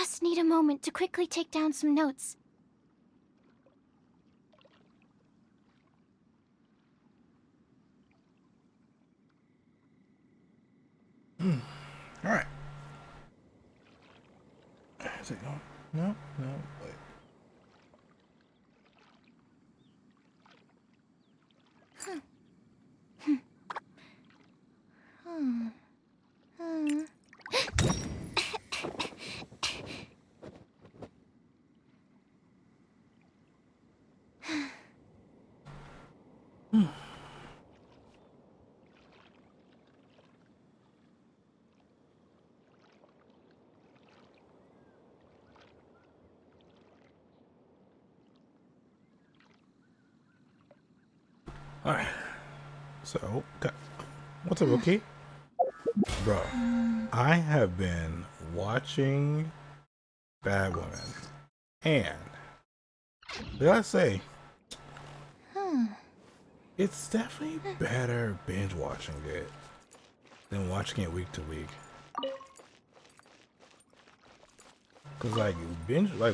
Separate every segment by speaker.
Speaker 1: just need a moment to quickly take down some notes.
Speaker 2: All right. Is it going? No, no, wait. All right. So, what's up, Rookie? Bro, I have been watching Bad Woman, and did I say it's definitely better binge watching it than watching it week to week. Cause like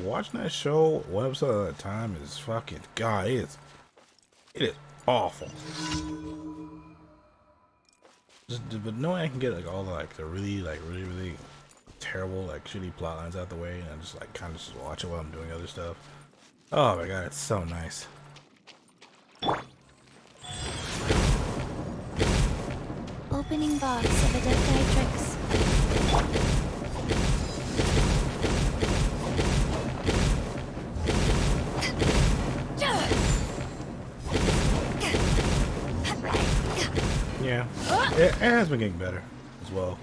Speaker 2: watching that show one episode at a time is fucking god. It is awful. But knowing I can get like all the really terrible shitty plot lines out the way, and I just kind of just watch it while I'm doing other stuff. Oh my god, it's so nice.
Speaker 1: Opening box of Adeptitrix.
Speaker 2: Yeah, it has been getting better as well.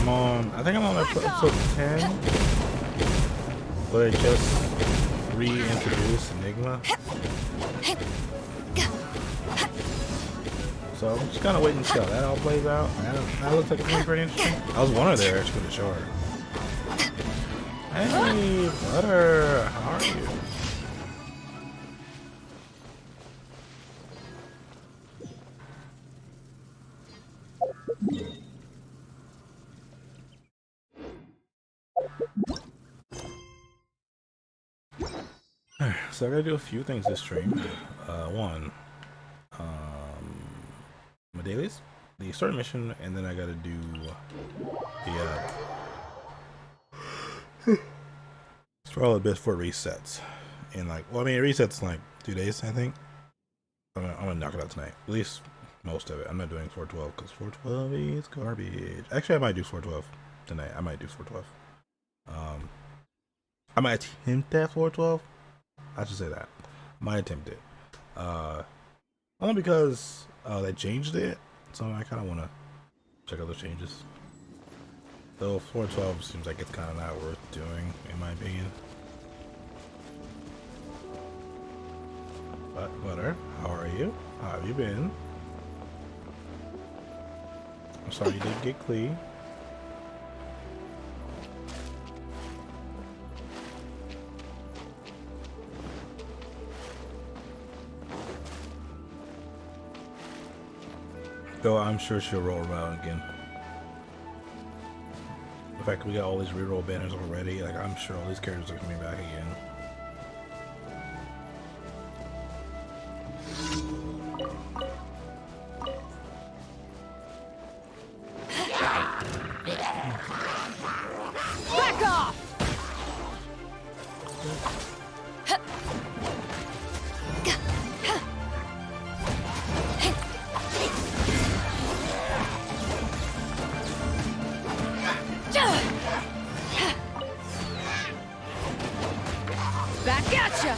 Speaker 2: I think I'm on episode 10, but it just reintroduced Enigma. So I'm just kind of waiting to see how that all plays out. That looks like it's going to be pretty interesting. I was wondering there actually for the short. Hey, Butter, how are you? So I gotta do a few things this stream. One, my dailies, the start mission, and then I gotta do the scroll a bit for resets. And it resets in 2 days, I think. I'm gonna knock it out tonight. At least most of it. I'm not doing 412 because 412 is garbage. Actually, I might do 412 tonight. I might do 412. I might attempt that 412. I should say that. Might attempt it. Only because they changed it, so I kind of want to check out those changes. Though 412 seems like it's kind of not worth doing, in my opinion. But Butter, how are you? How have you been? I'm sorry you didn't get Klee. Though I'm sure she'll roll around again. In fact, we got all these reroll banners already. I'm sure all these characters are coming back again.
Speaker 1: Back off! Back at ya!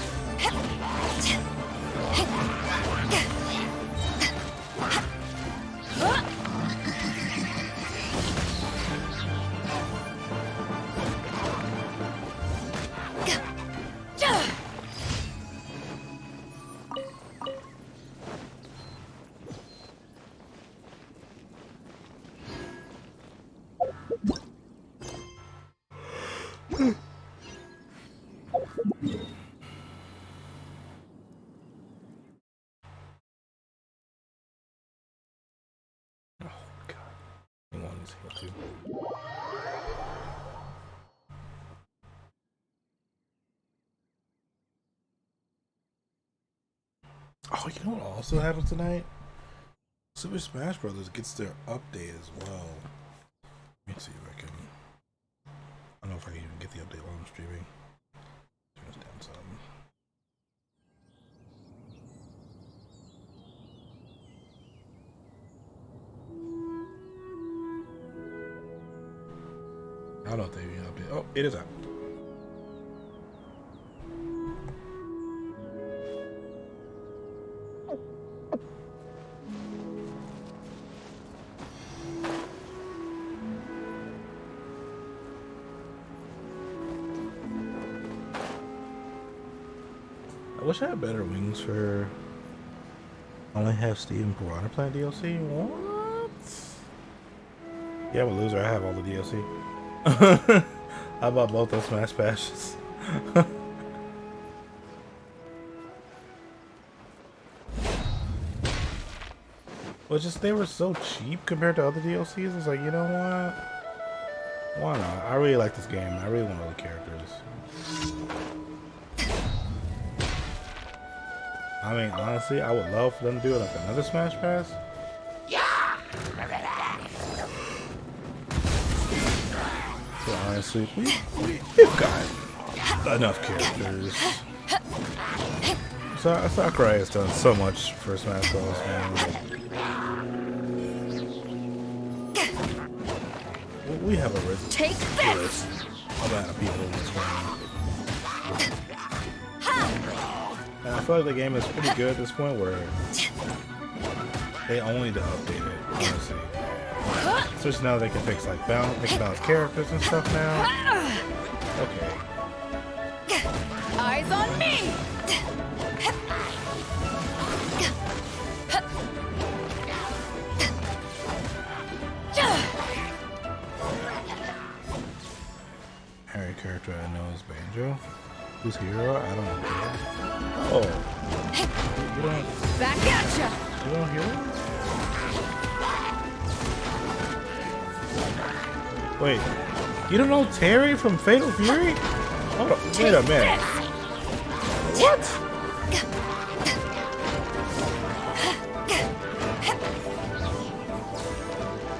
Speaker 2: Oh, you know what also happens tonight? Super Smash Brothers gets their update as well. Let me see if I can. I don't know if I can even get the update while I'm streaming. Turn this down some. I don't know if they even update. Oh, it is out. I wish I had better wings for. Only have Steve and Piranha Plant DLC? What? Yeah, I'm a loser. I have all the DLC. I bought both those Smash Passes. Well, just they were so cheap compared to other DLCs. It's like, you know what? Why not? I really like this game. I really want all the characters. I mean, honestly, I would love for them to do like another Smash Pass. So honestly, we've got enough characters. Sakurai has done so much for Smash Bros. Man. We have a ridiculous amount of people in this game. And I feel like the game is pretty good at this point where they only need to update it, honestly. Especially now they can fix like balance characters and stuff now. Okay.
Speaker 1: Eyes on me!
Speaker 2: Every character I know is Banjo. Who's hero? I don't know. Oh. You don't.
Speaker 1: Back at ya!
Speaker 2: You don't hero? Wait. You don't know Terry from Fatal Fury? Hold on. Wait a minute. What?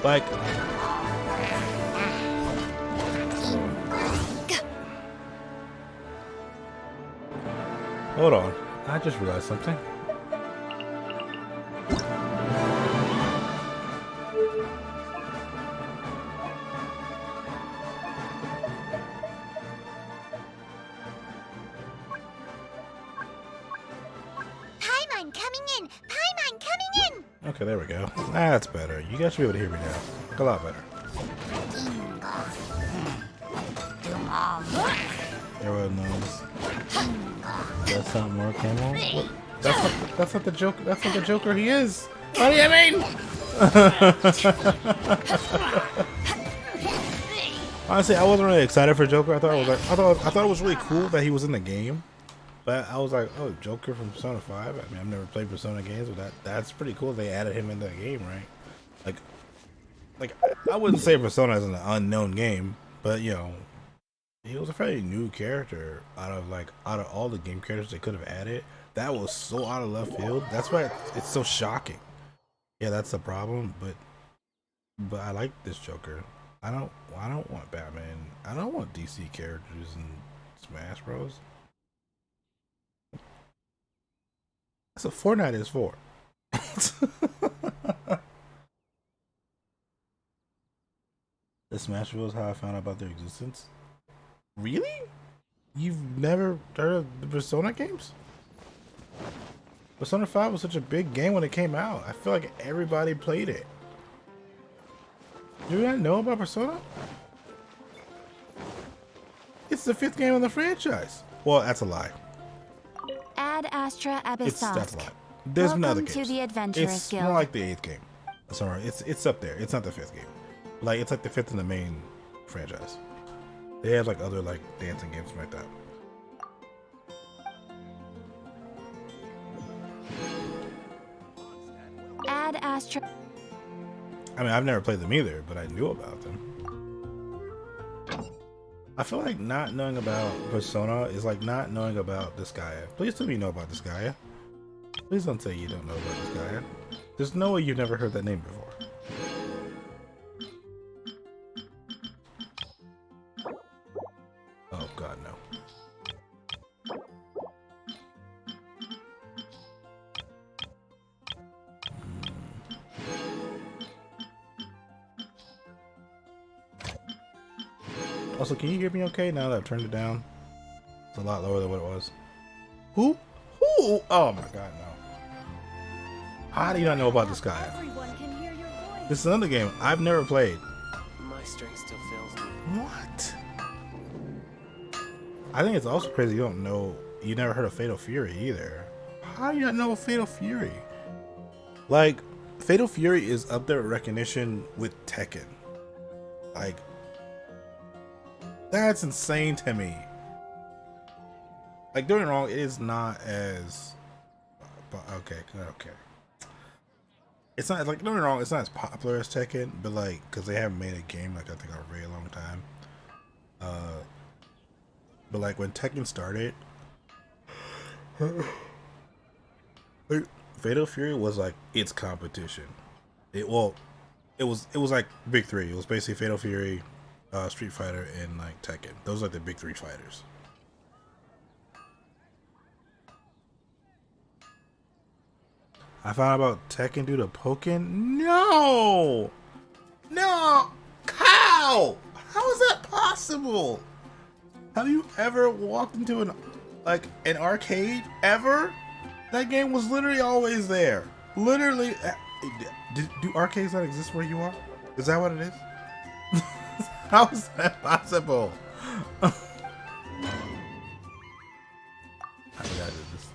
Speaker 2: Like. Hold on. I just realized something.
Speaker 1: Paimon coming in! Paimon coming in!
Speaker 2: Okay, there we go. That's better. You guys should be able to hear me now. A lot better. Everyone knows. That's not more camo. What? That's not the Joker. That's not the Joker. He is. What do you mean? Honestly, I wasn't really excited for Joker. I thought it was really cool that he was in the game. But I was like, oh, Joker from Persona 5. I mean, I've never played Persona games, but that's pretty cool. They added him into the game, right? Like I wouldn't say Persona is an unknown game, but you know. He was a fairly new character out of all the game characters they could have added. That was so out of left field. That's why it's so shocking. Yeah, that's the problem. But I like this Joker. I don't want Batman. I don't want DC characters in Smash Bros. That's what Fortnite is for. The Smash Bros. How I found out about their existence. Really? You've never heard of the Persona games? Persona 5 was such a big game when it came out. I feel like everybody played it. Do you not know about Persona? It's the 5th game in the franchise. Well, that's a lie.
Speaker 1: Ad Astra
Speaker 2: That's a
Speaker 1: Abyssosque.
Speaker 2: lie. There's another
Speaker 1: Welcome
Speaker 2: game.
Speaker 1: to the Adventurers
Speaker 2: It's
Speaker 1: Guild.
Speaker 2: more like the 8th game. Sorry, it's up there. It's not the 5th game. Like it's like the 5th in the main franchise. They have like other like dancing games like that.
Speaker 1: Ad Astra.
Speaker 2: I mean, I've never played them either, but I knew about them. I feel like not knowing about Persona is like not knowing about Disgaea. Please tell me you know about Disgaea. Please don't say you don't know about this guy. There's no way you've never heard that name before. Oh god, no. Also, can you hear me okay now that I've turned it down? It's a lot lower than what it was. Who? Who? Oh my god, no. How do you not know about this guy? This is another game I've never played.
Speaker 3: My strength still fails me.
Speaker 2: What? I think it's also crazy you don't know, you never heard of Fatal Fury either. How do you not know of Fatal Fury? Like, Fatal Fury is up there with recognition with Tekken. Like, that's insane to me. Like, don't get me wrong, it is not as, but okay. It's not, like, don't get me wrong, it's not as popular as Tekken, but like, cause they haven't made a game like I think a very long time. But like when Tekken started, like, Fatal Fury was like its competition. It was like big three. It was basically Fatal Fury, Street Fighter, and like Tekken. Those are like the big three fighters. I found out about Tekken due to Pokken. No, how? How is that possible? Have you ever walked into an arcade ever? That game was literally always there. Literally, do arcades not exist where you are? Is that what it is? How is that possible? I forgot to do this.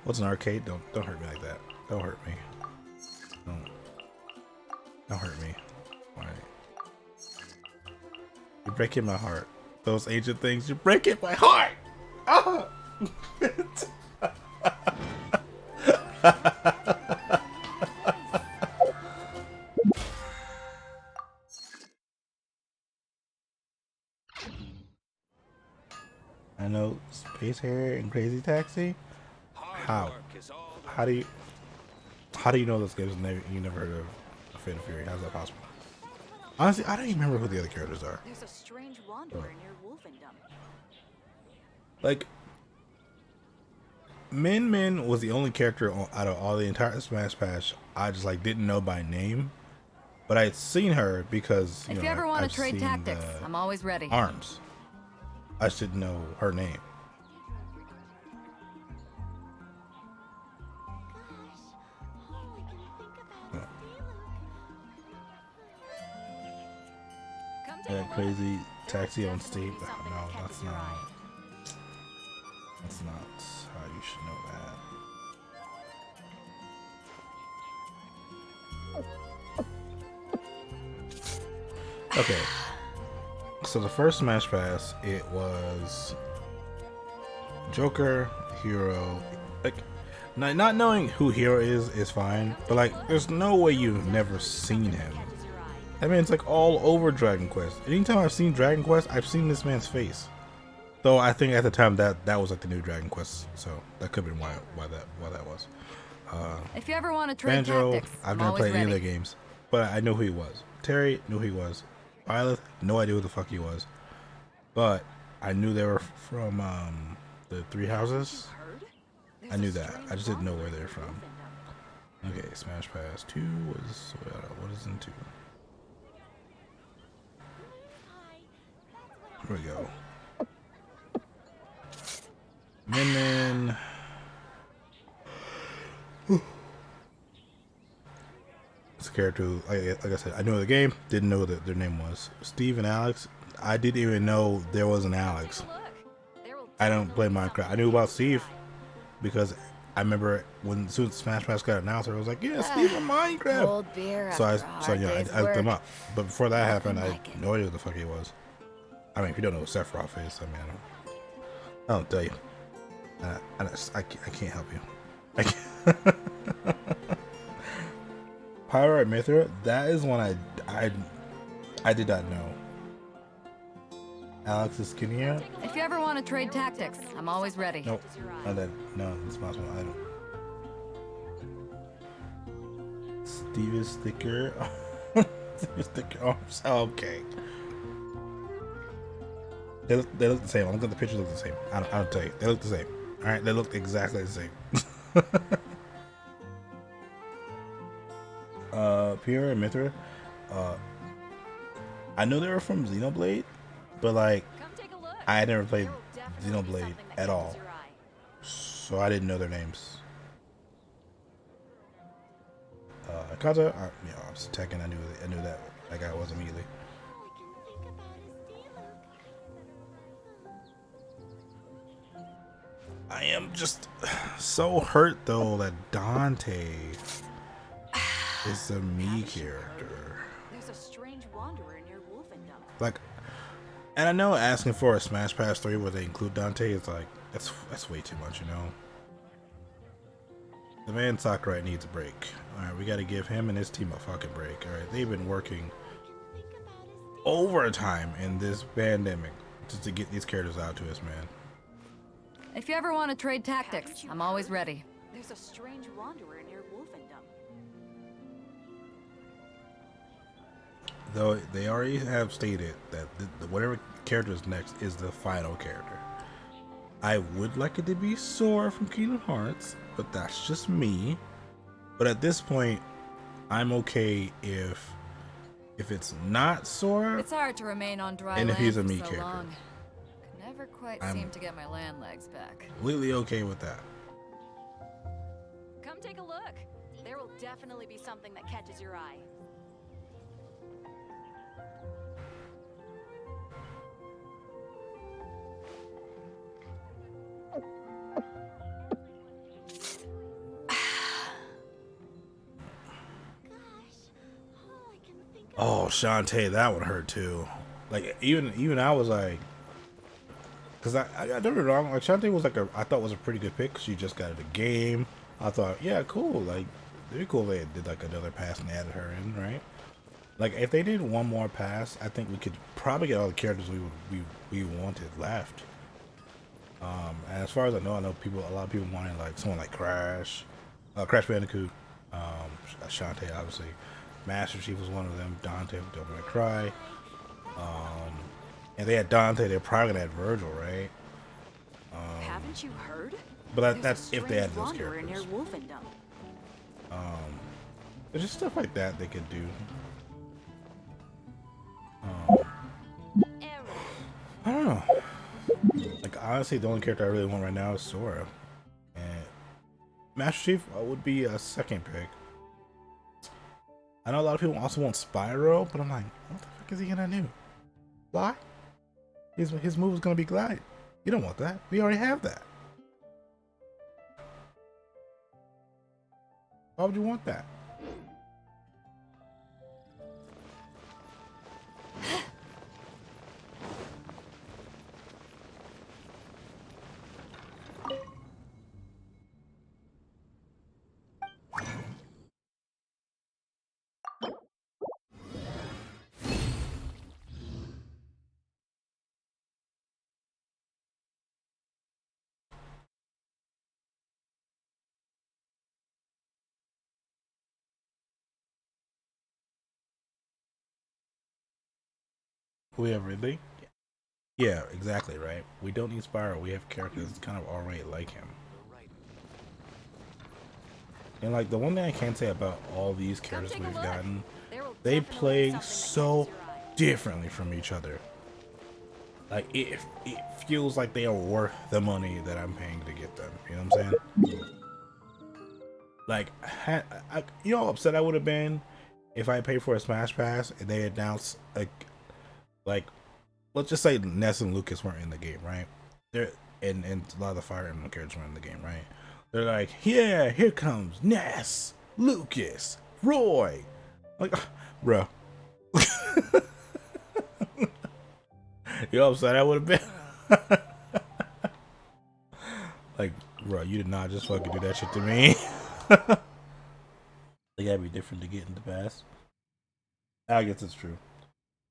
Speaker 2: What's an arcade? Don't hurt me like that. Don't hurt me. Don't hurt me. Why? You're breaking my heart. Those ancient things, you're breaking my heart. Oh. I know Space Harrier and Crazy Taxi. How do you know those games and you never heard of Fatal Fury? How's that possible? Honestly, I don't even remember who the other characters are.
Speaker 4: There's a strange wanderer near Wolfendom.
Speaker 2: Like, Min was the only character out of all the entire Smash Pass I just like didn't know by name, but I'd seen her because
Speaker 4: if you ever want to trade tactics, I'm always ready.
Speaker 2: Arms. I should know her name. Crazy Taxi on Steam. No, that's not. That's not how you should know that. Okay. So the first Smash Pass, it was Joker, Hero. Like, not knowing who Hero is fine, but like, there's no way you've never seen him. I mean, it's like all over Dragon Quest. Anytime I've seen Dragon Quest, I've seen this man's face. Though I think at the time that was like the new Dragon Quest, so that could have been why that was.
Speaker 4: If you ever want to trade
Speaker 2: Banjo,
Speaker 4: tactics,
Speaker 2: I've never played any of their games, but I knew who he was. Terry, knew who he was. Violet, no idea who the fuck he was, but I knew they were from the Three Houses. I knew that. I just didn't know where they're from. Okay, Smash Pass 2 was what is in 2? Here we go. Min. It's a character who, like I said, I knew the game, didn't know what their name was. Steve and Alex, I didn't even know there was an Alex. I don't play Minecraft. I knew about Steve because I remember when soon as Smash Pass got announced, I was like, yeah, Steve from Minecraft. So I looked him up. But before that happened, I had no idea who the fuck he was. I mean, if you don't know who Sephiroth is, I mean, I don't tell you. I can't help you. I can't. Pyro and Mithra, that is one I did not know. Alex is skinnier.
Speaker 4: If you ever want to trade tactics, I'm always ready.
Speaker 2: Nope. Not that. No, it's not one item. Steve is thicker. Steve is thicker arms. Oh, okay. They look the same. I'm looking at the pictures. Look the same. I'll tell you, they look the same. All right, they look exactly the same. Pierre and Mithra. I know they were from Xenoblade, but like I had never played Xenoblade at all, so I didn't know their names. Kazuha, you know, I was Tekken. I knew that guy was immediately. I am just so hurt though that Dante is a me character.
Speaker 4: There's a strange wanderer near Wolfendom.
Speaker 2: Like, and I know asking for a Smash Pass 3 where they include Dante is like that's way too much, you know. The man Sakurai needs a break. Alright, we gotta give him and his team a fucking break. Alright, they've been working overtime in this pandemic just to get these characters out to us, man.
Speaker 4: If you ever want to trade tactics, I'm always ready. There's a strange wanderer near Wolfendom.
Speaker 2: Though they already have stated that whatever character is next is the final character. I would like it to be Sora from Kingdom Hearts, but that's just me. But at this point, I'm okay if it's not Sora.
Speaker 4: It's hard to remain on dry
Speaker 2: And
Speaker 4: land
Speaker 2: if he's a
Speaker 4: for
Speaker 2: me
Speaker 4: so
Speaker 2: character.
Speaker 4: long. Could never quite
Speaker 2: I'm-
Speaker 4: seem to get my land legs back.
Speaker 2: Completely okay with that.
Speaker 4: Come take a look. There will definitely be something that catches your eye.
Speaker 2: Oh, Shantae, that would hurt too. Like even I was like, because I don't get me wrong, like Shantae was like I thought was a pretty good pick. She just got the game. I thought, yeah, cool. Like it'd be cool if they did like another pass and added her in, right? Like if they did one more pass, I think we could probably get all the characters we wanted left. And as far as I know a lot of people wanted like someone like Crash Bandicoot, Shantae obviously. Master Chief was one of them. Dante from Devil May Cry. And they had Dante. They're probably gonna add Virgil, right?
Speaker 4: Haven't you heard?
Speaker 2: But that's if they had those characters.
Speaker 4: Near Wolfendom.
Speaker 2: There's just stuff like that they could do. I don't know. Like honestly, the only character I really want right now is Sora, and Master Chief would be a second pick. I know a lot of people also want Spyro, but I'm like, what the fuck is he gonna do? Why? His move is gonna be glide. You don't want that. We already have that. Why would you want that? We have Ridley? Yeah, exactly, right? We don't need Spyro. We have characters kind of already like him. And like the one thing I can say about all these characters we've gotten, they play so differently from each other. Like it feels like they are worth the money that I'm paying to get them. You know what I'm saying? Like, you know how upset I would have been if I paid for a Smash Pass and they announced like let's just say Ness and Lucas weren't in the game, right? They're and a lot of the Fire Emblem characters weren't in the game, right? They're like, yeah, here comes Ness, Lucas, Roy. Like, bro. You know how upset I would have been? Like, bro, you did not just fucking do that shit to me. They gotta be different to get into pass. I guess it's true.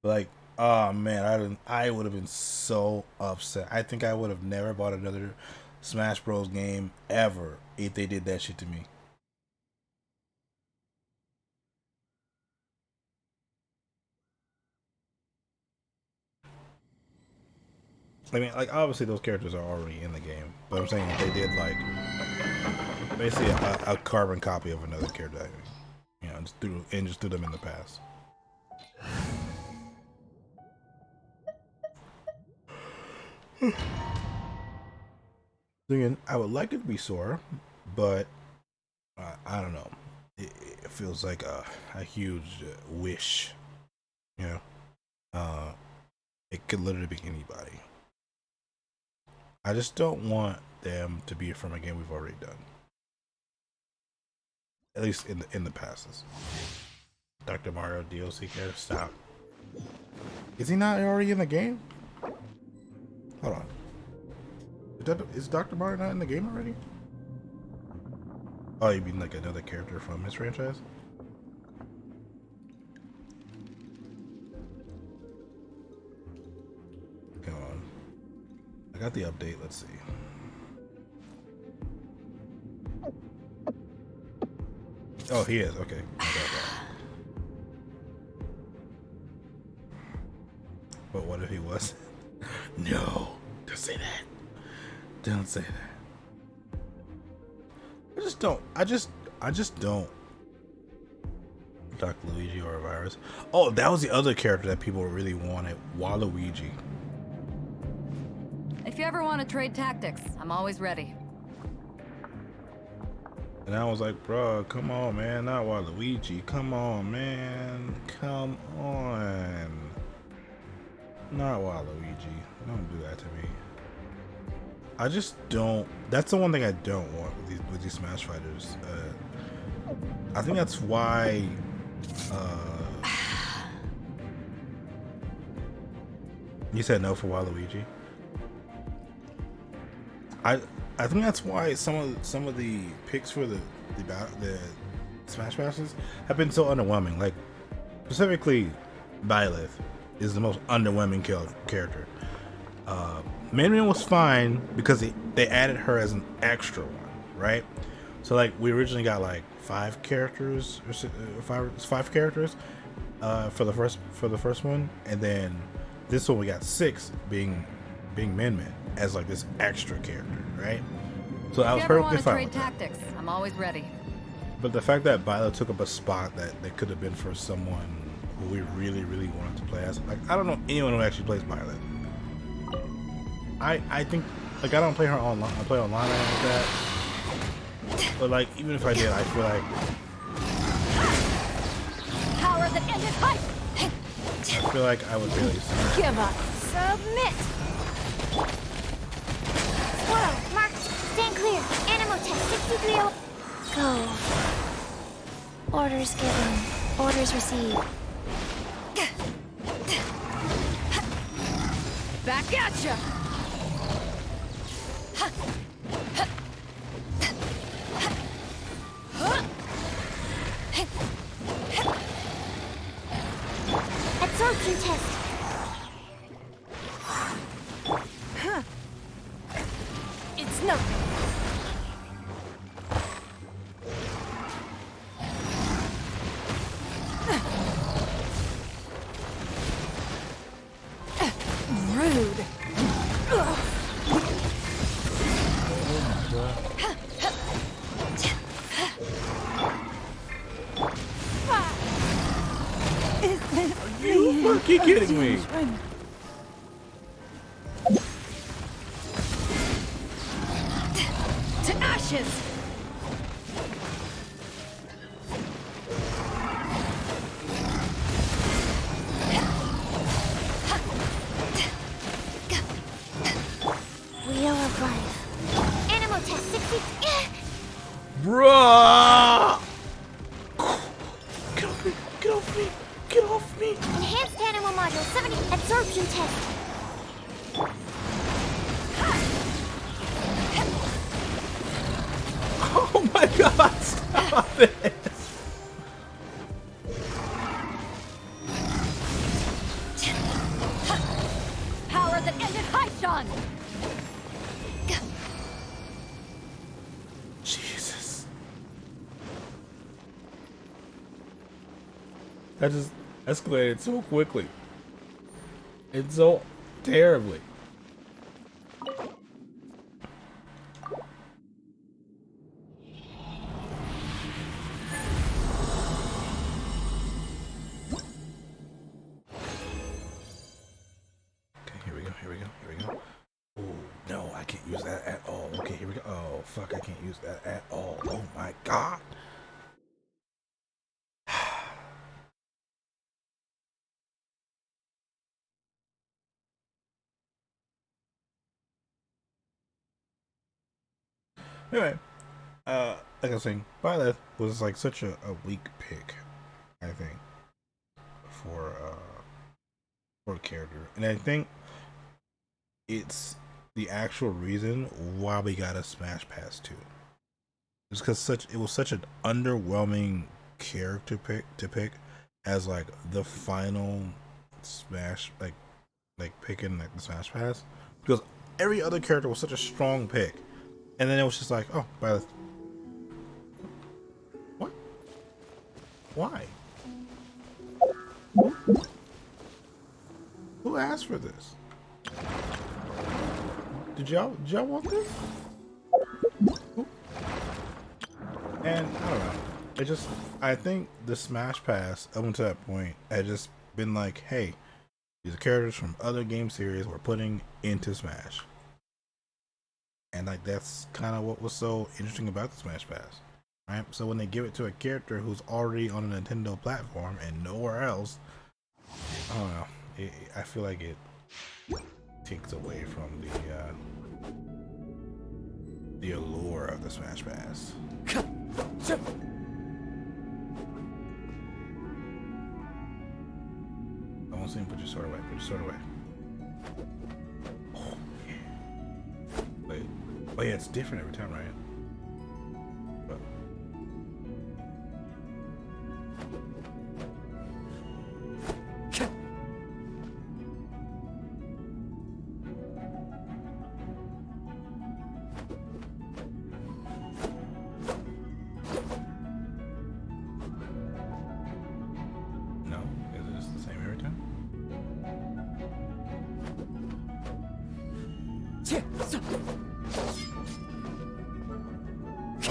Speaker 2: But like, oh man, I would have been so upset. I think I would have never bought another Smash Bros. Game ever if they did that shit to me. I mean, like, obviously those characters are already in the game, but I'm saying if they did like basically a carbon copy of another character, you know, just threw them in the past. Again, I would like it to be Sora, but I don't know. It feels like a huge wish, you know. It could literally be anybody. I just don't want them to be from a game we've already done. At least in the passes. Dr. Mario DLC character, stop. Is he not already in the game? Hold on. Is Dr. Mario not in the game already? Oh, you mean like another character from his franchise? Come on. I got the update, let's see. Oh, he is, okay. I got that. But what if he was? No, don't say that. Don't say that. I just don't. Dr. Luigi or a virus. Oh, that was the other character that people really wanted, Waluigi.
Speaker 4: If you ever want to trade tactics, I'm always ready.
Speaker 2: And I was like, bro, come on, man, not Waluigi. Come on, man. Come on. Not Waluigi. Don't do that to me. I just don't. That's the one thing I don't want with these Smash Fighters. I think that's why. You said no for Waluigi. I think that's why some of the picks for the Smash Passes have been so underwhelming. Like specifically, Byleth is the most underwhelming character. Min was fine because they added her as an extra one, right? So like we originally got like 5 characters or 5 characters for the first one, and then this one we got 6 being Min as like this extra character, right? So I was perfectly fine with that.
Speaker 4: Tactics, I'm always ready.
Speaker 2: But the fact that Beidou took up a spot that could have been for someone who we really wanted to play as, like I don't know anyone who actually plays Beidou. I think like I don't play her online. I play online and like that. But like even if I did, I feel like
Speaker 1: Power that ended fight.
Speaker 2: I feel like I would really see.
Speaker 1: Give up. Submit. Whoa, marked. Stand clear. Animal test 63. Go. Orders given. Orders received.
Speaker 4: Back at ya!
Speaker 1: Absorption test. It's nothing.
Speaker 4: Rude.
Speaker 2: Are you fucking kidding me?
Speaker 4: To ashes!
Speaker 1: Wheel of life. Animal test 60.
Speaker 2: Bruh! Get off me! Get off me! Get off me!
Speaker 1: Enhanced animal module 70. Absorption test.
Speaker 2: Oh my god! Stop this! That just escalated so quickly. It's so terribly. No, I can't use that at all. Okay, here we go. Oh, fuck, I can't use that at all. Oh my god. Anyway, like I was saying, Violet was like such a weak pick, I think, for a character. And I think it's the actual reason why we got a Smash Pass 2. It's because it was such an underwhelming character pick to pick as like the final Smash picking like the Smash Pass, because every other character was such a strong pick, and then it was just like, oh, by the what? Why? Who asked for this? Did y'all want this? Who? And I don't know. I think the Smash Pass up until that point had just been like, hey, these are characters from other game series we're putting into Smash. And like that's kind of what was so interesting about the Smash Pass, right? So when they give it to a character who's already on a Nintendo platform and nowhere else, I don't know. I feel like it takes away from the allure of the Smash Pass. Don't see him. Put your sword away. Put your sword away. Oh yeah. Wait. Oh yeah, it's different every time, right? But no, is it just the same every time?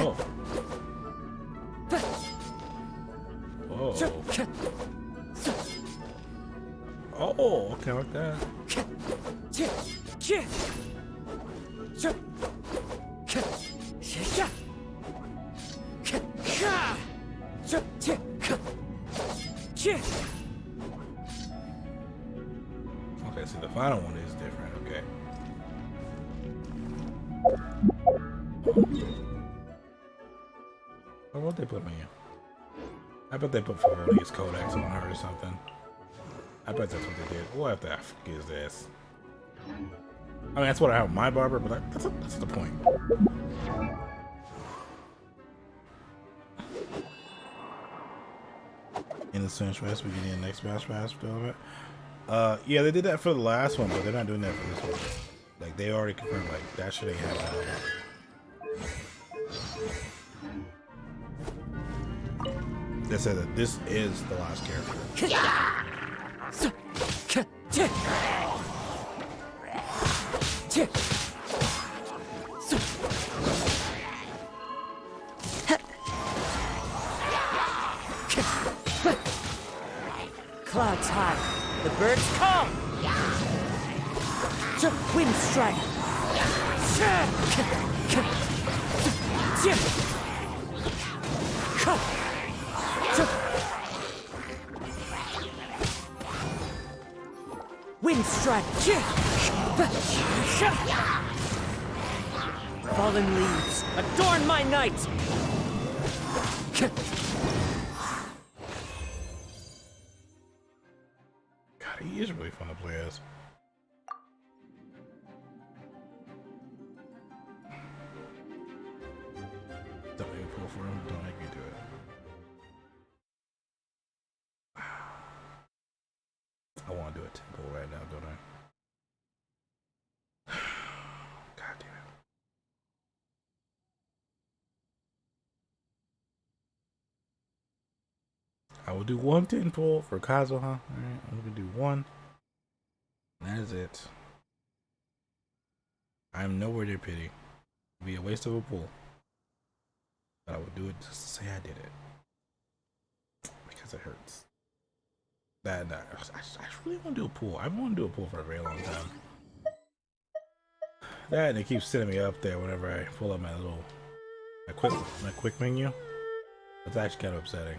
Speaker 2: Oh. Oh. Oh, okay, like that. Okay, see, the final one is different, okay. What would they put me in? I bet they put Ferrari's Codex on her or something. I bet that's what they did. What the f is this? I mean, that's what I have with my barber, but that's the point. In the Smash Pass, we get the next Smash Pass development. Yeah, they did that for the last one, but they're not doing that for this one. Like, they already confirmed, like, that shit ain't happening. They said that this is the last character.
Speaker 5: Clouds high, the birds come. Wind strike. Wind strike. Fallen leaves, adorn my night.
Speaker 2: God, he is really fun to play as. Don't make me pull for him. Don't make me do it. I want to do a tempo right now, don't I? God damn it. I will do one 10 pull for Kazuha. Alright, I'm gonna do one. That is it. I'm nowhere near pity. It'd be a waste of a pull. But I would do it just to say I did it. Because it hurts. I really want to do a pull. I've wanted to do a pull for a very long time. That and it keeps sending me up there whenever I pull up my quick menu. It's actually kind of upsetting.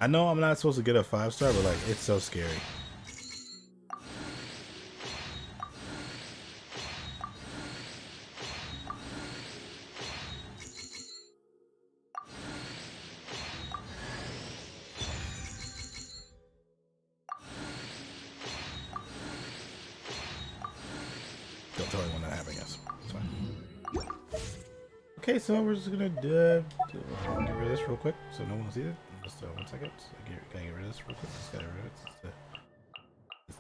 Speaker 2: I know I'm not supposed to get a 5-star, but like it's so scary. Don't tell anyone that happened, yes. It's fine. Okay, so we're just gonna get rid of this real quick so no one sees it. Just 1 second. So gotta get rid of this real quick. Just gotta get rid of it.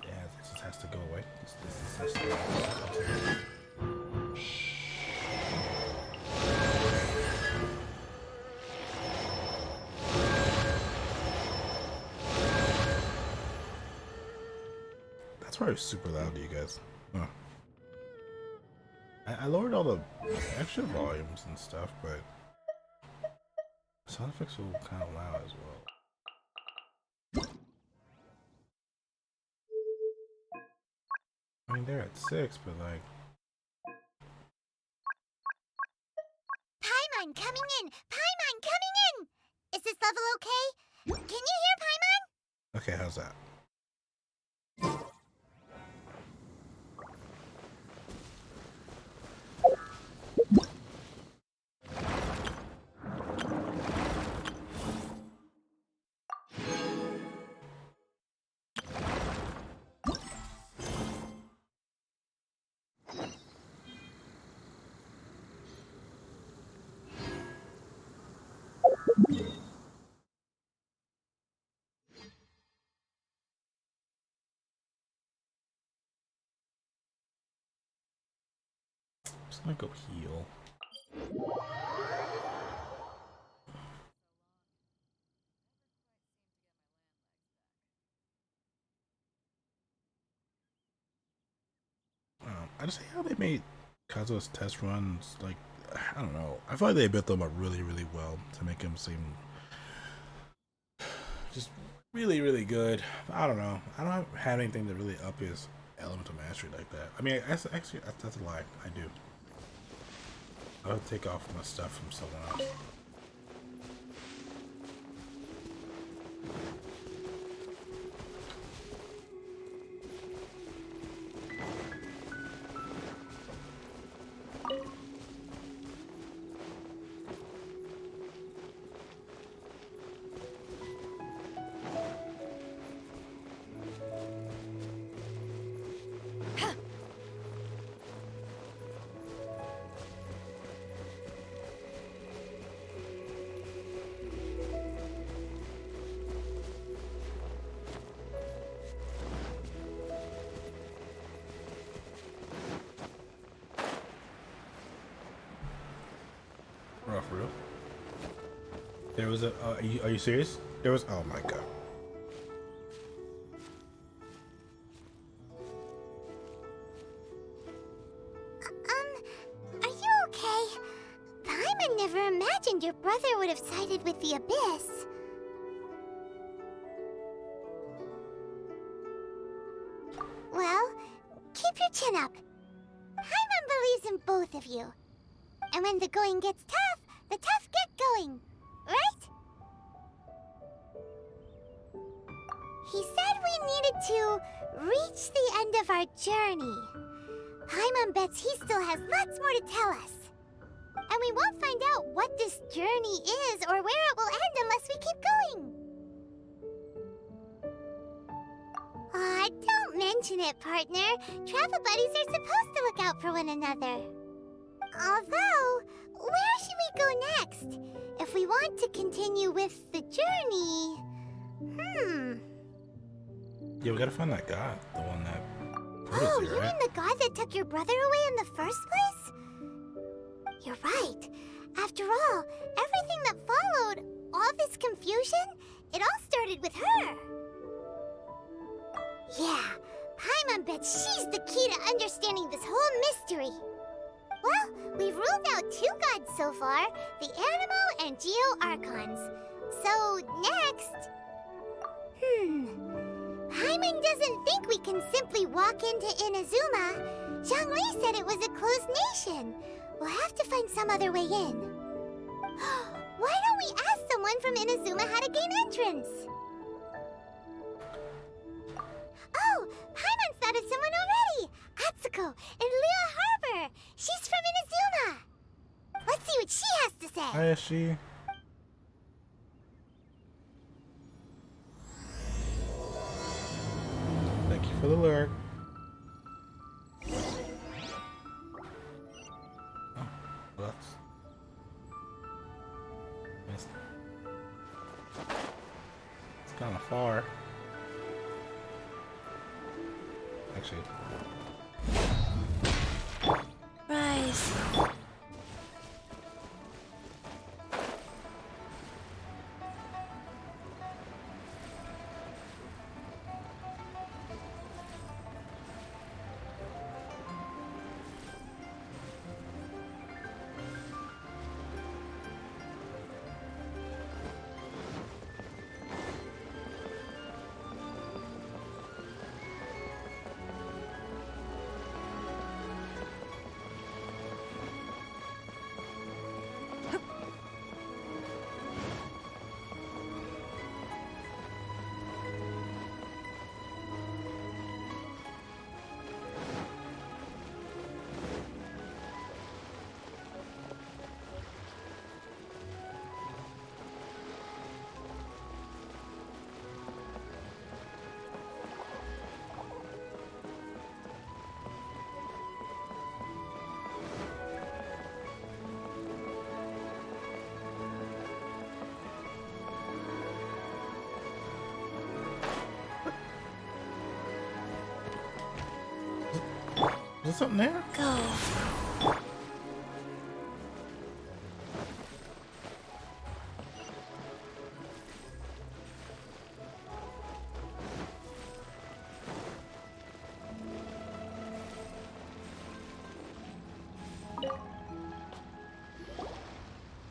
Speaker 2: It just has to go away. This has to go away. That's probably super loud to you guys. Huh. I lowered all the extra volumes and stuff, but sound effects were kind of loud as well. I mean, they're at 6, but like...
Speaker 1: Paimon coming in! Paimon coming in! Is this level okay? Can you hear Paimon?
Speaker 2: Okay, how's that? Just gonna go heal. I just hate how they made Kazuha's test runs, like, I don't know. I feel like they built them up really, really well to make him seem just really, really good. I don't know. I don't have anything to really up his elemental mastery like that. I mean, actually, that's a lie. I do. I would take off my stuff from someone else. For real? There was a. Are you serious? There was. Oh my god.
Speaker 1: Are you okay? Paimon never imagined your brother would have sided with the Abyss. Well, keep your chin up. Paimon believes in both of you. And when the going gets tough, the tough get going, right? He said we needed to reach the end of our journey. Paimon bets he still has lots more to tell us. And we won't find out what this journey is or where it will end unless we keep going. Aw, don't mention it, partner. Travel buddies are supposed to look out for one another. Although, where should we go next? If we want to continue with the journey...
Speaker 2: Yeah, we gotta find that guy. The one that
Speaker 1: Oh,
Speaker 2: here,
Speaker 1: you
Speaker 2: right?
Speaker 1: mean the god that took your brother away in the first place? You're right. After all, everything that followed, all this confusion, it all started with her. Yeah, Paimon bets she's the key to understanding this whole mystery. Well, we've ruled out 2 gods so far, the Animo and Geo Archons. So, next... Paimon doesn't think we can simply walk into Inazuma. Zhongli said it was a closed nation. We'll have to find some other way in. Why don't we ask someone from Inazuma how to gain entrance? Oh, Paimon thought of someone already! Atsuko in Liyue Harbor! She's from Inazuma! Let's see what she has to say!
Speaker 2: Hi, is she? Thank you for the lure. Oh, well, it's kind of far. Actually.
Speaker 1: Rise.
Speaker 2: Is there something there?
Speaker 1: Go.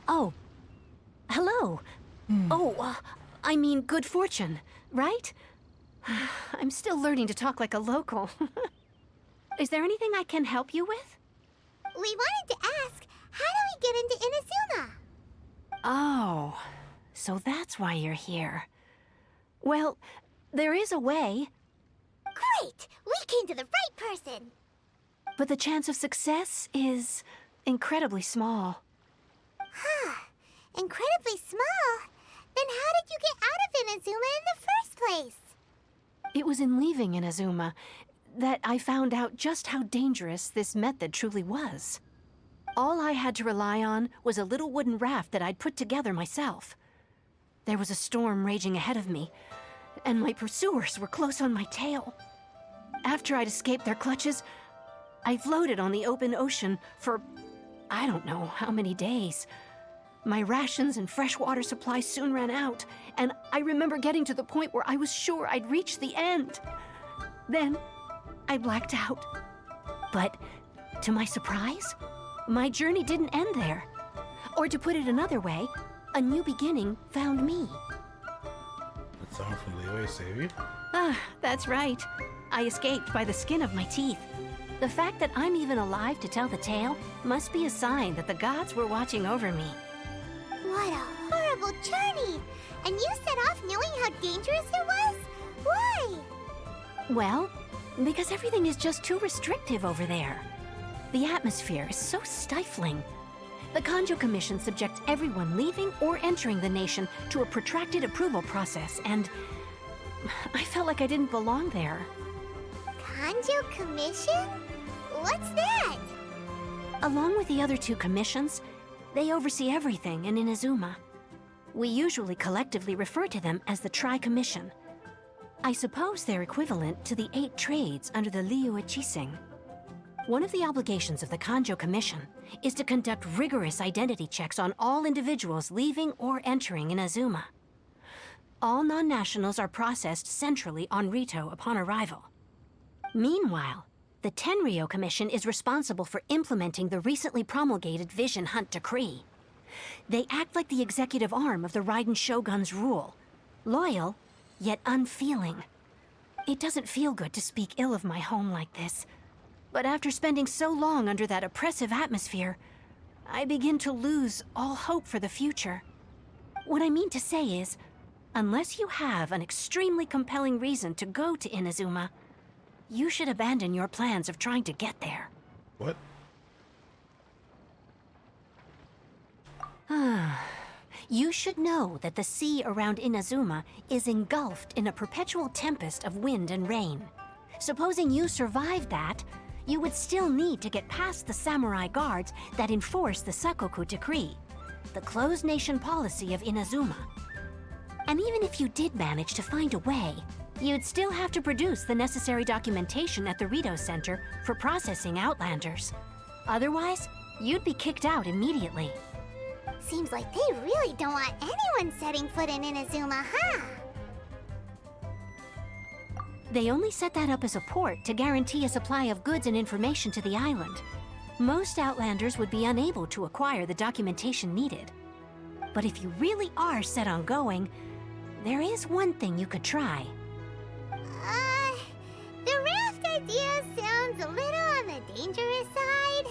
Speaker 6: Oh. Hello. I mean good fortune, right? I'm still learning to talk like a local. Is there anything I can help you with?
Speaker 1: We wanted to ask, how do we get into Inazuma?
Speaker 6: Oh, so that's why you're here. Well, there is a way,
Speaker 1: Great! We came to the right person!
Speaker 6: but the chance of success is incredibly small.
Speaker 1: Huh. Incredibly small? Then how did you get out of Inazuma in the first place?
Speaker 6: It was in leaving Inazuma that I found out just how dangerous this method truly was. All I had to rely on was a little wooden raft that I'd put together myself. There was a storm raging ahead of me, and my pursuers were close on my tail. After I'd escaped their clutches, I floated on the open ocean for I don't know how many days. My rations and fresh water supply soon ran out, and I remember getting to the point where I was sure I'd reached the end. Then, I blacked out. But, to my surprise, my journey didn't end there. Or to put it another way, a new beginning found me.
Speaker 2: Did someone from Liyue save you?
Speaker 6: Ah, that's right. I escaped by the skin of my teeth. The fact that I'm even alive to tell the tale must be a sign that the gods were watching over me.
Speaker 1: What a horrible journey! And you set off knowing how dangerous it was? Why?
Speaker 6: Well, because everything is just too restrictive over there. The atmosphere is so stifling. The Kanjo Commission subjects everyone leaving or entering the nation to a protracted approval process, and I felt like I didn't belong there.
Speaker 1: Kanjo Commission? What's that?
Speaker 6: Along with the other 2 commissions, they oversee everything in Inazuma. We usually collectively refer to them as the Tri-Commission. I suppose they're equivalent to the 8 trades under the Liu Chising. One of the obligations of the Kanjo Commission is to conduct rigorous identity checks on all individuals leaving or entering Inazuma. All non-nationals are processed centrally on Rito upon arrival. Meanwhile, the Tenryo Commission is responsible for implementing the recently promulgated Vision Hunt Decree. They act like the executive arm of the Raiden Shogun's rule, loyal, yet unfeeling. It doesn't feel good to speak ill of my home like this, but after spending so long under that oppressive atmosphere, I begin to lose all hope for the future. What I mean to say is, unless you have an extremely compelling reason to go to Inazuma, you should abandon your plans of trying to get there.
Speaker 2: What?
Speaker 6: You should know that the sea around Inazuma is engulfed in a perpetual tempest of wind and rain. Supposing you survived that, you would still need to get past the samurai guards that enforce the Sakoku Decree, the closed nation policy of Inazuma. And even if you did manage to find a way, you'd still have to produce the necessary documentation at the Rito Center for processing Outlanders. Otherwise, you'd be kicked out immediately.
Speaker 1: Seems like they really don't want anyone setting foot in Inazuma, huh?
Speaker 6: They only set that up as a port to guarantee a supply of goods and information to the island. Most Outlanders would be unable to acquire the documentation needed. But if you really are set on going, there is one thing you could try.
Speaker 1: The raft idea sounds a little on the dangerous side.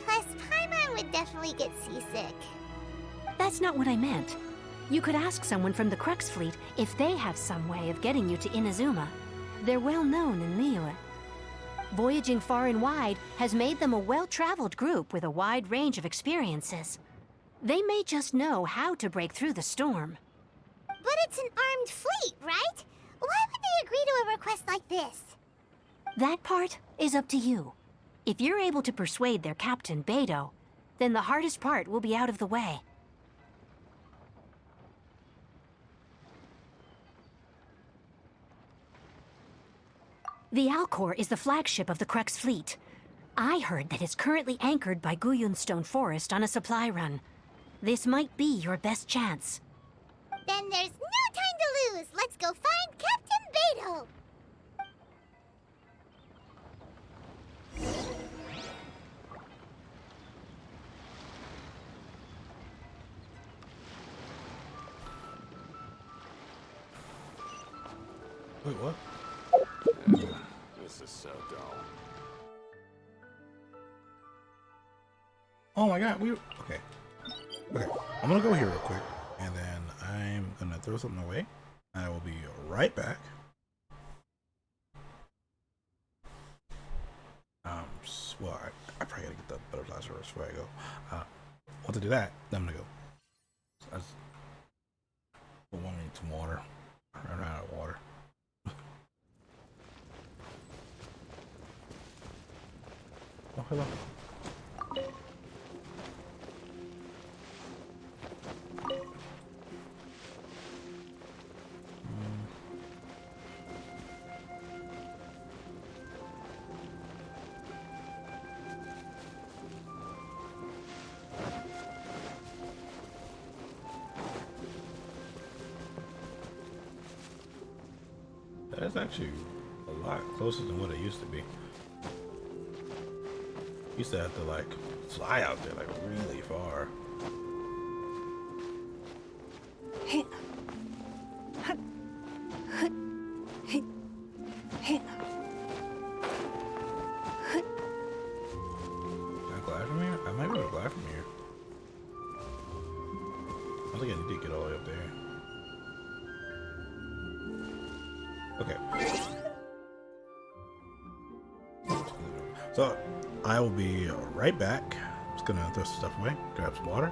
Speaker 1: Plus, Paimon would definitely get seasick.
Speaker 6: That's not what I meant. You could ask someone from the Crux Fleet if they have some way of getting you to Inazuma. They're well known in Liyue. Voyaging far and wide has made them a well-traveled group with a wide range of experiences. They may just know how to break through the storm.
Speaker 1: But it's an armed fleet, right? Why would they agree to a request like this?
Speaker 6: That part is up to you. If you're able to persuade their captain, Beidou, then the hardest part will be out of the way. The Alcor is the flagship of the Crux Fleet. I heard that it's currently anchored by Guyunstone Forest on a supply run. This might be your best chance.
Speaker 1: Then there's no time to lose. Let's go find Captain Beidou.
Speaker 2: Wait, what?
Speaker 3: This is so dull.
Speaker 2: Oh my god, okay. Okay, I'm gonna go here real quick, and then I'm gonna throw something away. I will be right back. Well, I probably gotta get the butterflies first before I go. Want to do that, then I'm gonna go. I just want to need some water. I ran out of water. Oh, hello. That's actually a lot closer than what it used to be. Used to have to like fly out there like really far. Can I glide from here? I might be able to glide from here. I don't think I need to get all the way up there. Okay. So I will be right back. Just gonna throw some stuff away, grab some water.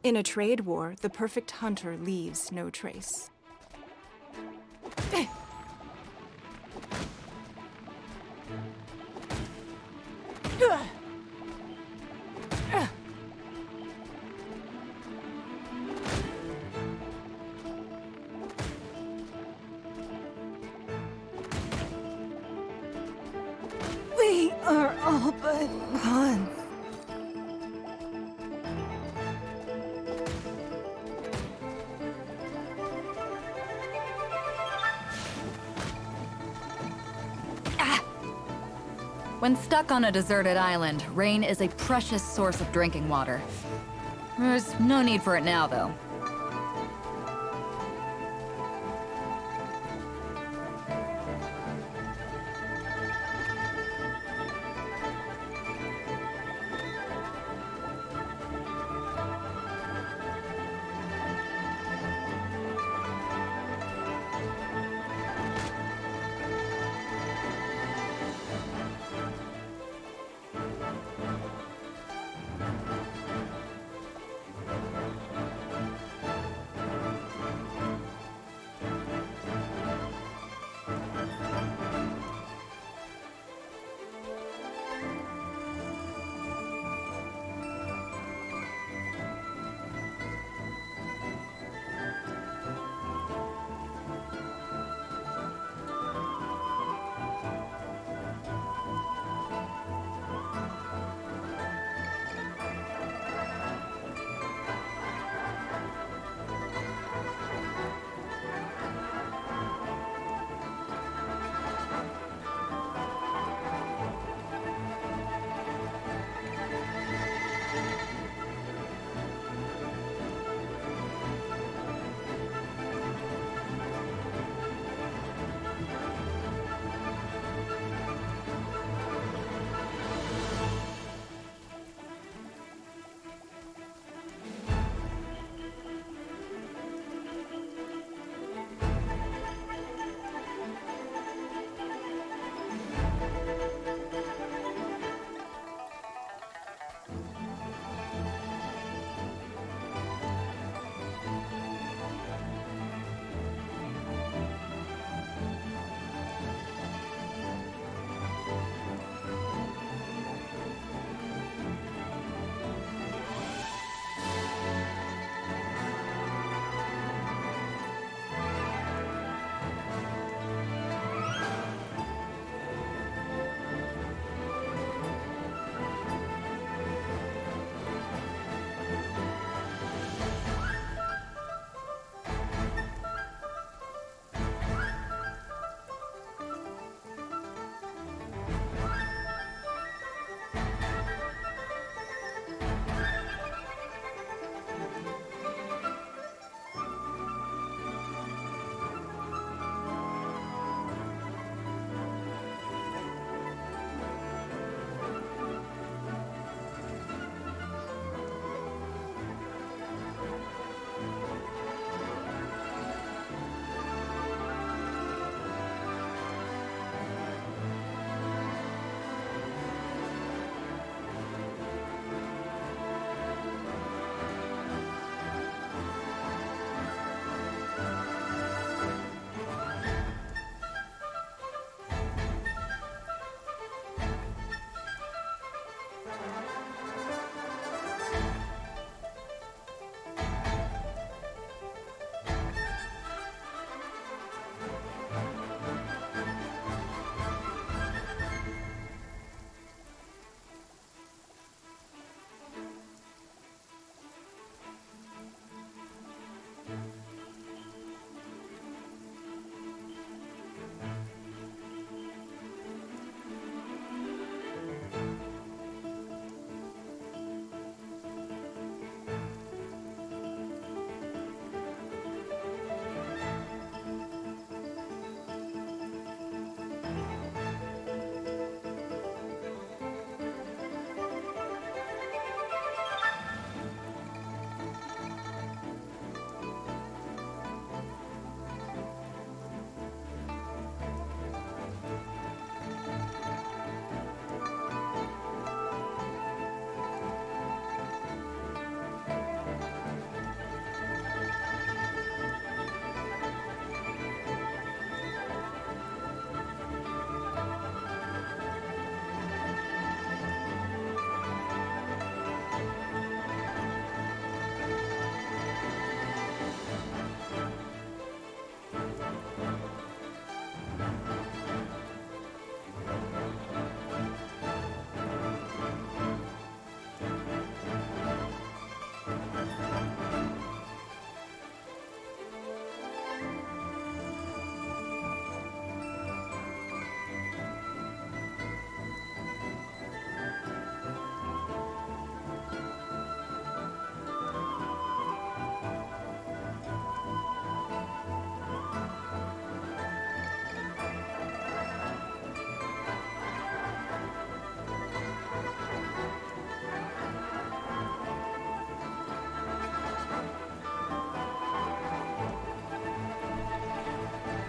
Speaker 7: In a trade war, the perfect hunter leaves no trace. We are all but one.
Speaker 4: When stuck on a deserted island, rain is a precious source of drinking water. There's no need for it now, though.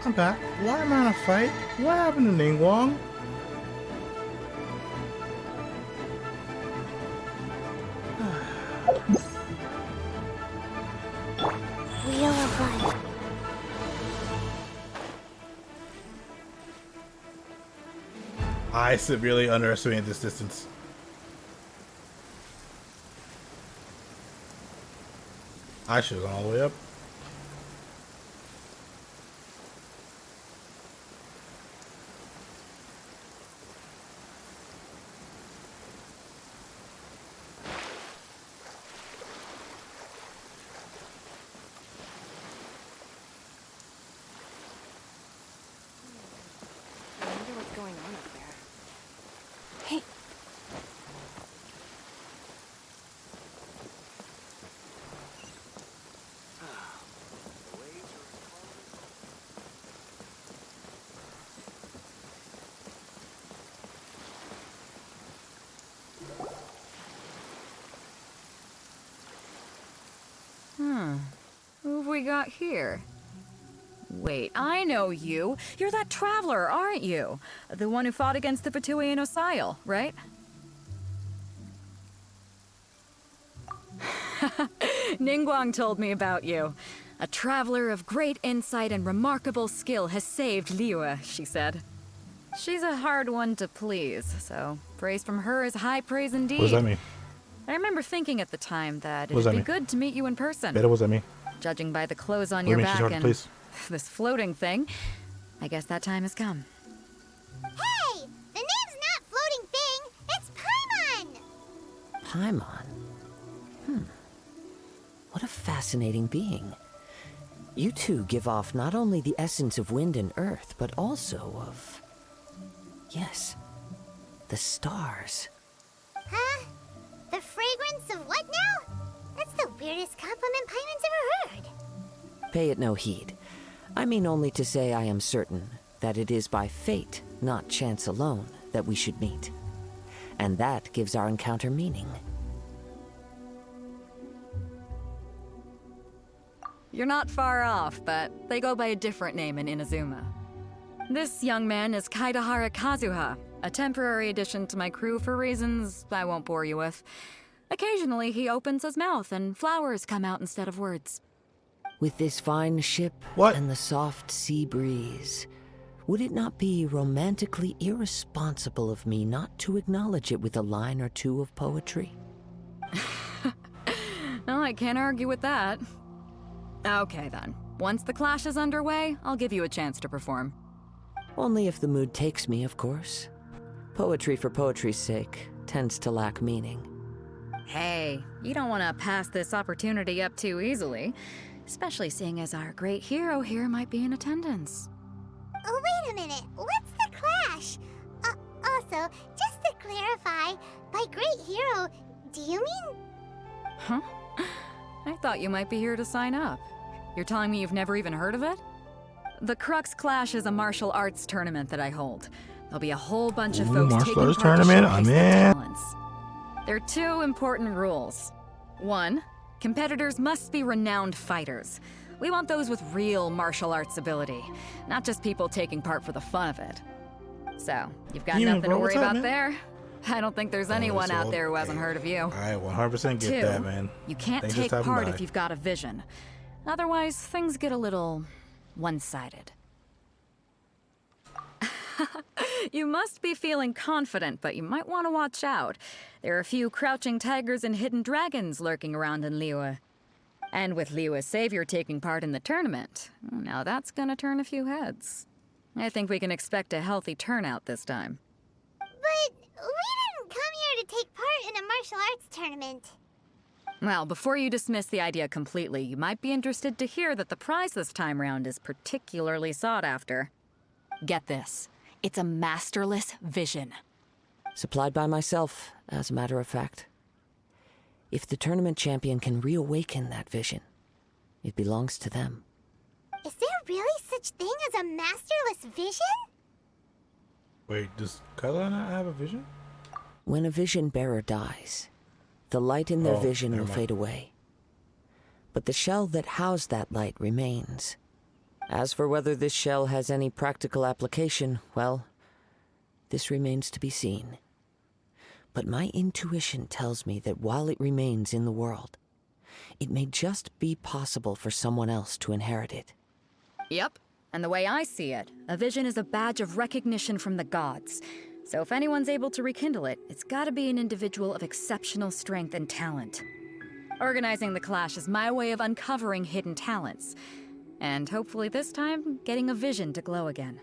Speaker 2: I'm back. Why am I in a fight? What happened to Ningguang?
Speaker 1: Wheel of Life.
Speaker 2: I severely underestimated this distance. I should have gone all the way up.
Speaker 7: I wonder what's going on up there. Hey,
Speaker 4: Who have we got here? Wait, I know you. You're that traveler, aren't you? The one who fought against the Beidou in Osile, right? Ningguang told me about you. A traveler of great insight and remarkable skill has saved Liyue, she said. She's a hard one to please, so praise from her is high praise indeed.
Speaker 2: What does that mean?
Speaker 4: I remember thinking at the time that
Speaker 2: What does
Speaker 4: it'd
Speaker 2: that
Speaker 4: be
Speaker 2: mean?
Speaker 4: good to meet you in person.
Speaker 2: Beidou, what does that mean?
Speaker 4: Judging by the clothes on
Speaker 2: What do
Speaker 4: your
Speaker 2: you mean she's
Speaker 4: back
Speaker 2: hard to
Speaker 4: and
Speaker 2: please?
Speaker 4: this floating thing, I guess that time has come.
Speaker 1: Hey! The name's not Floating Thing, it's Paimon!
Speaker 8: Paimon? What a fascinating being. You two give off not only the essence of wind and earth, but also of... yes, the stars.
Speaker 1: Huh? The fragrance of what now? That's the weirdest compliment Paimon's ever heard.
Speaker 8: Pay it no heed. I mean only to say I am certain that it is by fate, not chance alone, that we should meet. And that gives our encounter meaning.
Speaker 4: You're not far off, but they go by a different name in Inazuma. This young man is Kaidahara Kazuha, a temporary addition to my crew for reasons I won't bore you with. Occasionally, he opens his mouth and flowers come out instead of words.
Speaker 8: With this fine ship
Speaker 2: What?
Speaker 8: and the soft sea breeze, would it not be romantically irresponsible of me not to acknowledge it with a line or two of poetry?
Speaker 4: No, I can't argue with that. Okay then. Once the clash is underway, I'll give you a chance to perform.
Speaker 8: Only if the mood takes me, of course. Poetry for poetry's sake tends to lack meaning.
Speaker 4: Hey, you don't want to pass this opportunity up too easily, especially seeing as our great hero here might be in attendance.
Speaker 1: Oh, wait a minute. What's the clash? Also, just to clarify, by great hero, do you mean...
Speaker 4: Huh? I thought you might be here to sign up. You're telling me you've never even heard of it? The Crux Clash is a martial arts tournament that I hold. There'll be a whole bunch of folks
Speaker 2: martial
Speaker 4: taking
Speaker 2: arts
Speaker 4: part to
Speaker 2: tournament?
Speaker 4: showcase
Speaker 2: I'm
Speaker 4: their
Speaker 2: in.
Speaker 4: talents. There are two important rules. One, competitors must be renowned fighters. We want those with real martial arts ability, not just people taking part for the fun of it. So, you've got
Speaker 2: Even,
Speaker 4: nothing
Speaker 2: bro,
Speaker 4: to
Speaker 2: what's
Speaker 4: worry
Speaker 2: up,
Speaker 4: about
Speaker 2: man?
Speaker 4: there. I don't think there's anyone out there who hasn't heard of you.
Speaker 2: I 100% get
Speaker 4: Two,
Speaker 2: that, man.
Speaker 4: you can't
Speaker 2: Thanks for
Speaker 4: take
Speaker 2: stopping
Speaker 4: part
Speaker 2: by.
Speaker 4: if you've got a vision. Otherwise, things get a little one-sided. You must be feeling confident, but you might want to watch out. There are a few crouching tigers and hidden dragons lurking around in Liyue. And with Liyue's savior taking part in the tournament, now that's gonna turn a few heads. I think we can expect a healthy turnout this time.
Speaker 1: But we didn't come here to take part in a martial arts tournament.
Speaker 4: Well, before you dismiss the idea completely, you might be interested to hear that the prize this time round is particularly sought after. Get this. It's a masterless vision.
Speaker 8: Supplied by myself, as a matter of fact. If the tournament champion can reawaken that vision, it belongs to them.
Speaker 1: Is there really such thing as a masterless vision?
Speaker 2: Wait, does Kazuha not have a vision?
Speaker 8: When a vision bearer dies, the light in their
Speaker 2: Oh,
Speaker 8: vision
Speaker 2: never
Speaker 8: will
Speaker 2: mind.
Speaker 8: fade away. But the shell that housed that light remains. As for whether this shell has any practical application, well, this remains to be seen. But my intuition tells me that while it remains in the world, it may just be possible for someone else to inherit it.
Speaker 4: Yep. And the way I see it, a vision is a badge of recognition from the gods. So if anyone's able to rekindle it, it's gotta be an individual of exceptional strength and talent. Organizing the clash is my way of uncovering hidden talents. And hopefully this time, getting a vision to glow again.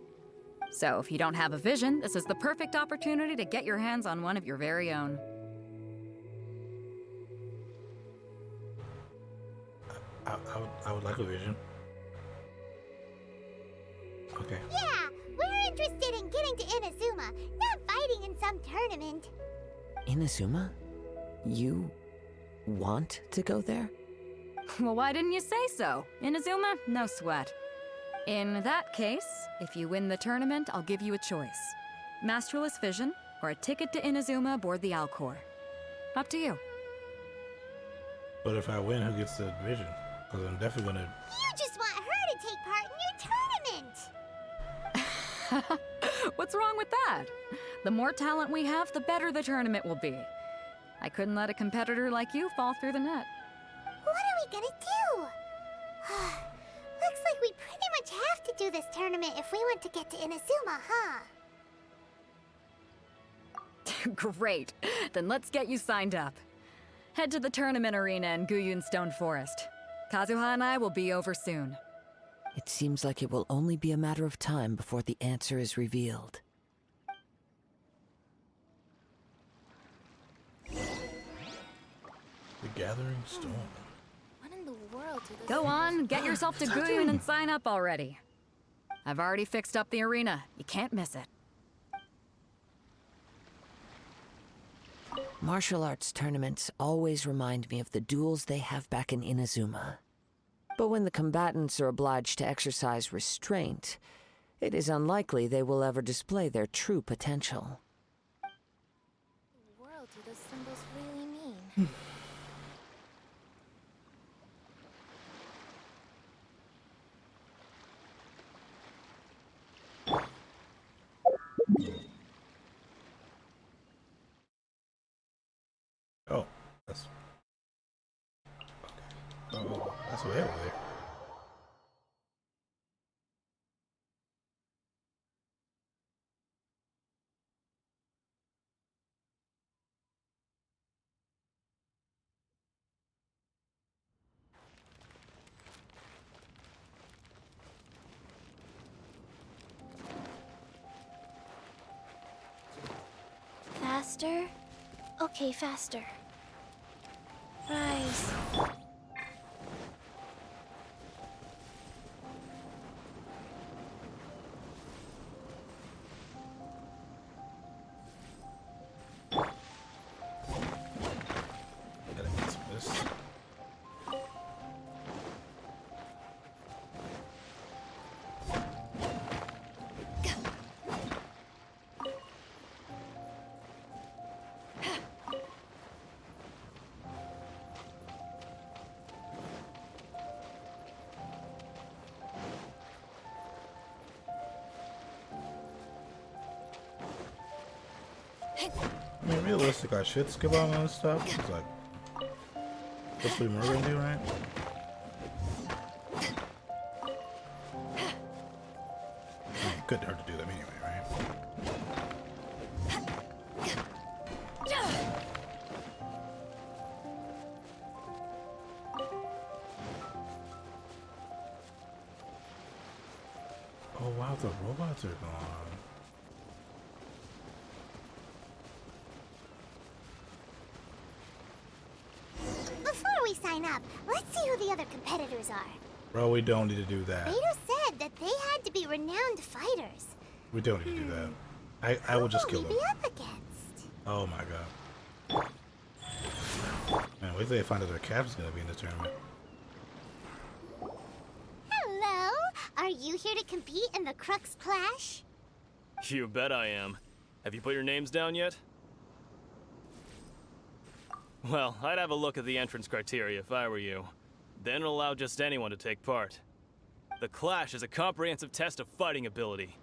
Speaker 4: So if you don't have a vision, this is the perfect opportunity to get your hands on one of your very own.
Speaker 2: I would like a vision. Okay.
Speaker 1: Yeah, we're interested in getting to Inazuma, not fighting in some tournament.
Speaker 8: Inazuma? You want to go there?
Speaker 4: Well, why didn't you say so? Inazuma? No sweat. In that case, if you win the tournament, I'll give you a choice. Masterless Vision, or a ticket to Inazuma aboard the Alcor. Up to you.
Speaker 2: But if I win, who gets the vision? Because I'm definitely gonna...
Speaker 1: You just want her to take part in your tournament!
Speaker 4: What's wrong with that? The more talent we have, the better the tournament will be. I couldn't let a competitor like you fall through the net.
Speaker 1: What are we gonna do? Looks like we pretty much have to do this tournament if we want to get to Inazuma, huh?
Speaker 4: Great. Then let's get you signed up. Head to the tournament arena in Guyun Stone Forest. Kazuha and I will be over soon.
Speaker 8: It seems like it will only be a matter of time before the answer is revealed.
Speaker 2: The Gathering Storm.
Speaker 1: What in the world do this
Speaker 4: Go on, get yourself to Guyun and sign up already. I've already fixed up the arena. You can't miss it.
Speaker 8: Martial arts tournaments always remind me of the duels they have back in Inazuma. But when the combatants are obliged to exercise restraint, it is unlikely they will ever display their true potential.
Speaker 1: What in the world do those symbols really mean?
Speaker 2: Oh, that's... Okay. Oh, that's way over there.
Speaker 1: Faster? Okay, faster. Rise.
Speaker 2: Gotta get some of this. I mean, realistic, I should skip out on this stuff. It's like, that's what we're gonna do, right? I mean, it couldn't hurt to do them anyway, right? Oh wow, the robots are gone.
Speaker 1: Before we sign up, let's see who the other competitors are.
Speaker 2: Bro, we don't need to do that.
Speaker 1: Beidou said that they had to be renowned fighters.
Speaker 2: We don't need to do that. I will just kill
Speaker 1: Who
Speaker 2: them.
Speaker 1: will we be up against?
Speaker 2: Oh my god. Man, wait till they find out their cap's gonna be in the tournament.
Speaker 1: Hello! Are you here to compete in the Crux Clash?
Speaker 9: You bet I am. Have you put your names down yet? Well, I'd have a look at the entrance criteria if I were you. Then allow just anyone to take part. The Clash is a comprehensive test of fighting ability.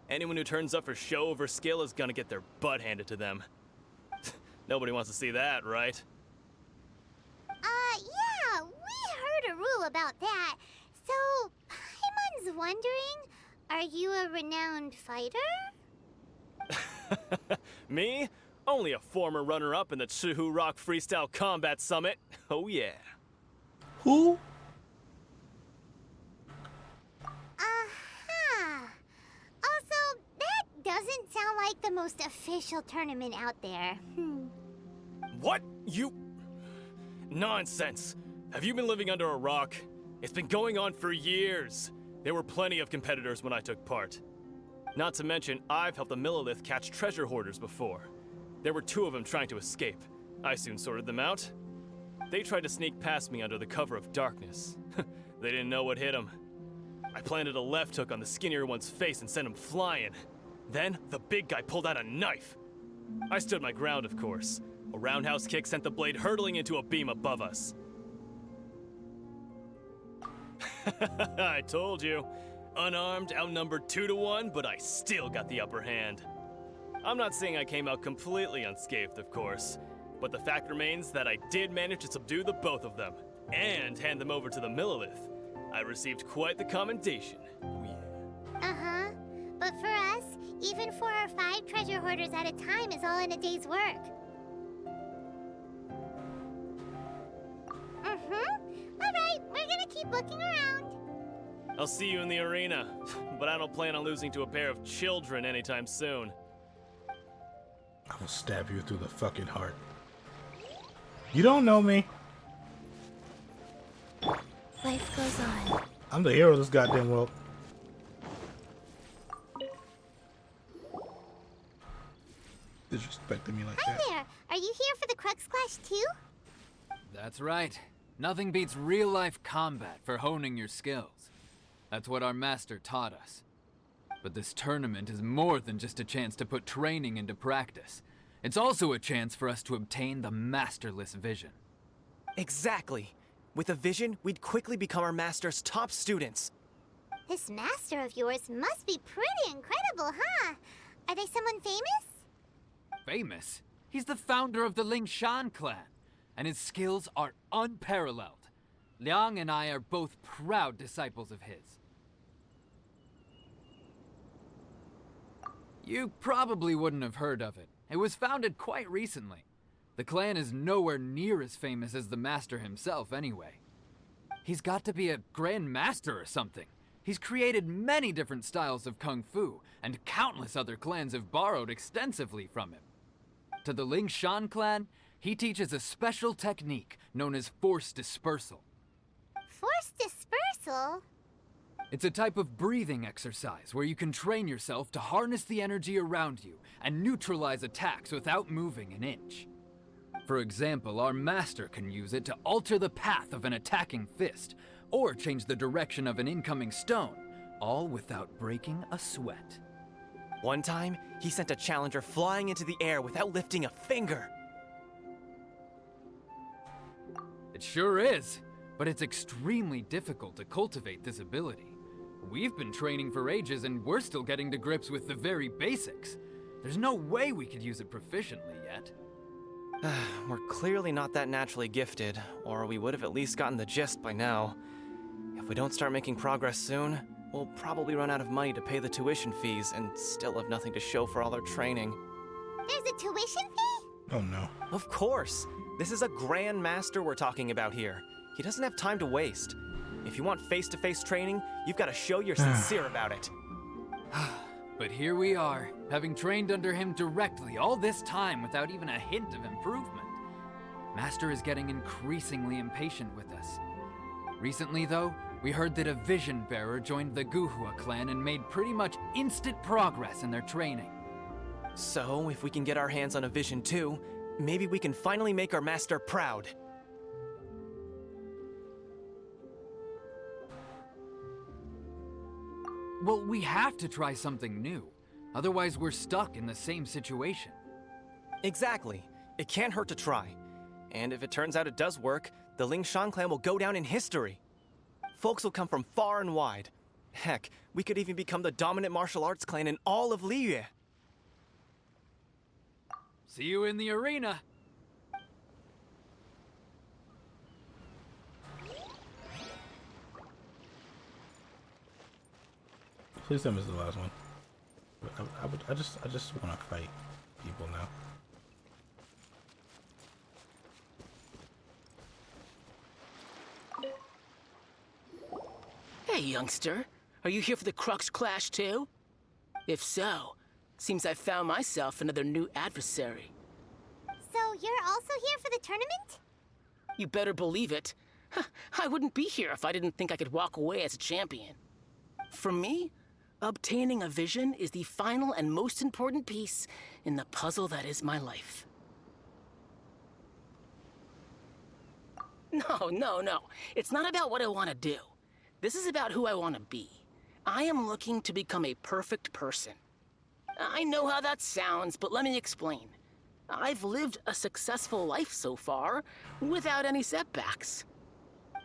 Speaker 9: Anyone who turns up for show over skill is gonna get their butt handed to them. Nobody wants to see that, right?
Speaker 1: Yeah, we heard a rule about that. So, Paimon's wondering, are you a renowned fighter?
Speaker 9: Me? Only a former runner-up in the Chihu Rock Freestyle Combat Summit. Oh yeah.
Speaker 2: Who?
Speaker 1: Also, that doesn't sound like the most official tournament out there.
Speaker 9: What? You... Nonsense. Have you been living under a rock? It's been going on for years. There were plenty of competitors when I took part. Not to mention, I've helped the Millilith catch treasure hoarders before. There were 2 of them trying to escape. I soon sorted them out. They tried to sneak past me under the cover of darkness. They didn't know what hit them. I planted a left hook on the skinnier one's face and sent him flying. Then, the big guy pulled out a knife. I stood my ground, of course. A roundhouse kick sent the blade hurtling into a beam above us. I told you. Unarmed, outnumbered 2 to 1, but I still got the upper hand. I'm not saying I came out completely unscathed, of course, but the fact remains that I did manage to subdue the both of them, and hand them over to the Millilith. I received quite the commendation. Oh yeah.
Speaker 1: Uh-huh. But for us, even 4 or 5 treasure hoarders at a time is all in a day's work. Alright, we're gonna keep looking around.
Speaker 9: I'll see you in the arena, but I don't plan on losing to a pair of children anytime soon.
Speaker 2: I will stab you through the fucking heart. You don't know me.
Speaker 1: Life goes on.
Speaker 2: I'm the hero of this goddamn world. Disrespecting me like
Speaker 1: Hi
Speaker 2: that.
Speaker 1: there. Are you here for the Crux Clash too?
Speaker 10: That's right. Nothing beats real-life combat for honing your skills. That's what our master taught us. But this tournament is more than just a chance to put training into practice. It's also a chance for us to obtain the masterless vision.
Speaker 5: Exactly. With a vision, we'd quickly become our master's top students.
Speaker 1: This master of yours must be pretty incredible, huh? Are they someone famous?
Speaker 10: Famous? He's the founder of the Lingshan clan, and his skills are unparalleled. Liang and I are both proud disciples of his. You probably wouldn't have heard of it. It was founded quite recently. The clan is nowhere near as famous as the master himself, anyway. He's got to be a grand master or something. He's created many different styles of kung fu, and countless other clans have borrowed extensively from him. To the Lingshan clan, he teaches a special technique known as force dispersal.
Speaker 1: Force dispersal?
Speaker 10: It's a type of breathing exercise where you can train yourself to harness the energy around you and neutralize attacks without moving an inch. For example, our master can use it to alter the path of an attacking fist, or change the direction of an incoming stone, all without breaking a sweat.
Speaker 5: One time, he sent a challenger flying into the air without lifting a finger.
Speaker 10: It sure is, but it's extremely difficult to cultivate this ability. We've been training for ages and we're still getting to grips with the very basics. There's no way we could use it proficiently yet.
Speaker 5: We're clearly not that naturally gifted, or we would have at least gotten the gist by now. If we don't start making progress soon, we'll probably run out of money to pay the tuition fees and still have nothing to show for all our training.
Speaker 1: There's a tuition fee?
Speaker 2: Oh no.
Speaker 5: Of course! This is a grand master we're talking about here. He doesn't have time to waste. If you want face-to-face training, you've got to show you're sincere about it.
Speaker 10: But here we are, having trained under him directly all this time without even a hint of improvement. Master is getting increasingly impatient with us. Recently, though, we heard that a vision bearer joined the Guhua clan and made pretty much instant progress in their training.
Speaker 5: So, if we can get our hands on a vision too, maybe we can finally make our master proud.
Speaker 10: Well, we have to try something new. Otherwise, we're stuck in the same situation.
Speaker 5: Exactly. It can't hurt to try. And if it turns out it does work, the Lingshan clan will go down in history. Folks will come from far and wide, Heck, we could even become the dominant martial arts clan in all of Liyue.
Speaker 10: See you in the arena.
Speaker 2: Please tell me this is the last one. I just want to fight people now.
Speaker 11: Hey, youngster. Are you here for the Crux Clash too? If so, seems I found myself another new adversary.
Speaker 1: So you're also here for the tournament?
Speaker 11: You better believe it. I wouldn't be here if I didn't think I could walk away as a champion. For me, obtaining a vision is the final and most important piece in the puzzle that is my life. No. It's not about what I want to do. This is about who I want to be. I am looking to become a perfect person. I know how that sounds, but let me explain. I've lived a successful life so far, without any setbacks.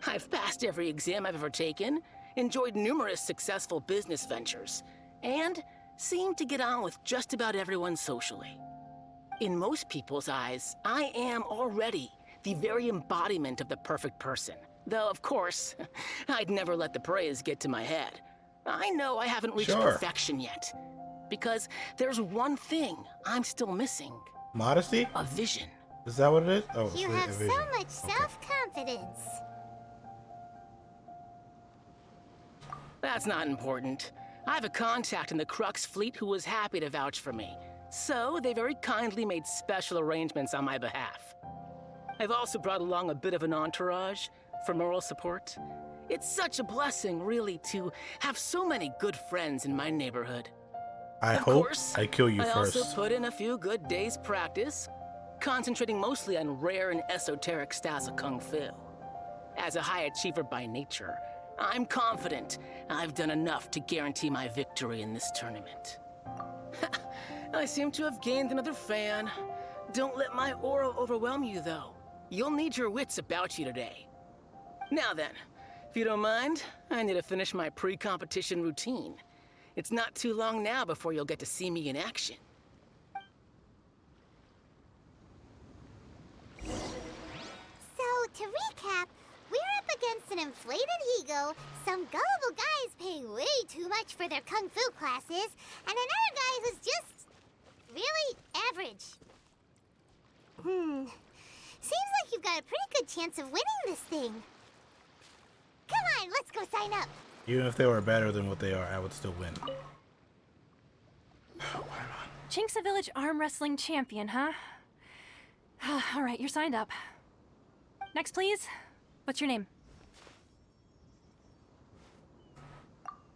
Speaker 11: I've passed every exam I've ever taken, enjoyed numerous successful business ventures, and seem to get on with just about everyone socially. In most people's eyes, I am already the very embodiment of the perfect person. Though, of course, I'd never let the praise get to my head. I know I haven't reached perfection yet, because there's one thing I'm still missing.
Speaker 2: Modesty?
Speaker 11: A vision.
Speaker 2: Is that what it is? Oh,
Speaker 1: You have so much self-confidence.
Speaker 11: That's not important. I have a contact in the Crux fleet who was happy to vouch for me, so they very kindly made special arrangements on my behalf. I've also brought along a bit of an entourage for moral support. It's such a blessing, really, to have so many good friends in my neighborhood.
Speaker 2: I hope I kill you first.
Speaker 11: I also put in a few good days' practice, concentrating mostly on rare and esoteric styles of Kung Fu. As a high achiever by nature, I'm confident I've done enough to guarantee my victory in this tournament. I seem to have gained another fan. Don't let my aura overwhelm you, though. You'll need your wits about you today. Now then, if you don't mind, I need to finish my pre-competition routine. It's not too long now before you'll get to see me in action.
Speaker 1: So, to recap, we're up against an inflated ego, some gullible guys paying way too much for their kung fu classes, and another guy who's just really average. Seems like you've got a pretty good chance of winning this thing. Come on, let's go sign up.
Speaker 2: Even if they were better than what they are, I would still win.
Speaker 6: Chinksa Village arm wrestling champion, huh? All right, you're signed up. Next, please. What's your name?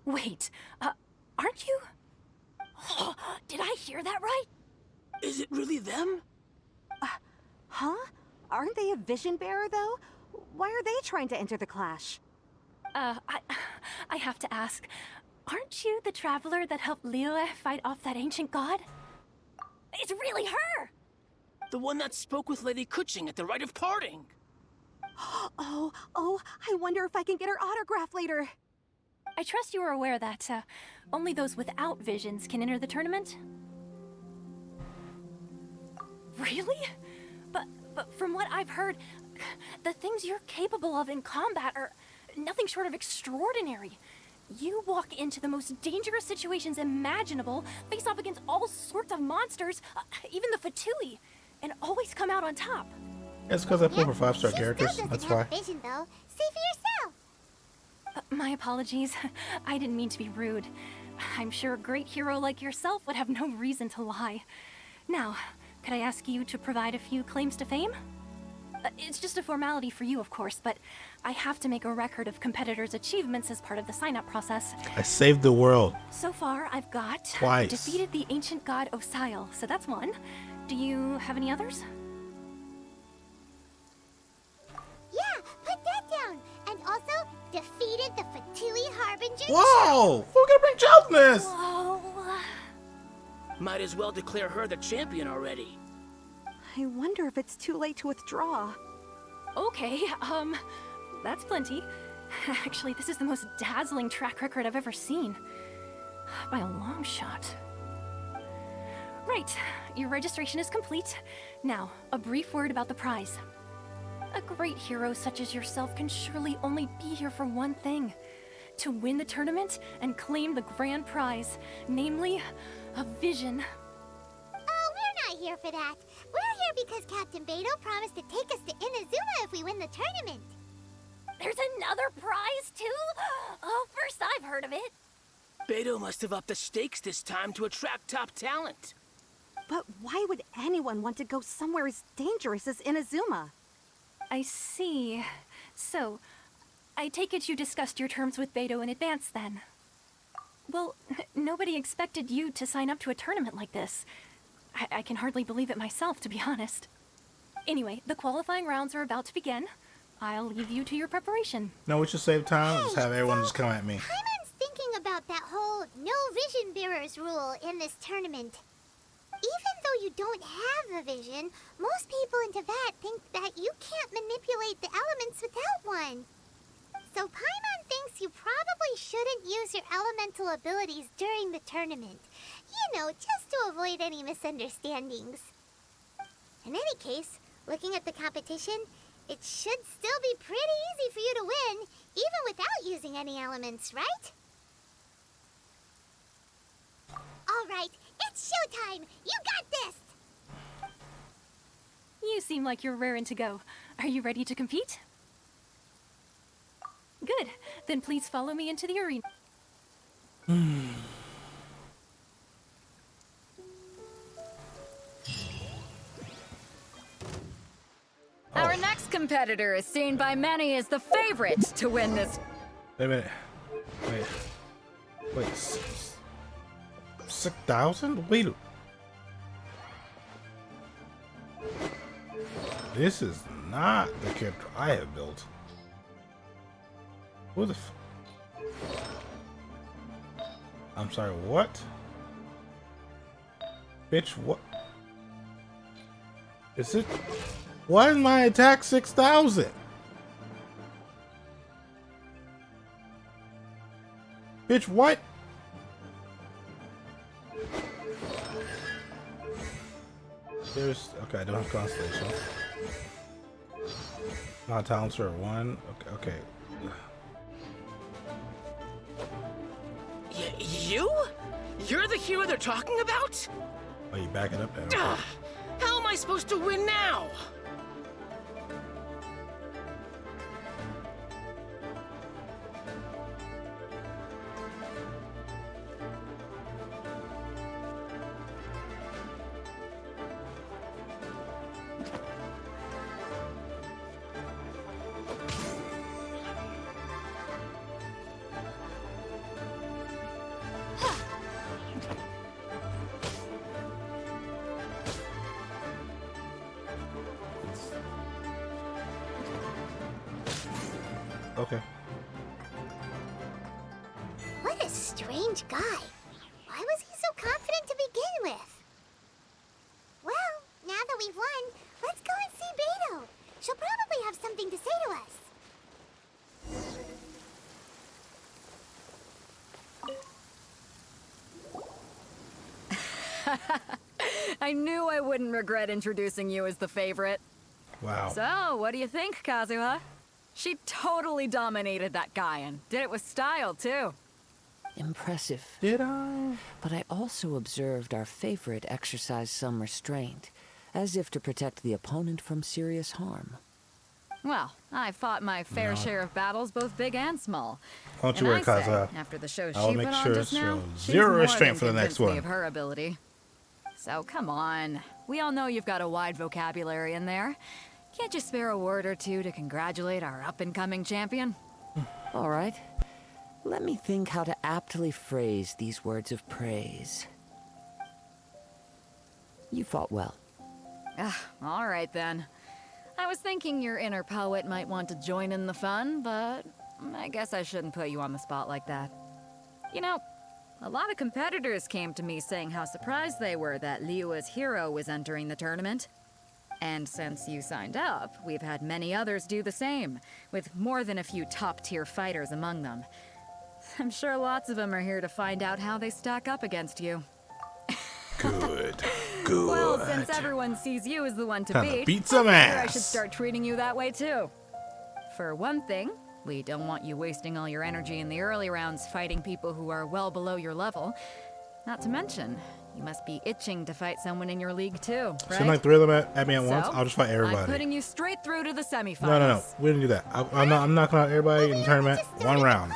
Speaker 6: Wait, aren't you? Did I hear that right?
Speaker 11: Is it really them?
Speaker 12: Huh? Aren't they a vision bearer, though? Why are they trying to enter the clash?
Speaker 6: I have to ask, aren't you the traveler that helped Liyue fight off that ancient god? It's really her!
Speaker 11: The one that spoke with Lady Kuching at the rite of parting.
Speaker 12: Oh, I wonder if I can get her autograph later.
Speaker 6: I trust you are aware that only those without visions can enter the tournament? Really? But from what I've heard, the things you're capable of in combat are nothing short of extraordinary. You walk into the most dangerous situations imaginable, face off against all sorts of monsters, even the Fatui, and always come out on top.
Speaker 2: It's because I pull for 5-star characters.
Speaker 1: Still
Speaker 2: That's
Speaker 1: doesn't
Speaker 2: why.
Speaker 1: have vision, though. See for yourself.
Speaker 6: My apologies. I didn't mean to be rude. I'm sure a great hero like yourself would have no reason to lie. Now, could I ask you to provide a few claims to fame? It's just a formality for you, of course, but I have to make a record of competitors' achievements as part of the sign-up process.
Speaker 2: I saved the world.
Speaker 6: So far, I've got...
Speaker 2: Twice.
Speaker 6: Defeated the ancient god Osile, so that's one. Do you have any others?
Speaker 1: Yeah, put that down. And also, defeated the Fatui Harbinger.
Speaker 2: Whoa! We're gonna bring childness!
Speaker 6: Whoa.
Speaker 11: Might as well declare her the champion already.
Speaker 12: I wonder if it's too late to withdraw.
Speaker 6: Okay, that's plenty.
Speaker 13: Actually, this is the most dazzling track record I've ever seen. By a long shot. Right, your registration is complete. Now, a brief word about the prize. A great hero such as yourself can surely only be here for one thing. To win the tournament and claim the grand prize, namely, a vision.
Speaker 1: Oh, we're not here for that. We're here because Captain Beidou promised to take us to Inazuma if we win the tournament.
Speaker 13: There's another prize, too? Oh, first I've heard of it.
Speaker 11: Beidou must have upped the stakes this time to attract top talent.
Speaker 12: But why would anyone want to go somewhere as dangerous as Inazuma?
Speaker 13: I see. So, I take it you discussed your terms with Beidou in advance, then? Well, nobody expected you to sign up to a tournament like this. I can hardly believe it myself, to be honest. Anyway, the qualifying rounds are about to begin. I'll leave you to your preparation.
Speaker 2: No, we should save time. Just have everyone just come at me.
Speaker 1: Paimon's thinking about that whole no vision bearers rule in this tournament. Even though you don't have a vision, most people in Teyvat think that you can't manipulate the elements without one. So Paimon thinks you probably shouldn't use your elemental abilities during the tournament. You know, just to avoid any misunderstandings. In any case, looking at the competition, it should still be pretty easy for you to win, even without using any elements, right? All right, it's showtime! You got this!
Speaker 13: You seem like you're raring to go. Are you ready to compete? Good. Then please follow me into the arena.
Speaker 4: Our next competitor is seen by many as the favorite to win this.
Speaker 2: Wait a minute. Wait. 6,000? Wait. This is not the character I have built. Who the f... I'm sorry, what? Bitch, what? Is it... Why is my attack 6,000? Bitch, what? There's... Okay, I don't have Constellation. Not talents are 1. Okay.
Speaker 11: You? You're the hero they're talking about?
Speaker 2: Oh, you backing up now?
Speaker 11: How am I supposed to win now?
Speaker 2: Okay.
Speaker 1: What a strange guy. Why was he so confident to begin with? Well, now that we've won, let's go and see Beidou. She'll probably have something to say to us.
Speaker 4: I knew I wouldn't regret introducing you as the favorite.
Speaker 2: Wow.
Speaker 4: So, what do you think, Kazuha? She totally dominated that guy and did it with style, too.
Speaker 8: Impressive.
Speaker 2: Did I?
Speaker 8: But I also observed our favorite exercise some restraint, as if to protect the opponent from serious harm.
Speaker 4: Well, I fought my fair share of battles, both big and small.
Speaker 2: Don't you worry, Kazuha.
Speaker 4: After the show
Speaker 2: I'll
Speaker 4: she
Speaker 2: make
Speaker 4: put
Speaker 2: sure
Speaker 4: on just
Speaker 2: to
Speaker 4: now,
Speaker 2: show
Speaker 4: she's
Speaker 2: zero
Speaker 4: more
Speaker 2: restraint
Speaker 4: than
Speaker 2: for the next
Speaker 4: convinced me
Speaker 2: one.
Speaker 4: of her ability. So come on, we all know you've got a wide vocabulary in there. Can't you spare a word or two to congratulate our up-and-coming champion?
Speaker 8: All right. Let me think how to aptly phrase these words of praise. You fought well.
Speaker 4: All right then. I was thinking your inner poet might want to join in the fun, but I guess I shouldn't put you on the spot like that. You know, a lot of competitors came to me saying how surprised they were that Liyue's hero was entering the tournament. And since you signed up, we've had many others do the same, with more than a few top-tier fighters among them. I'm sure lots of them are here to find out how they stack up against you.
Speaker 2: Good. Good.
Speaker 4: Well, since everyone sees you as the one to
Speaker 2: Time
Speaker 4: beat,
Speaker 2: beat some
Speaker 4: I
Speaker 2: ass.
Speaker 4: figure I should start treating you that way too. For one thing, we don't want you wasting all your energy in the early rounds fighting people who are well below your level. Not to mention, you must be itching to fight someone in your league too, right?
Speaker 2: Send like 3 of them at me at once. I'll just fight everybody.
Speaker 4: I'm putting you straight through to the semifinals.
Speaker 2: No. We didn't do that. I'm knocking out everybody in the tournament. 1 round.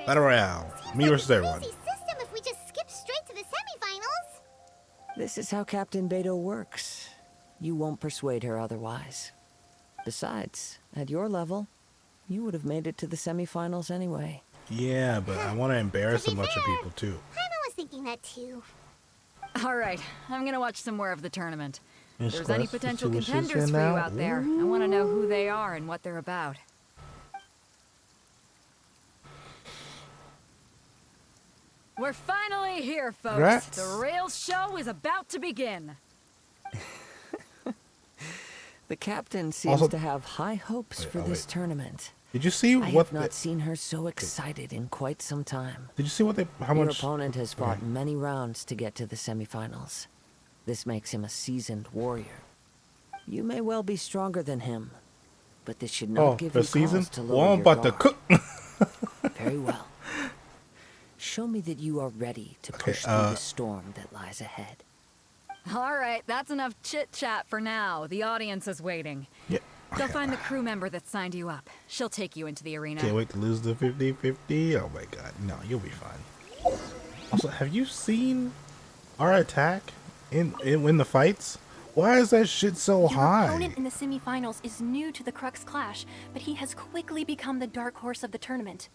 Speaker 2: Battle Royale. Me versus everyone.
Speaker 1: System if we just skip straight to the semifinals.
Speaker 8: This is how Captain Beidou works. You won't persuade her otherwise. Besides, at your level, you would have made it to the semifinals anyway.
Speaker 2: Yeah, but I want to embarrass a bunch of people too.
Speaker 1: Paimon was thinking that too.
Speaker 4: All right, I'm gonna watch some more of the tournament. If there's
Speaker 2: Class
Speaker 4: any potential
Speaker 2: Tuitions
Speaker 4: contenders
Speaker 2: in
Speaker 4: for you
Speaker 2: now?
Speaker 4: out there, I want to know who they are and what they're about. We're finally here, folks.
Speaker 2: Congrats.
Speaker 4: The real show is about to begin.
Speaker 8: The captain seems
Speaker 2: Also-
Speaker 8: to have high hopes for this tournament.
Speaker 2: Did you see
Speaker 8: I
Speaker 2: what
Speaker 8: have not seen her so excited in quite some time.
Speaker 2: Did you see what how
Speaker 8: Your
Speaker 2: much
Speaker 8: opponent has fought many rounds to get to the semifinals. This makes him a seasoned warrior. You may well be stronger than him, but this should not give
Speaker 2: the
Speaker 8: you
Speaker 2: season?
Speaker 8: cause to
Speaker 2: Well,
Speaker 8: lower
Speaker 2: I'm
Speaker 8: your
Speaker 2: about to
Speaker 8: guard.
Speaker 2: cook.
Speaker 8: Very well. Show me that you are ready to push through the storm that lies ahead.
Speaker 4: All right, that's enough chit-chat for now. The audience is waiting.
Speaker 2: Yeah.
Speaker 4: Go find the crew member that signed you up. She'll take you into the arena.
Speaker 2: Can't wait to lose the 50-50. Oh my god. No, you'll be fine. Also, have you seen our attack in the fights? Why is that shit so
Speaker 13: Your
Speaker 2: high?
Speaker 13: opponent in the semifinals is new to the Crux Clash, but he has quickly become the dark horse of the tournament.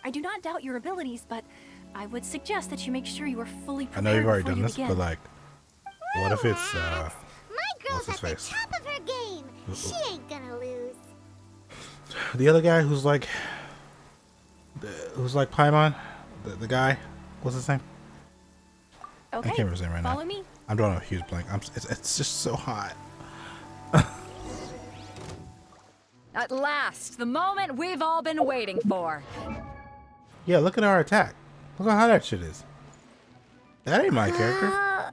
Speaker 13: I do not doubt your abilities, but I would suggest that you make sure you are fully
Speaker 2: I
Speaker 13: prepared
Speaker 2: know you've already
Speaker 13: before
Speaker 2: done
Speaker 13: you
Speaker 2: this,
Speaker 13: begin.
Speaker 2: but like, what if it's
Speaker 1: My
Speaker 2: what's
Speaker 1: girl's
Speaker 2: his
Speaker 1: at the
Speaker 2: face?
Speaker 1: top of her game. She ain't gonna lose.
Speaker 2: The other guy who's like Paimon, the guy, what's his name?
Speaker 13: Okay,
Speaker 2: I can't remember his name right now.
Speaker 13: follow me.
Speaker 2: I'm drawing a huge blank. It's just so hot.
Speaker 4: At last, the moment we've all been waiting for.
Speaker 2: Yeah, look at our attack. Look at how that shit is. That ain't my character.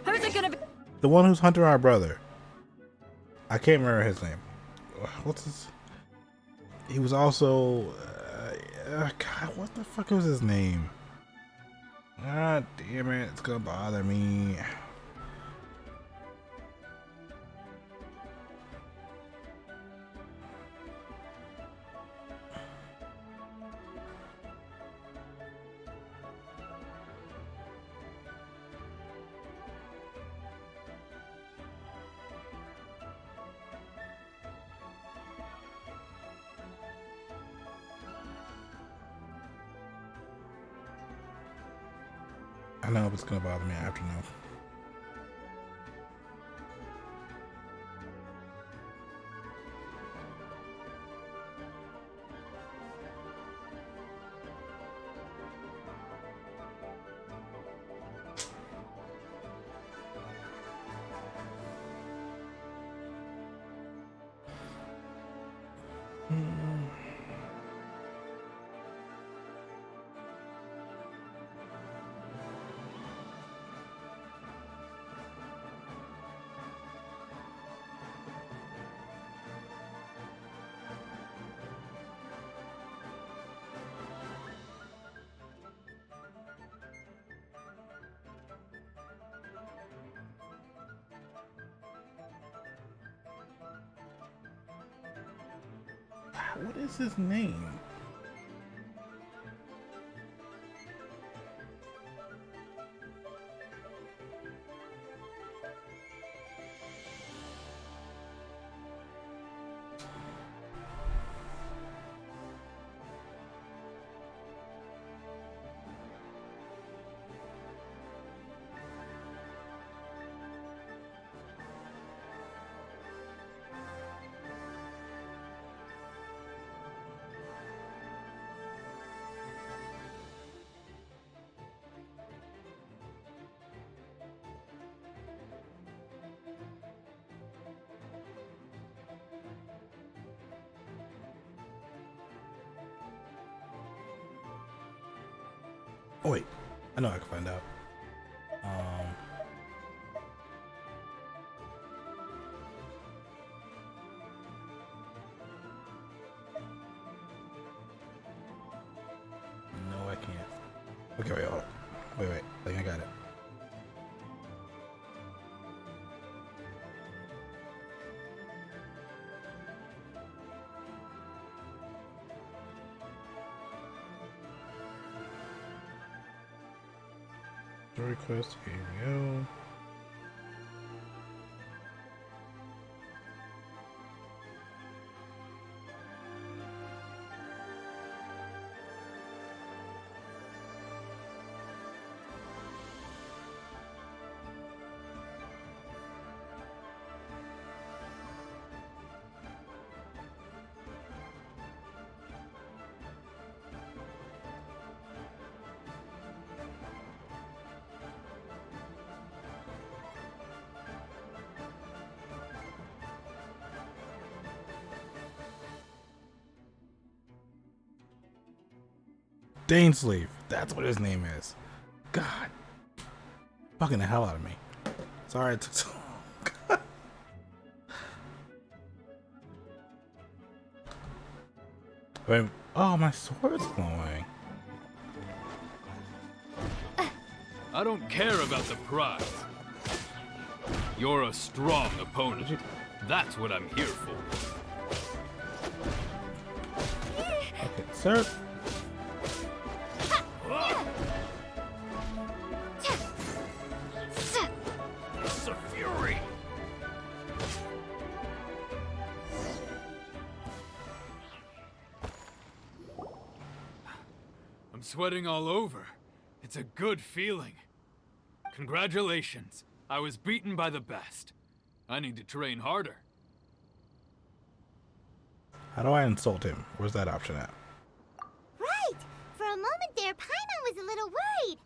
Speaker 4: Who's it gonna be?
Speaker 2: The one who's hunting our brother. I can't remember his name. What's his? He was also. God, what the fuck was his name? God damn it! It's gonna bother me. I know if it's gonna bother me. I have to know. What is his name? Oh wait, I know I can find out. No, I can't. Okay, wait, hold on. Wait, I think I got it. Story quest, here we go. Dainsleif, that's what his name is. God, fucking the hell out of me. Sorry it took so long. Wait, oh, my sword's glowing.
Speaker 10: I don't care about the prize. You're a strong opponent. That's what I'm here for.
Speaker 2: Okay, sir.
Speaker 10: Sweating all over. It's a good feeling. Congratulations. I was beaten by the best. I need to train harder.
Speaker 2: How do I insult him? Where's that option at?
Speaker 1: Right! For a moment there, Paimon was a little worried.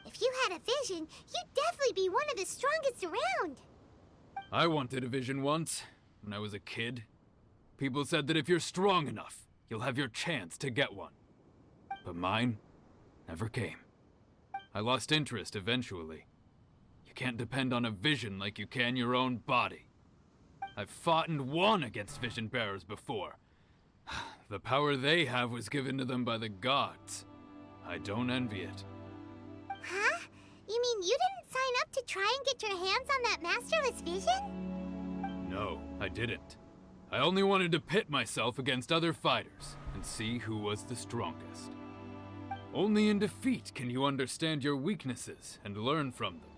Speaker 1: If you had a vision, you'd definitely be one of the strongest around.
Speaker 10: I wanted a vision once, when I was a kid. People said that if you're strong enough, you'll have your chance to get one. But mine never came. I lost interest eventually. You can't depend on a vision like you can your own body. I've fought and won against vision bearers before. The power they have was given to them by the gods. I don't envy it.
Speaker 1: Huh? You mean you didn't sign up to try and get your hands on that masterless vision?
Speaker 10: No, I didn't. I only wanted to pit myself against other fighters and see who was the strongest. Only in defeat can you understand your weaknesses and learn from them.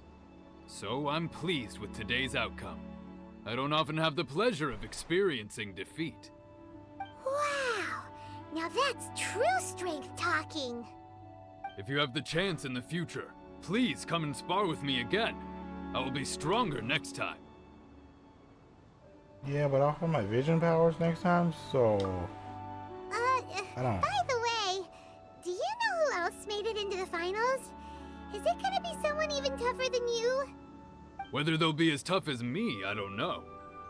Speaker 10: So I'm pleased with today's outcome. I don't often have the pleasure of experiencing defeat.
Speaker 1: Wow! Now that's true strength talking.
Speaker 10: If you have the chance in the future, please come and spar with me again. I will be stronger next time.
Speaker 2: Yeah, but I'll have my vision powers next time, so... I don't...
Speaker 1: By the way, do you know who else made it into the finals? Is it gonna be someone even tougher than you?
Speaker 10: Whether they'll be as tough as me, I don't know.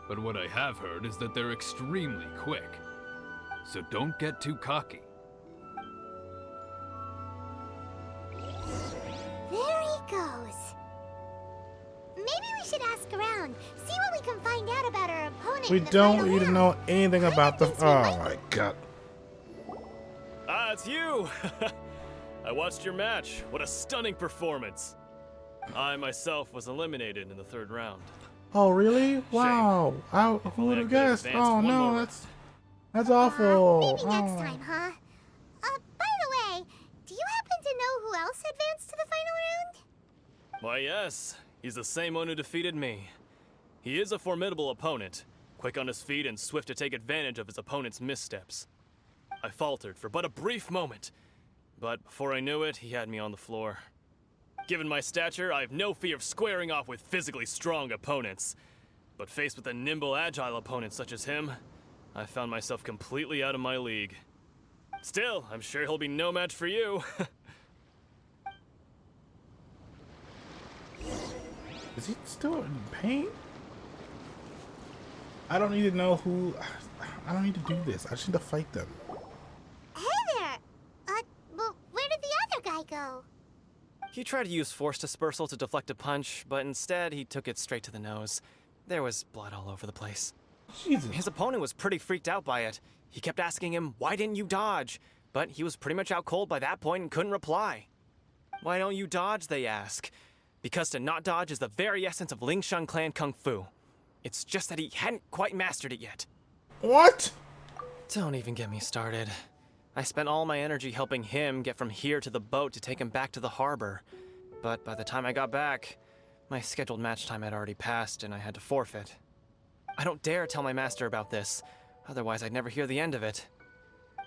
Speaker 10: But what I have heard is that they're extremely quick. So don't get too cocky.
Speaker 1: There he goes. Maybe we should ask around, see what we can find out about our opponent.
Speaker 2: We
Speaker 1: in the
Speaker 2: don't
Speaker 1: final
Speaker 2: need to
Speaker 1: round.
Speaker 2: know anything about the... Oh my god.
Speaker 9: Ah, it's you! I watched your match. What a stunning performance. I myself was eliminated in the third round.
Speaker 2: Oh really? Wow. Who would have guessed? Oh no, that's awful.
Speaker 1: Maybe next time, huh? By the way, do you happen to know who else advanced to the final round?
Speaker 9: Why, yes. He's the same one who defeated me. He is a formidable opponent, quick on his feet and swift to take advantage of his opponent's missteps. I faltered for but a brief moment, but before I knew it, he had me on the floor. Given my stature, I have no fear of squaring off with physically strong opponents. But faced with a nimble, agile opponent such as him, I found myself completely out of my league. Still, I'm sure he'll be no match for you.
Speaker 2: Is he still in pain? I don't need to know who... I don't need to do this. I just need to fight them.
Speaker 1: Hey there! Well, where did the other guy go?
Speaker 5: He tried to use force dispersal to deflect a punch, but instead he took it straight to the nose. There was blood all over the place.
Speaker 2: Jesus.
Speaker 5: His opponent was pretty freaked out by it. He kept asking him, "Why didn't you dodge?" But he was pretty much out cold by that point and couldn't reply. "Why don't you dodge?" they ask. Because to not dodge is the very essence of Lingsheng clan kung fu. It's just that he hadn't quite mastered it yet.
Speaker 2: What?
Speaker 5: Don't even get me started. I spent all my energy helping him get from here to the boat to take him back to the harbor. But by the time I got back, my scheduled match time had already passed and I had to forfeit. I don't dare tell my master about this, otherwise I'd never hear the end of it.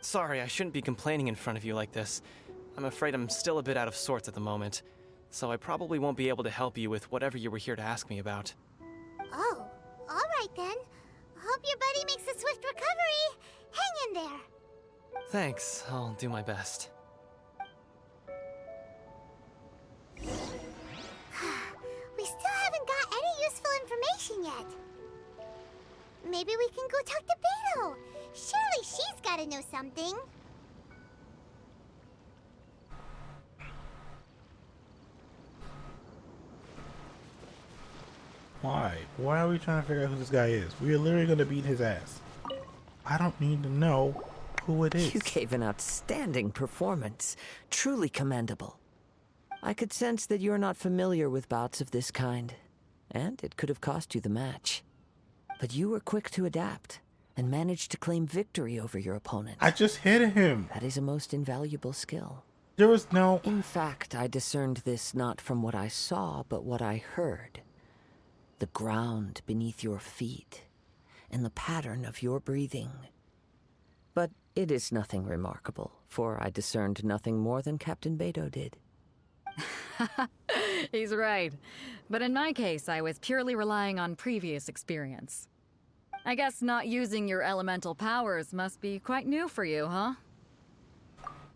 Speaker 5: Sorry, I shouldn't be complaining in front of you like this. I'm afraid I'm still a bit out of sorts at the moment, so I probably won't be able to help you with whatever you were here to ask me about.
Speaker 1: Oh, alright then. Hope your buddy makes a swift recovery. Hang in there.
Speaker 5: Thanks, I'll do my best.
Speaker 1: We still haven't got any useful information yet. Maybe we can go talk to Beidou. Surely she's gotta know something.
Speaker 2: Why? Why are we trying to figure out who this guy is? We are literally going to beat his ass. I don't need to know who it is.
Speaker 8: You gave an outstanding performance. Truly commendable. I could sense that you're not familiar with bouts of this kind, and it could have cost you the match. But you were quick to adapt and managed to claim victory over your opponent.
Speaker 2: I just hit him.
Speaker 8: That is a most invaluable skill.
Speaker 2: There was no...
Speaker 8: In fact, I discerned this not from what I saw, but what I heard. The ground beneath your feet, and the pattern of your breathing. But it is nothing remarkable, for I discerned nothing more than Captain Beidou did.
Speaker 4: He's right. But in my case, I was purely relying on previous experience. I guess not using your elemental powers must be quite new for you, huh?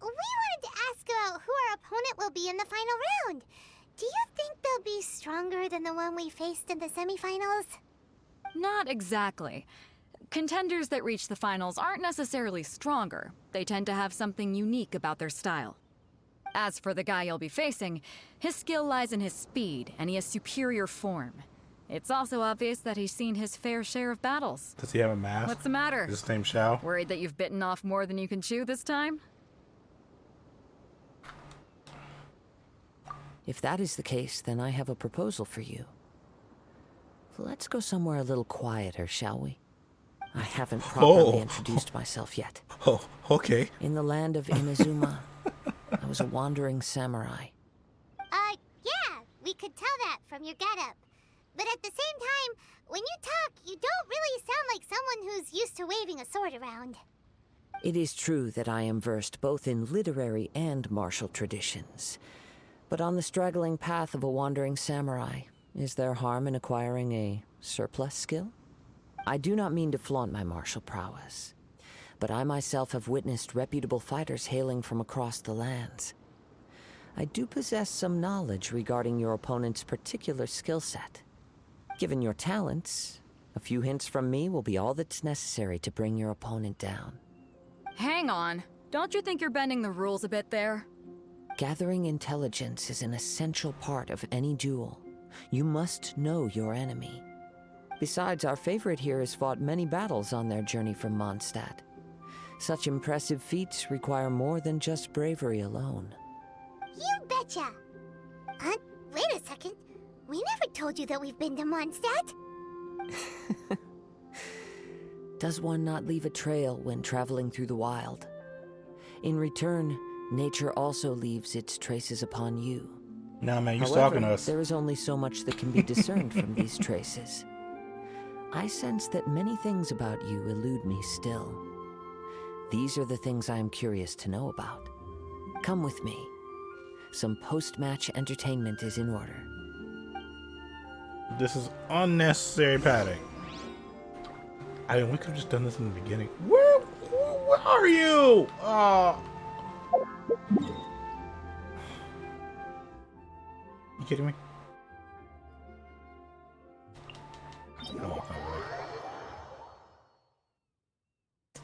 Speaker 1: We wanted to ask about who our opponent will be in the final round. Do you think they'll be stronger than the one we faced in the semifinals?
Speaker 4: Not exactly. Contenders that reach the finals aren't necessarily stronger. They tend to have something unique about their style. As for the guy you'll be facing, his skill lies in his speed, and he has superior form. It's also obvious that he's seen his fair share of battles.
Speaker 2: Does he have a mask?
Speaker 4: What's the matter?
Speaker 2: Is his name Shao?
Speaker 4: Worried that you've bitten off more than you can chew this time?
Speaker 8: If that is the case, then I have a proposal for you. Let's go somewhere a little quieter, shall we? I haven't properly introduced myself yet.
Speaker 2: Oh, okay.
Speaker 8: In the land of Inazuma, I was a wandering samurai.
Speaker 1: Yeah, we could tell that from your getup. But at the same time, when you talk, you don't really sound like someone who's used to waving a sword around.
Speaker 8: It is true that I am versed both in literary and martial traditions. But on the straggling path of a wandering samurai, is there harm in acquiring a surplus skill? I do not mean to flaunt my martial prowess, but I myself have witnessed reputable fighters hailing from across the lands. I do possess some knowledge regarding your opponent's particular skill set. Given your talents, a few hints from me will be all that's necessary to bring your opponent down.
Speaker 4: Hang on. Don't you think you're bending the rules a bit there?
Speaker 8: Gathering intelligence is an essential part of any duel. You must know your enemy. Besides, our favorite here has fought many battles on their journey from Mondstadt. Such impressive feats require more than just bravery alone.
Speaker 1: You betcha! Wait a second. We never told you that we've been to Mondstadt.
Speaker 8: Does one not leave a trail when traveling through the wild? In return, nature also leaves its traces upon you.
Speaker 2: Nah, man, you
Speaker 8: However,
Speaker 2: stalking us.
Speaker 8: There is only so much that can be discerned from these traces. I sense that many things about you elude me still. These are the things I am curious to know about. Come with me. Some post-match entertainment is in order.
Speaker 2: This is unnecessary padding. I mean, we could have just done this in the beginning. Where are you? You kidding me? No, it's not really.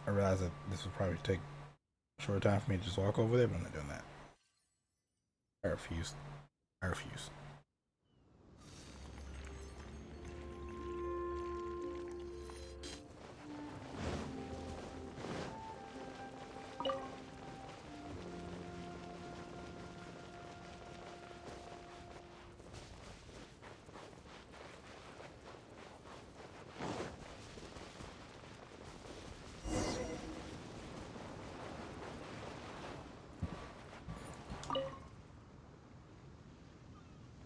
Speaker 2: I realize that this would probably take a short time for me to just walk over there, but I'm not doing that. I refuse. I refuse.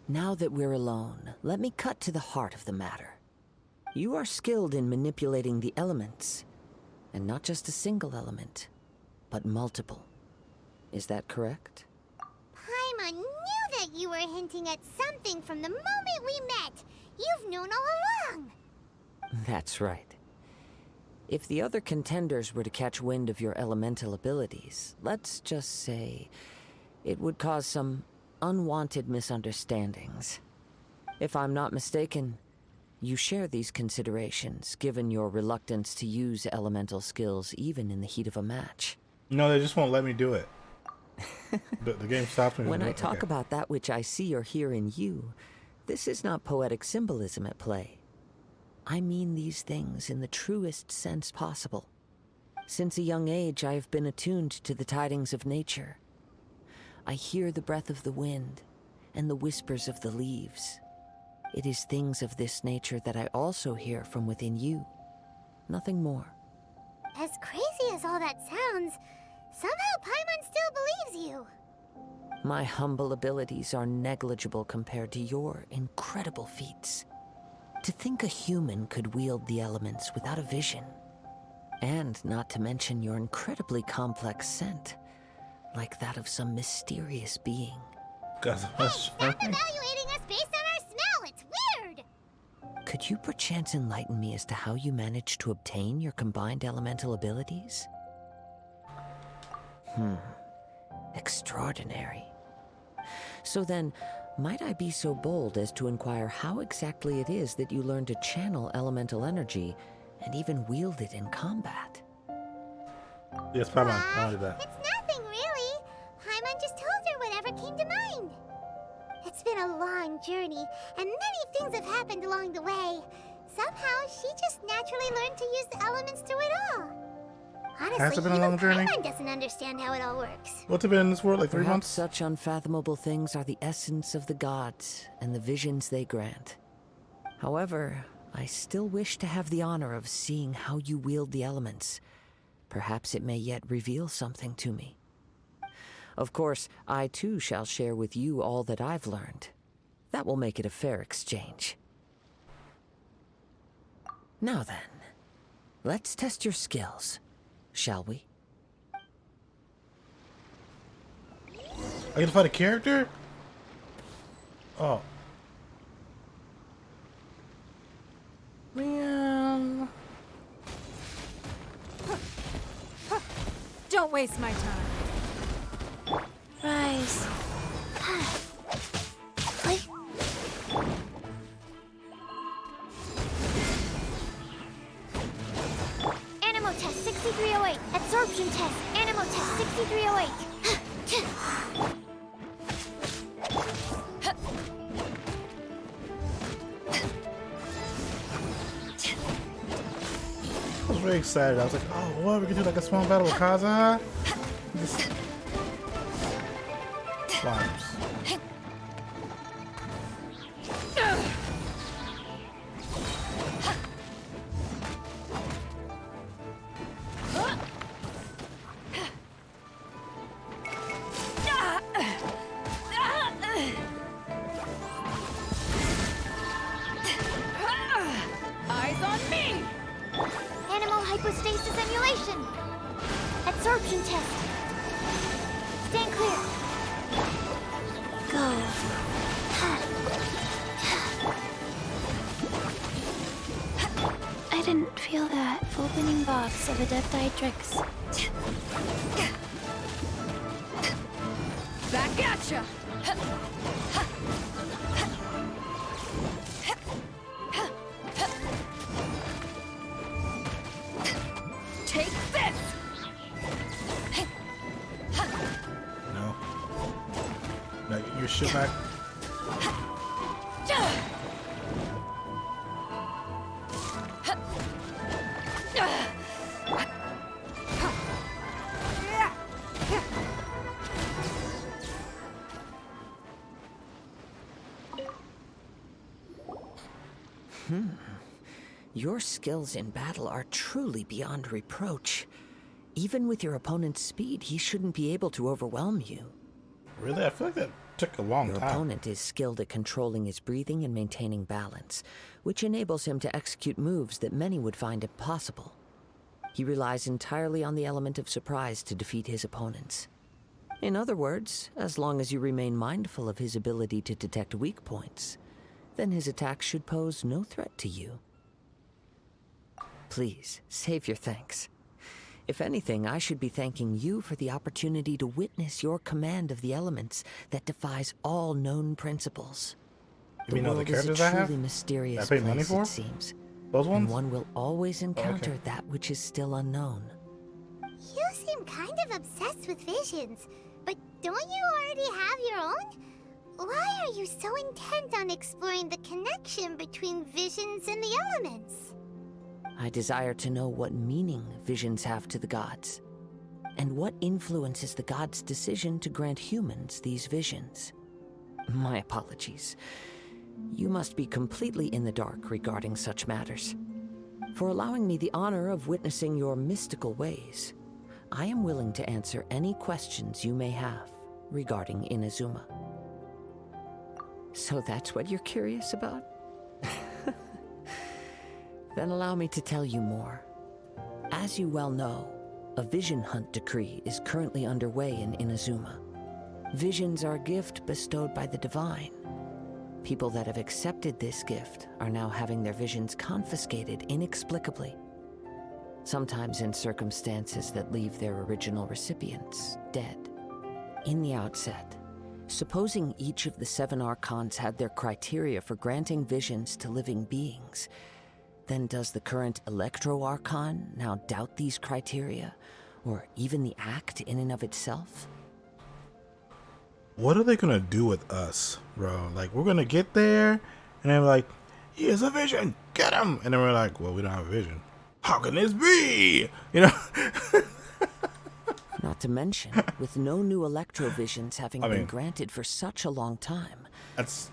Speaker 8: Now that we're alone, let me cut to the heart of the matter. You are skilled in manipulating the elements, and not just a single element, but multiple. Is that correct?
Speaker 1: Paimon knew that you were hinting at something from the moment we met. You've known all along.
Speaker 8: That's right. If the other contenders were to catch wind of your elemental abilities, let's just say it would cause some unwanted misunderstandings. If I'm not mistaken, you share these considerations, given your reluctance to use elemental skills even in the heat of a match.
Speaker 2: No, they just won't let me do it. The game stops me.
Speaker 8: When I talk about that which I see or hear in you, this is not poetic symbolism at play. I mean these things in the truest sense possible. Since a young age, I have been attuned to the tidings of nature. I hear the breath of the wind and the whispers of the leaves. It is things of this nature that I also hear from within you. Nothing more.
Speaker 1: As crazy as all that sounds, somehow Paimon still believes you.
Speaker 8: My humble abilities are negligible compared to your incredible feats. To think a human could wield the elements without a vision. And not to mention your incredibly complex scent, like that of some mysterious being.
Speaker 1: Hey, stop evaluating us based on our smell! It's weird!
Speaker 8: Could you perchance enlighten me as to how you managed to obtain your combined elemental abilities? Extraordinary. So then, might I be so bold as to inquire how exactly it is that you learned to channel elemental energy and even wield it in combat?
Speaker 2: Yes, Paimon, I want to do that.
Speaker 1: It's nothing, really. Paimon just told her whatever came to mind. It's been a long journey, and many things have happened along the way. Somehow, she just naturally learned to use the elements through it all. Honestly,
Speaker 2: Has it been a long journey?
Speaker 1: Paimon doesn't understand how it all works.
Speaker 2: What's it been in this world, like 3 months?
Speaker 8: Such unfathomable things are the essence of the gods and the visions they grant. However, I still wish to have the honor of seeing how you wield the elements. Perhaps it may yet reveal something to me. Of course, I too shall share with you all that I've learned. That will make it a fair exchange. Now then, let's test your skills, shall we?
Speaker 2: I get to fight a character? Oh. Man.
Speaker 7: Don't waste my time.
Speaker 1: Rise. Wait. Animal test 6308. Absorption test. Animal test 6308.
Speaker 2: I was very excited. I was like, oh, what? We can do like a small battle with Kazuha? Just... Slimes.
Speaker 13: Eyes on me!
Speaker 1: Animal hypostasis emulation. Absorption test. Stand clear. Go. I didn't feel that opening box of Adepti-Trix.
Speaker 13: Back at ya! Take this!
Speaker 2: No. Like, your shit back.
Speaker 8: Your skills in battle are truly beyond reproach. Even with your opponent's speed, he shouldn't be able to overwhelm you.
Speaker 2: Really? I feel like that took a long
Speaker 8: Your
Speaker 2: time.
Speaker 8: opponent is skilled at controlling his breathing and maintaining balance, which enables him to execute moves that many would find impossible. He relies entirely on the element of surprise to defeat his opponents. In other words, as long as you remain mindful of his ability to detect weak points, then his attacks should pose no threat to you. Please, save your thanks. If anything, I should be thanking you for the opportunity to witness your command of the elements that defies all known principles.
Speaker 2: You mean all the
Speaker 8: world is a
Speaker 2: characters I have?
Speaker 8: truly mysterious
Speaker 2: I paid money
Speaker 8: place,
Speaker 2: for?
Speaker 8: it seems.
Speaker 2: Those ones?
Speaker 8: And one will always encounter
Speaker 2: okay.
Speaker 8: that which is still unknown.
Speaker 1: You seem kind of obsessed with visions, but don't you already have your own? Why are you so intent on exploring the connection between visions and the elements?
Speaker 8: I desire to know what meaning visions have to the gods, and what influences the gods' decision to grant humans these visions. My apologies. You must be completely in the dark regarding such matters. For allowing me the honor of witnessing your mystical ways, I am willing to answer any questions you may have regarding Inazuma. So that's what you're curious about? Then allow me to tell you more. As you well know, a vision hunt decree is currently underway in Inazuma. Visions are a gift bestowed by the divine. People that have accepted this gift are now having their visions confiscated inexplicably, sometimes in circumstances that leave their original recipients dead. In the outset, supposing each of the 7 archons had their criteria for granting visions to living beings, then does the current Electro-Archon now doubt these criteria, or even the act in and of itself?
Speaker 2: What are they gonna do with us, bro? Like, we're gonna get there, and they're like, here's a vision, get him! And then we're like, well, we don't have a vision. How can this be? You know?
Speaker 8: Not to mention, with no new electro-visions having been granted for such a long time,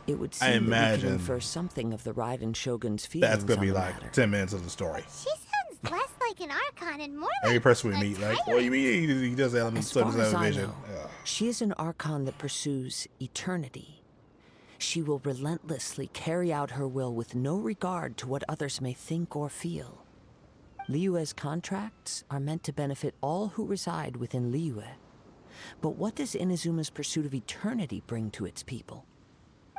Speaker 8: it would seem
Speaker 2: I
Speaker 8: that we
Speaker 2: imagine
Speaker 8: can infer something of the Raiden Shogun's feelings
Speaker 2: that's gonna be
Speaker 8: on the
Speaker 2: like
Speaker 8: matter.
Speaker 2: 10 minutes of the story.
Speaker 1: She sounds less like an Archon and more
Speaker 2: Every
Speaker 1: like
Speaker 2: person we
Speaker 1: a
Speaker 2: meet, like,
Speaker 1: tyrant.
Speaker 2: what do you mean he does elements,
Speaker 8: As
Speaker 2: so
Speaker 8: far
Speaker 2: doesn't
Speaker 8: as
Speaker 2: have a
Speaker 8: I
Speaker 2: vision?
Speaker 8: know, she is an Archon that pursues eternity. She will relentlessly carry out her will with no regard to what others may think or feel. Liyue's contracts are meant to benefit all who reside within Liyue. But what does Inazuma's pursuit of eternity bring to its people?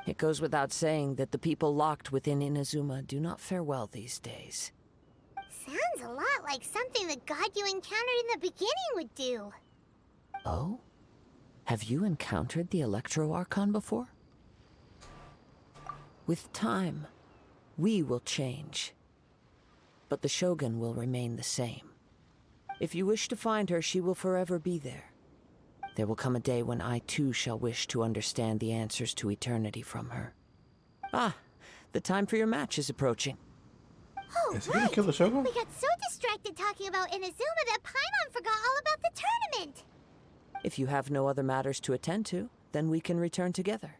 Speaker 8: It goes without saying that the people locked within Inazuma do not fare well these days.
Speaker 1: Sounds a lot like something the god you encountered in the beginning would do.
Speaker 8: Oh? Have you encountered the Electro-Archon before? With time, we will change. But the Shogun will remain the same. If you wish to find her, she will forever be there. There will come a day when I too shall wish to understand the answers to eternity from her. Ah, the time for your match is approaching.
Speaker 1: Oh,
Speaker 2: Is he gonna kill the Shogun?
Speaker 1: We got so distracted talking about Inazuma that Paimon forgot all about the tournament.
Speaker 8: If you have no other matters to attend to, then we can return together.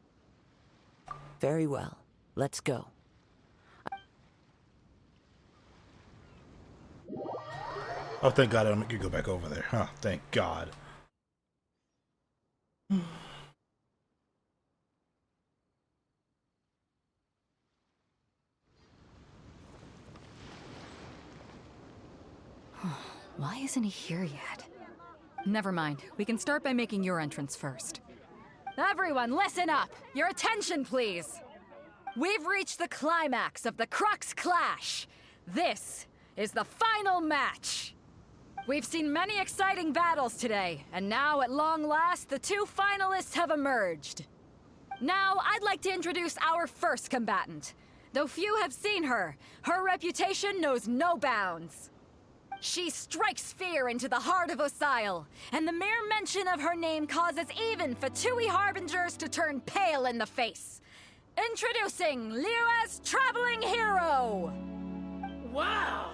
Speaker 8: Very well. Let's go.
Speaker 2: Oh, thank God I don't make you go back over there. Huh, thank God.
Speaker 4: Why isn't he here yet? Never mind. We can start by making your entrance first. Everyone, listen up! Your attention, please! We've reached the climax of the Crux Clash! This is the final match! We've seen many exciting battles today, and now, at long last, the 2 finalists have emerged. Now, I'd like to introduce our first combatant. Though few have seen her, her reputation knows no bounds. She strikes fear into the heart of Osile, and the mere mention of her name causes even Fatui Harbingers to turn pale in the face. Introducing Liyue's traveling hero!
Speaker 11: Wow!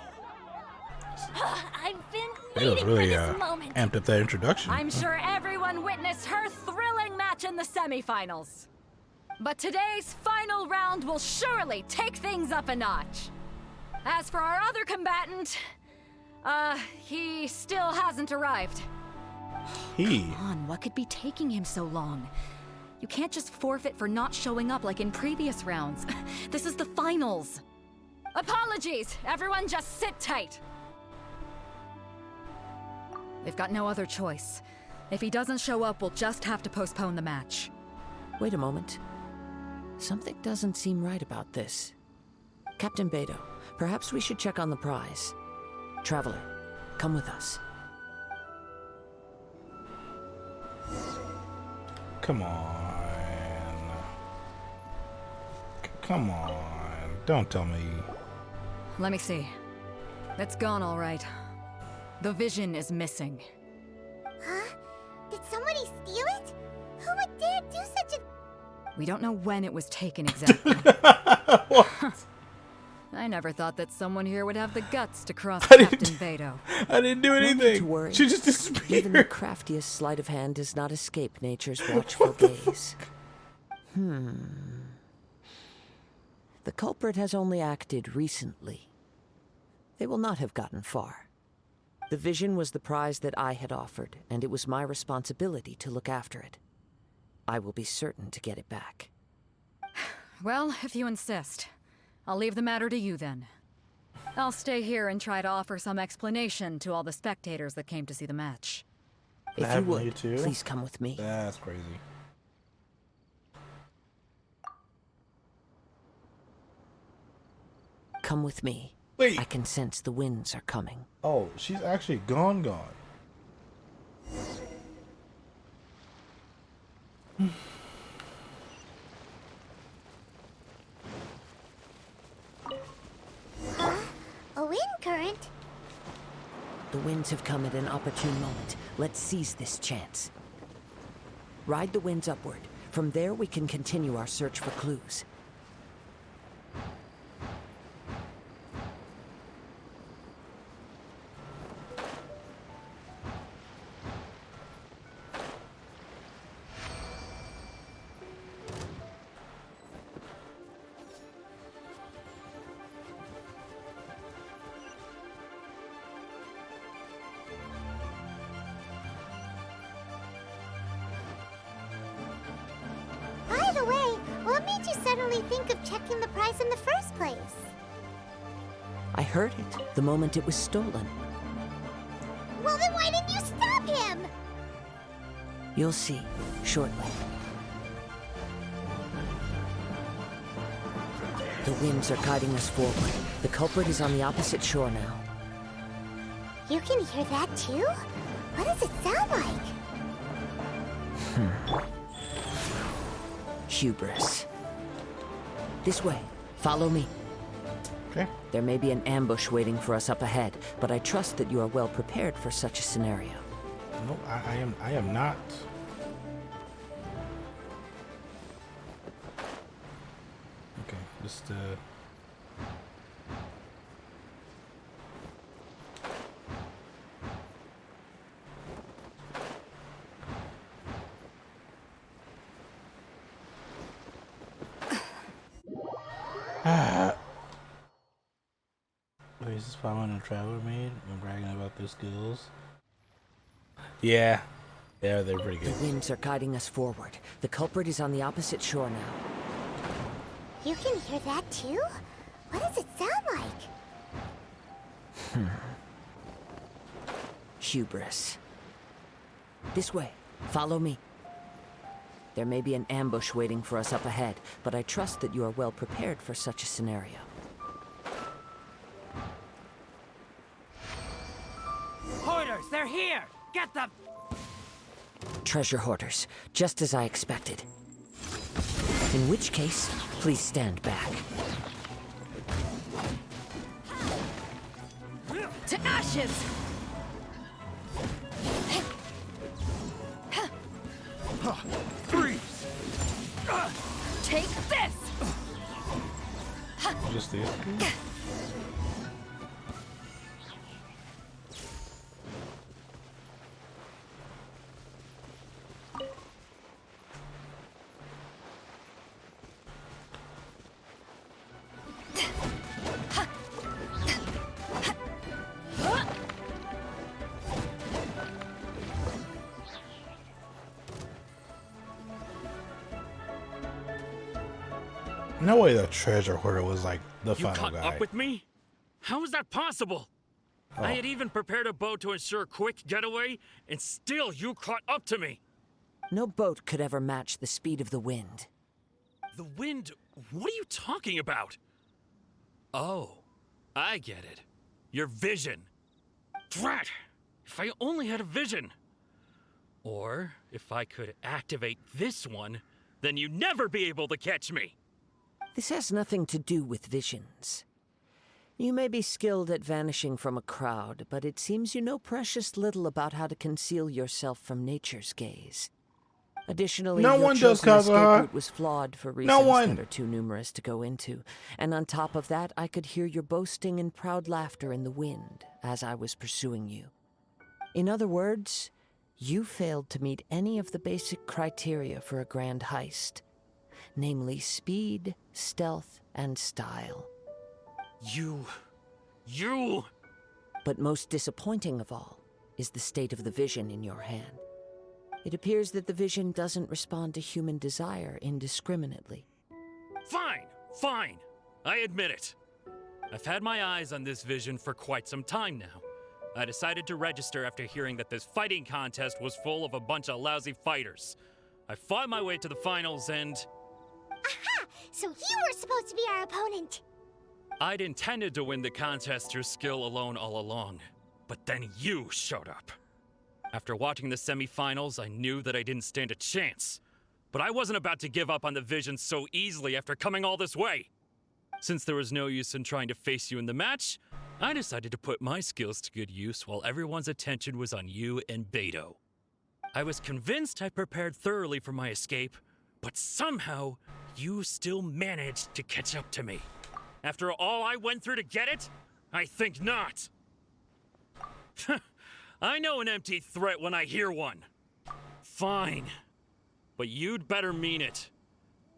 Speaker 4: I've been
Speaker 2: Beidou's
Speaker 4: waiting
Speaker 2: really
Speaker 4: for this moment.
Speaker 2: amped up that introduction.
Speaker 4: I'm sure everyone witnessed her thrilling match in the semifinals. But today's final round will surely take things up a notch. As for our other combatant, he still hasn't arrived. Come on, what could be taking him so long? You can't just forfeit for not showing up like in previous rounds. This is the finals. Apologies, everyone just sit tight. They've got no other choice. If he doesn't show up, we'll just have to postpone the match.
Speaker 8: Wait a moment. Something doesn't seem right about this. Captain Beidou, perhaps we should check on the prize. Traveler, come with us.
Speaker 2: Come on. Come on. Don't tell me.
Speaker 4: Let me see. It's gone all right. The vision is missing.
Speaker 1: Huh? Did somebody steal it? Who would dare do such a...
Speaker 4: We don't know when it was taken exactly. I never thought that someone here would have the guts to cross Captain Beidou.
Speaker 2: I didn't do anything.
Speaker 8: No need to worry.
Speaker 2: She just disappeared.
Speaker 8: Even the craftiest sleight of hand does not escape nature's watchful gaze. The culprit has only acted recently. They will not have gotten far. The vision was the prize that I had offered, and it was my responsibility to look after it. I will be certain to get it back.
Speaker 4: Well, if you insist. I'll leave the matter to you then. I'll stay here and try to offer some explanation to all the spectators that came to see the match.
Speaker 8: If you would, please come with me.
Speaker 2: That's crazy.
Speaker 8: Come with me.
Speaker 2: Wait.
Speaker 8: I can sense the winds are coming.
Speaker 2: Oh, she's actually gone.
Speaker 1: Huh? A wind current?
Speaker 8: The winds have come at an opportune moment. Let's seize this chance. Ride the winds upward. From there, we can continue our search for clues.
Speaker 1: By the way, what made you suddenly think of checking the prize in the first place?
Speaker 8: I heard it the moment it was stolen.
Speaker 1: Well, then why didn't you stop him?
Speaker 8: You'll see shortly. The winds are guiding us forward. The culprit is on the opposite shore now.
Speaker 1: You can hear that too? What does it sound like?
Speaker 8: Hubris. This way. Follow me.
Speaker 2: Okay.
Speaker 8: There may be an ambush waiting for us up ahead, but I trust that you are well prepared for such a scenario.
Speaker 2: No, I am not. Okay, just Wait, is this following a traveler made when bragging about their skills? Yeah, they're pretty good.
Speaker 8: The winds are guiding us forward. The culprit is on the opposite shore now.
Speaker 1: You can hear that too? What does it sound like?
Speaker 8: Hubris. This way. Follow me. There may be an ambush waiting for us up ahead, but I trust that you are well prepared for such a scenario.
Speaker 14: Hoarders, they're here! Get them!
Speaker 8: Treasure hoarders, just as I expected. In which case, please stand back.
Speaker 13: ashes!
Speaker 14: Freeze!
Speaker 13: Take this!
Speaker 2: Just these. No way the treasure hoarder was like the
Speaker 15: You
Speaker 2: final
Speaker 15: caught
Speaker 2: guy.
Speaker 15: up with me? How is that possible? I had even prepared a boat to ensure a quick getaway, and still you caught up to me.
Speaker 8: No boat could ever match the speed of the wind.
Speaker 15: The wind? What are you talking about? Oh, I get it. Your vision. Drat! If I only had a vision. Or if I could activate this one, then you'd never be able to catch me.
Speaker 8: This has nothing to do with visions. You may be skilled at vanishing from a crowd, but it seems you know precious little about how to conceal yourself from nature's gaze. Additionally,
Speaker 2: No
Speaker 8: your
Speaker 2: one does,
Speaker 8: chosen escape
Speaker 2: Kazuha.
Speaker 8: route was flawed for
Speaker 2: No
Speaker 8: reasons
Speaker 2: one.
Speaker 8: that are too numerous to go into. And on top of that, I could hear your boasting and proud laughter in the wind as I was pursuing you. In other words, you failed to meet any of the basic criteria for a grand heist. Namely speed, stealth, and style.
Speaker 15: You...
Speaker 8: But most disappointing of all is the state of the vision in your hand. It appears that the vision doesn't respond to human desire indiscriminately.
Speaker 15: Fine. I admit it. I've had my eyes on this vision for quite some time now. I decided to register after hearing that this fighting contest was full of a bunch of lousy fighters. I fought my way to the finals and...
Speaker 1: Aha! So you were supposed to be our opponent.
Speaker 15: I'd intended to win the contest through skill alone all along, but then you showed up. After watching the semifinals, I knew that I didn't stand a chance. But I wasn't about to give up on the vision so easily after coming all this way. Since there was no use in trying to face you in the match, I decided to put my skills to good use while everyone's attention was on you and Beidou. I was convinced I prepared thoroughly for my escape, but somehow you still managed to catch up to me. After all I went through to get it? I think not. I know an empty threat when I hear one. Fine. But you'd better mean it.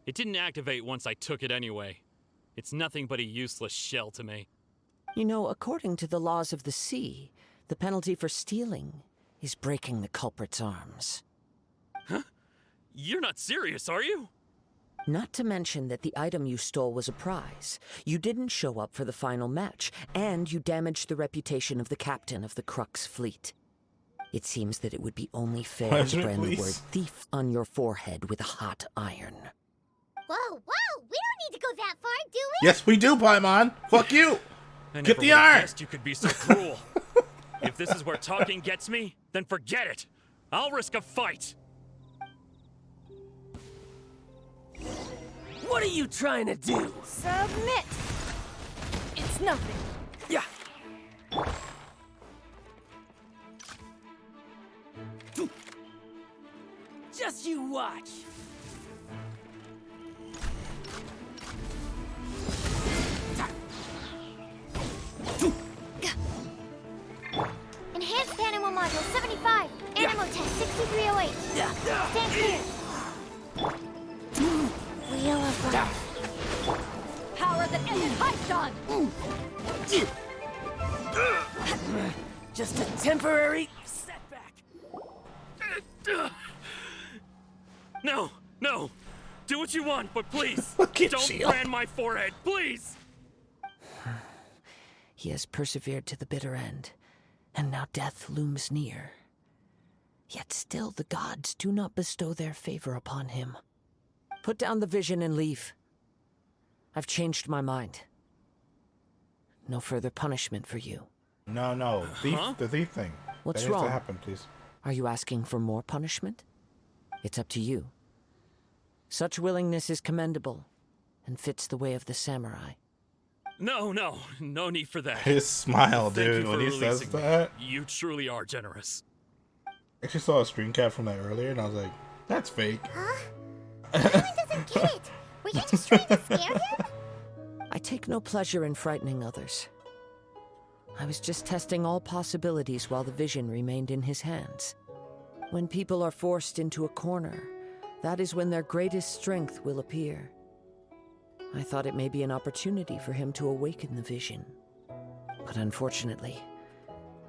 Speaker 15: It didn't activate once I took it anyway. It's nothing but a useless shell to me.
Speaker 8: You know, according to the laws of the sea, the penalty for stealing is breaking the culprit's arms.
Speaker 15: Huh? You're not serious, are you?
Speaker 8: Not to mention that the item you stole was a prize. You didn't show up for the final match, and you damaged the reputation of the captain of the Crux fleet. It seems that it would be only fair to brand the word thief on your forehead with a hot iron.
Speaker 1: Whoa, we don't need to go that far, do we?
Speaker 2: Yes, we do, Paimon. Fuck you.
Speaker 15: I
Speaker 2: Get
Speaker 15: never
Speaker 2: the
Speaker 15: would've
Speaker 2: iron.
Speaker 15: guessed you could be so cruel. If this is where talking gets me, then forget it. I'll risk a fight.
Speaker 14: What are you trying to do?
Speaker 13: Submit! It's nothing.
Speaker 14: Yeah. Just you watch.
Speaker 1: Enhanced Animal Module 75. Animal Test 6308. Stand clear. Wheel of Life.
Speaker 13: Power that ended Hypedon!
Speaker 14: Just a temporary setback.
Speaker 15: No. Do what you want, but please,
Speaker 2: Look at
Speaker 15: don't
Speaker 2: you.
Speaker 15: brand my forehead, please.
Speaker 8: He has persevered to the bitter end, and now death looms near. Yet still the gods do not bestow their favor upon him. Put down the vision and leave. I've changed my mind. No further punishment for you.
Speaker 2: No. Thief, the thief thing.
Speaker 8: What's
Speaker 2: that needs
Speaker 8: wrong?
Speaker 2: to happen, please.
Speaker 8: Are you asking for more punishment? It's up to you. Such willingness is commendable and fits the way of the samurai.
Speaker 15: No need for that.
Speaker 2: His smile,
Speaker 15: Thank
Speaker 2: dude,
Speaker 15: you
Speaker 2: when
Speaker 15: for
Speaker 2: he says
Speaker 15: releasing me.
Speaker 2: that.
Speaker 15: You truly are generous.
Speaker 2: I actually saw a screen cap from that earlier, and I was like, that's fake.
Speaker 1: Huh? Everyone doesn't get it. Were you just trying to scare him?
Speaker 8: I take no pleasure in frightening others. I was just testing all possibilities while the vision remained in his hands. When people are forced into a corner, that is when their greatest strength will appear. I thought it may be an opportunity for him to awaken the vision. But unfortunately,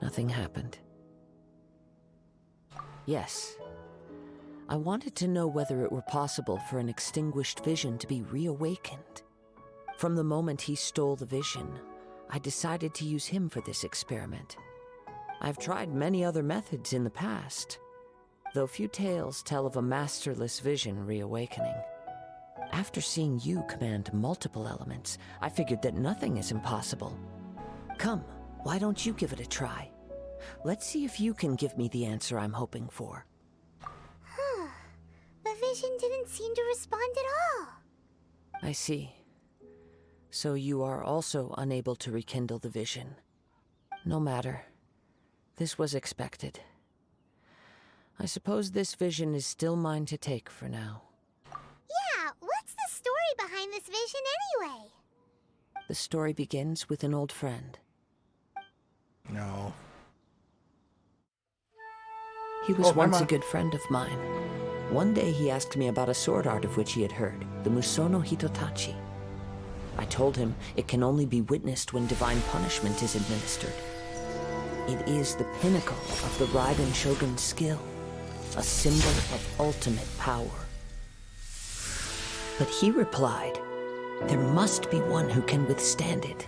Speaker 8: nothing happened. Yes, I wanted to know whether it were possible for an extinguished vision to be reawakened. From the moment he stole the vision, I decided to use him for this experiment. I've tried many other methods in the past, though few tales tell of a masterless vision reawakening. After seeing you command multiple elements, I figured that nothing is impossible. Come, why don't you give it a try? Let's see if you can give me the answer I'm hoping for.
Speaker 1: The vision didn't seem to respond at all.
Speaker 8: I see. So you are also unable to rekindle the vision. No matter. This was expected. I suppose this vision is still mine to take for now.
Speaker 1: Yeah, what's the story behind this vision anyway?
Speaker 8: The story begins with an old friend.
Speaker 2: No.
Speaker 8: He was once a good friend of mine. One day he asked me about a sword art of which he had heard, the Musono Hitotachi. I told him it can only be witnessed when divine punishment is administered. It is the pinnacle of the Raiden Shogun's skill, a symbol of ultimate power. But he replied, there must be one who can withstand it.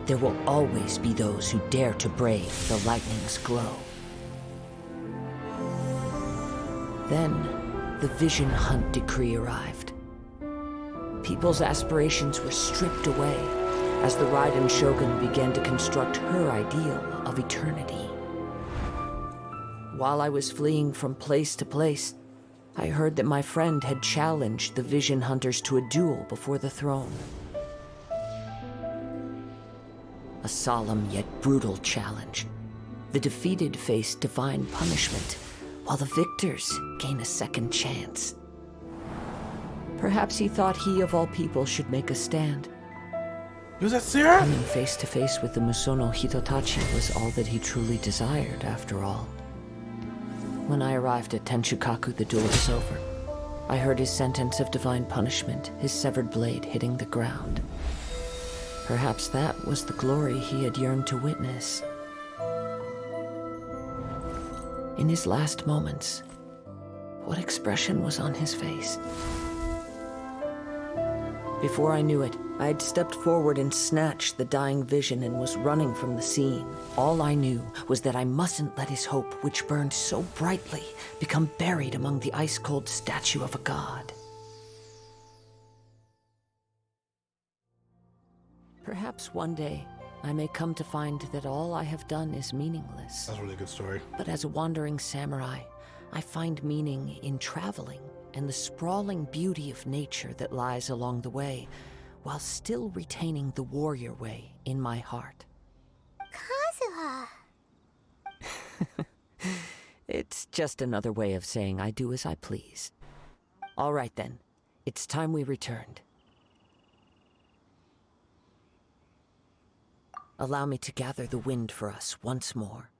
Speaker 8: There will always be those who dare to brave the lightning's glow. Then, the Vision Hunt decree arrived. People's aspirations were stripped away as the Raiden Shogun began to construct her ideal of eternity. While I was fleeing from place to place, I heard that my friend had challenged the Vision Hunters to a duel before the throne. A solemn yet brutal challenge. The defeated face divine punishment, while the victors gain a second chance. Perhaps he thought he of all people should make a stand.
Speaker 2: Was that Sarah?
Speaker 8: Coming face to face with the Musono Hitotachi was all that he truly desired, after all. When I arrived at Tenshukaku, the duel was over. I heard his sentence of divine punishment, his severed blade hitting the ground. Perhaps that was the glory he had yearned to witness. In his last moments, what expression was on his face? Before I knew it, I had stepped forward and snatched the dying vision and was running from the scene. All I knew was that I mustn't let his hope, which burned so brightly, become buried among the ice-cold statue of a god. Perhaps one day, I may come to find that all I have done is meaningless.
Speaker 2: That's a really good story.
Speaker 8: But as a wandering samurai, I find meaning in traveling and the sprawling beauty of nature that lies along the way, while still retaining the warrior way in my heart.
Speaker 1: Kazuha.
Speaker 8: It's just another way of saying I do as I please. All right then, it's time we returned. Allow me to gather the wind for us once more.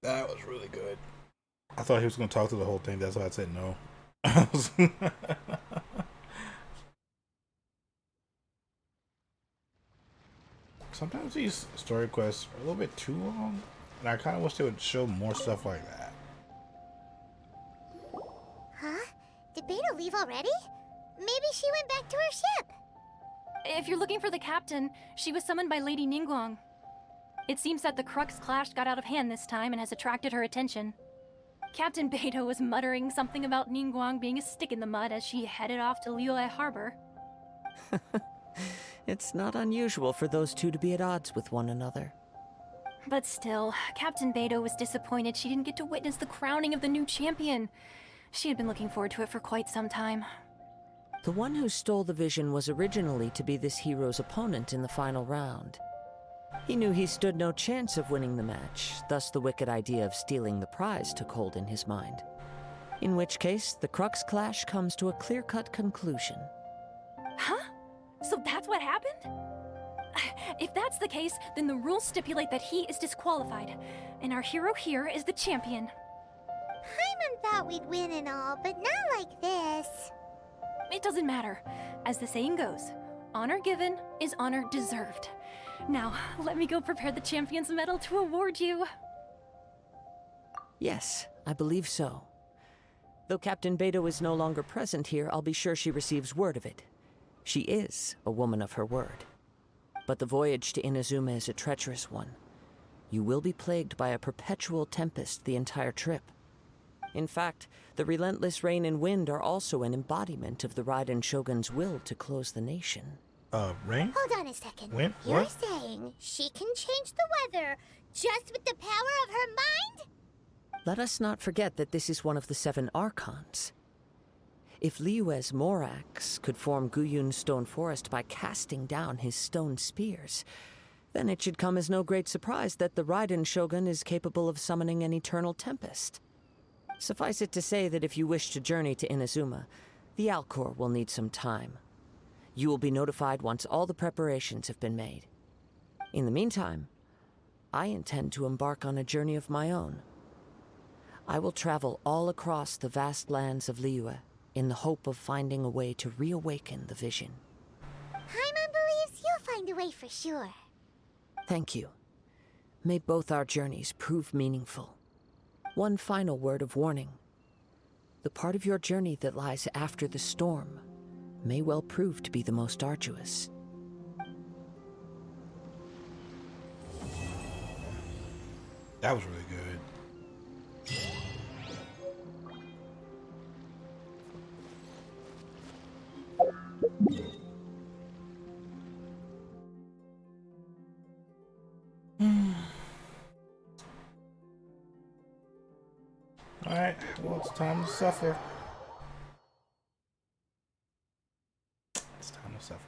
Speaker 2: That was really good. I thought he was going to talk to the whole thing. That's why I said no. Sometimes these story quests are a little bit too long, and I kind of wish they would show more stuff like that.
Speaker 1: Huh? Did Beidou leave already? Maybe she went back to her ship.
Speaker 13: If you're looking for the captain, she was summoned by Lady Ningguang. It seems that the Crux clash got out of hand this time and has attracted her attention. Captain Beidou was muttering something about Ningguang being a stick in the mud as she headed off to Liyue Harbor.
Speaker 8: It's not unusual for those two to be at odds with one another.
Speaker 13: But still, Captain Beidou was disappointed she didn't get to witness the crowning of the new champion. She had been looking forward to it for quite some time.
Speaker 8: The one who stole the vision was originally to be this hero's opponent in the final round. He knew he stood no chance of winning the match, thus the wicked idea of stealing the prize took hold in his mind. In which case, the Crux clash comes to a clear-cut conclusion.
Speaker 13: Huh? So that's what happened? If that's the case, then the rules stipulate that he is disqualified, and our hero here is the champion.
Speaker 1: Paimon thought we'd win and all, but not like this.
Speaker 13: It doesn't matter. As the saying goes, honor given is honor deserved. Now, let me go prepare the champion's medal to award you.
Speaker 8: Yes, I believe so. Though Captain Beidou is no longer present here, I'll be sure she receives word of it. She is a woman of her word. But the voyage to Inazuma is a treacherous one. You will be plagued by a perpetual tempest the entire trip. In fact, the relentless rain and wind are also an embodiment of the Raiden Shogun's will to close the nation.
Speaker 2: Rain?
Speaker 1: Hold on a second.
Speaker 2: Wind?
Speaker 1: You're
Speaker 2: What?
Speaker 1: saying she can change the weather just with the power of her mind?
Speaker 8: Let us not forget that this is one of the 7 Archons. If Liyue's Morax could form Guyun's stone forest by casting down his stone spears, then it should come as no great surprise that the Raiden Shogun is capable of summoning an eternal tempest. Suffice it to say that if you wish to journey to Inazuma, the Alcor will need some time. You will be notified once all the preparations have been made. In the meantime, I intend to embark on a journey of my own. I will travel all across the vast lands of Liyue in the hope of finding a way to reawaken the vision.
Speaker 1: Paimon believes you'll find a way for sure.
Speaker 8: Thank you. May both our journeys prove meaningful. One final word of warning. The part of your journey that lies after the storm may well prove to be the most arduous.
Speaker 2: That was really good. Alright, well, it's time to suffer. It's time to suffer.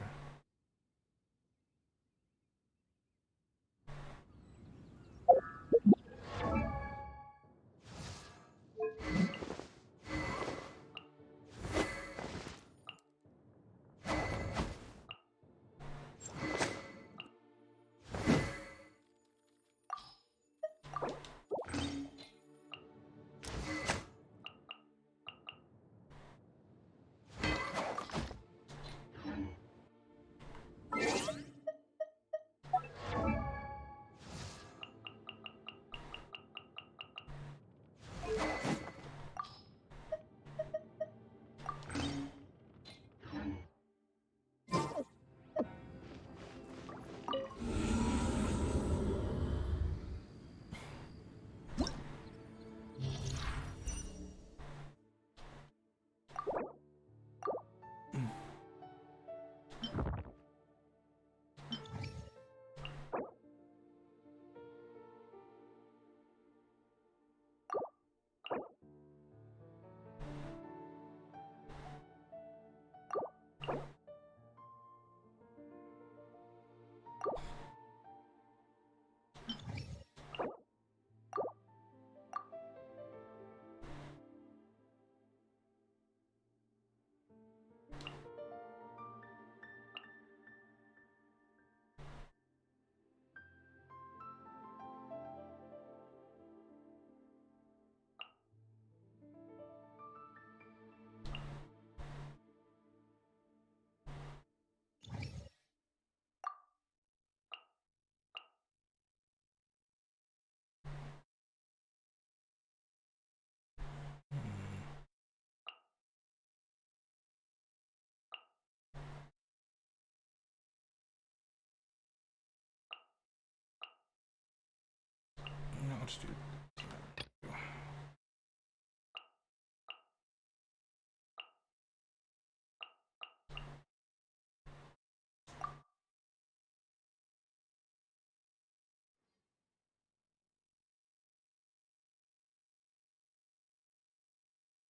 Speaker 2: No, let's do.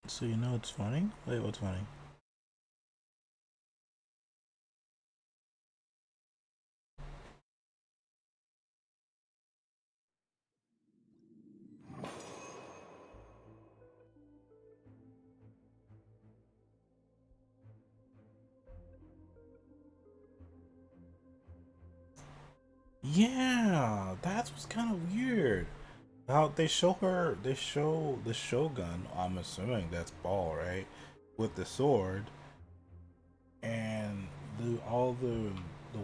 Speaker 2: So you know it's funny? Wait, what's funny? Yeah, that's what's kind of weird. How they show the Shogun, I'm assuming that's Ball, right? With the sword. And all the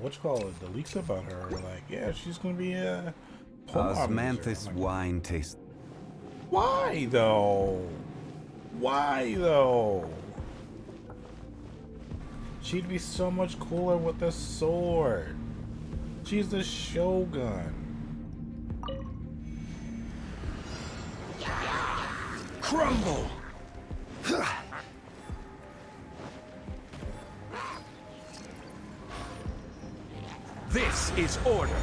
Speaker 2: what you call it, the leaks about her are like, yeah, she's gonna be a
Speaker 16: Osmanthus wine taste.
Speaker 2: Why though? Why though? She'd be so much cooler with a sword. She's the Shogun.
Speaker 16: Crumble! This is order.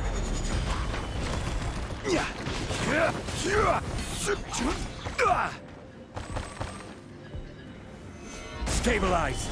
Speaker 16: Stabilize.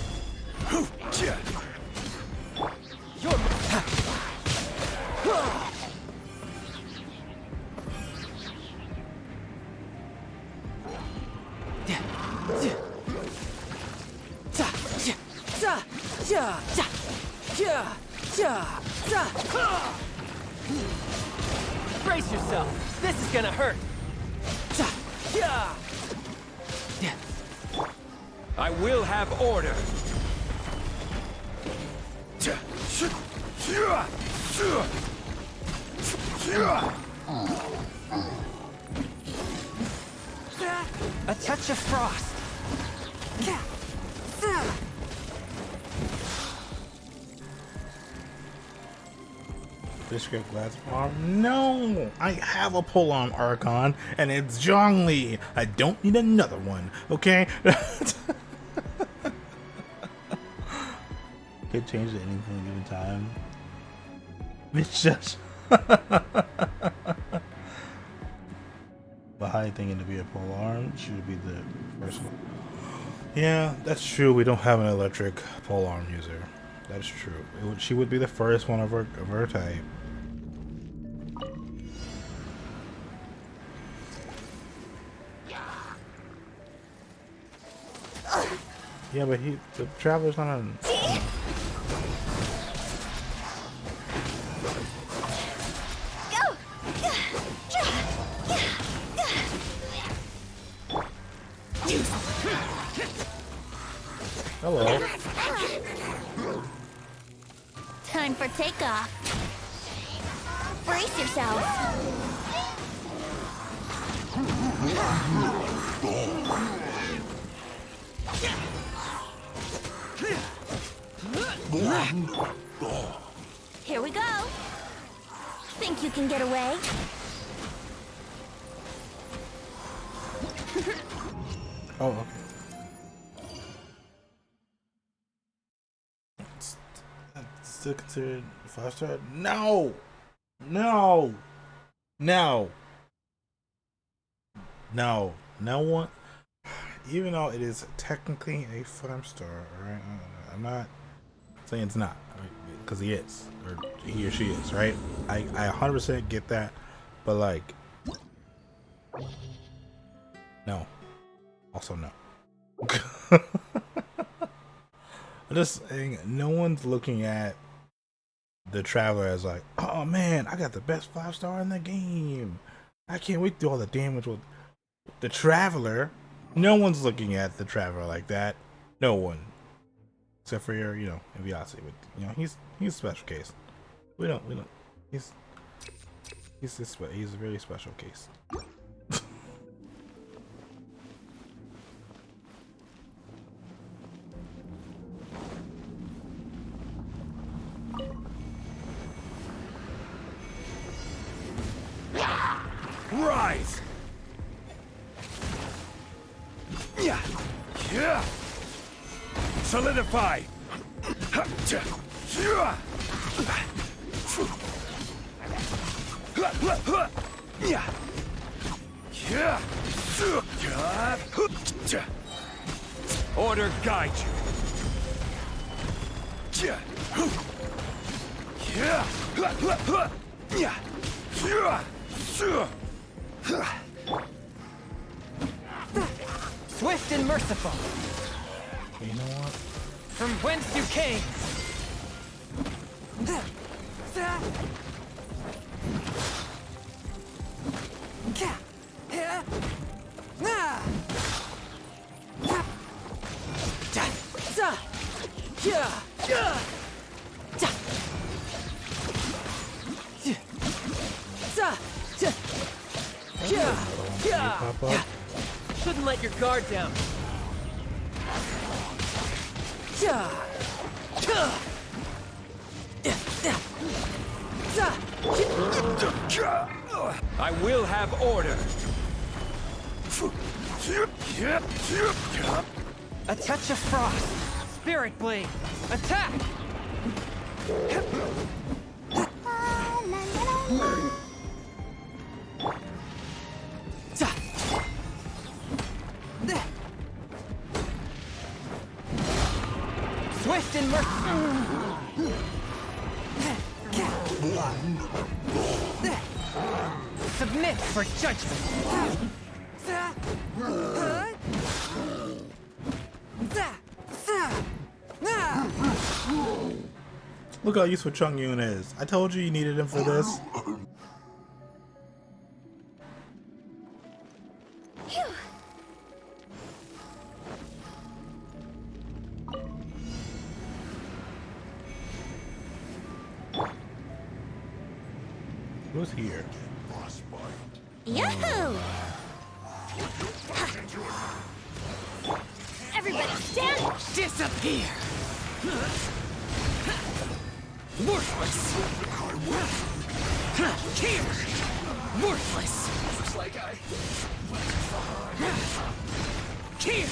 Speaker 14: Brace yourself. This is gonna hurt.
Speaker 16: I will have order.
Speaker 14: A touch of frost.
Speaker 2: District Glass Arm? No! I have a pull arm Archon, and it's Zhongli. I don't need another one, okay? Could change at any point given time. It's just. But how you thinking to be a pole arm? She would be the first one. Yeah, that's true. We don't have an electric pole arm user. That's true. She would be the first one of her type. Yeah, but the Traveler's not on. Hello.
Speaker 1: Time for takeoff. Brace yourself. Here we go. Think you can get away?
Speaker 2: Oh, okay. That's still considered 5-star? No! No! No! No. No one. Even though it is technically a 5-star, right? I'm not saying it's not, because he is, or he or she is, right? I 100% get that, but like, no. Also, no. I'm just saying, no one's looking at the Traveler as like, oh man, I got the best 5-star in the game. I can't wait to do all the damage with the Traveler. No one's looking at the Traveler like that. No one. Except for your, Inviasi. But, he's a special case. We don't. He's a very special case.
Speaker 16: Rise! Solidify! Order guide you.
Speaker 14: Swift and merciful.
Speaker 2: You know what?
Speaker 14: From whence you came.
Speaker 2: Pop up.
Speaker 14: Shouldn't let your guard down.
Speaker 16: I will have order.
Speaker 14: A touch of frost. Spirit blade. Attack! Swift and merciful. Submit for judgment.
Speaker 2: Look how useful Chung Yoon is. I told you needed him for this. Who's here?
Speaker 1: Yahoo! Everybody stand!
Speaker 11: Disappear! Worthless! Here! Worthless! Looks like I... Here!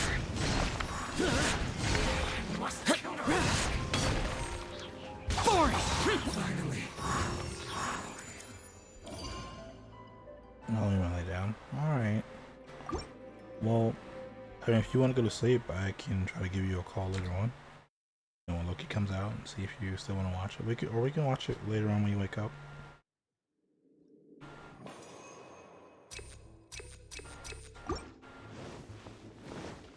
Speaker 11: Foreign! Finally.
Speaker 2: I'll leave my lay down. Alright. Well, I mean, if you want to go to sleep, I can try to give you a call later on. And when Loki comes out and see if you still want to watch it. We can watch it later on when you wake up.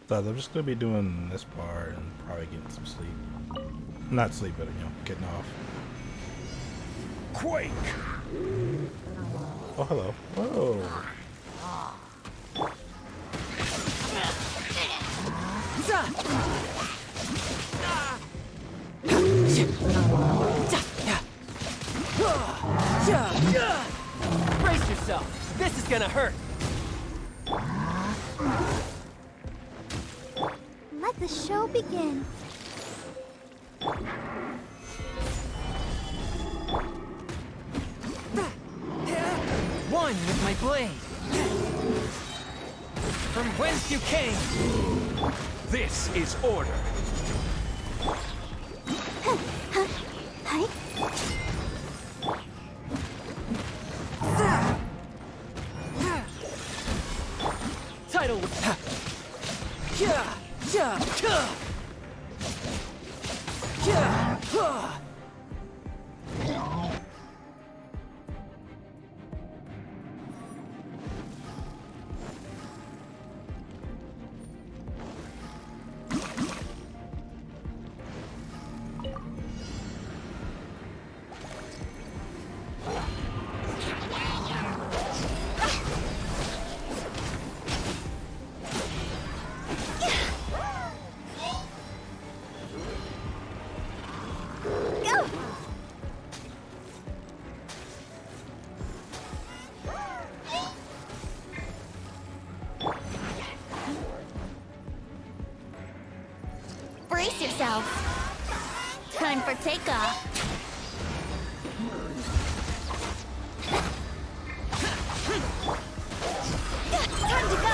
Speaker 2: So I'm just going to be doing this part and probably getting some sleep. Not sleep, but, you know, getting off.
Speaker 16: Quake!
Speaker 2: Oh, hello. Whoa.
Speaker 14: Brace yourself. This is gonna hurt.
Speaker 1: Let the show begin.
Speaker 14: One with my blade. From whence you came.
Speaker 16: This is order.
Speaker 1: Hi.
Speaker 14: Title.
Speaker 1: Brace yourself. Time for takeoff. Time to go.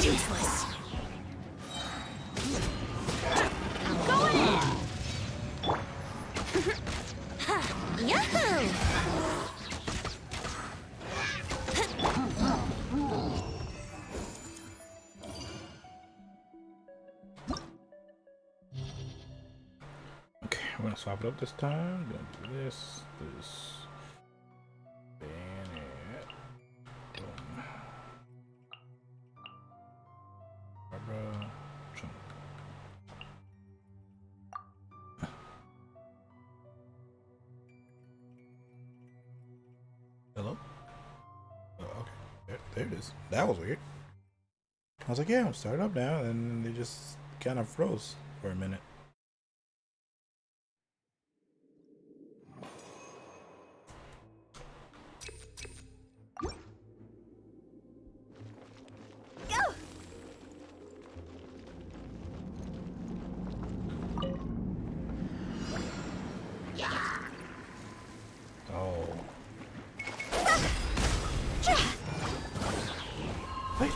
Speaker 1: Useless. Going in. Yahoo!
Speaker 2: I'm gonna swap it up this time. Gonna do this. Ban it. Boom. Barbara. Chunk. Hello? Oh, okay. There it is. That was weird. I was like, yeah, I'm starting up now, and they just kind of froze for a minute.
Speaker 1: Go!
Speaker 2: Oh.
Speaker 1: Wait.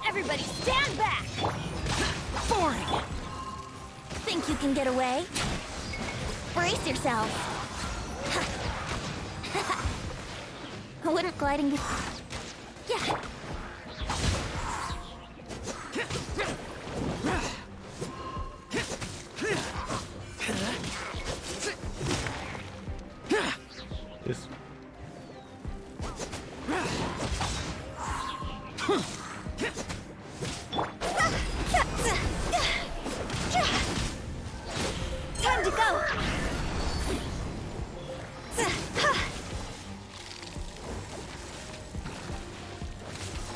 Speaker 17: Everybody stand back! Boring! Think you can get away? Brace yourself! Wouldn't gliding be... Yeah!
Speaker 2: This.
Speaker 17: Time to go!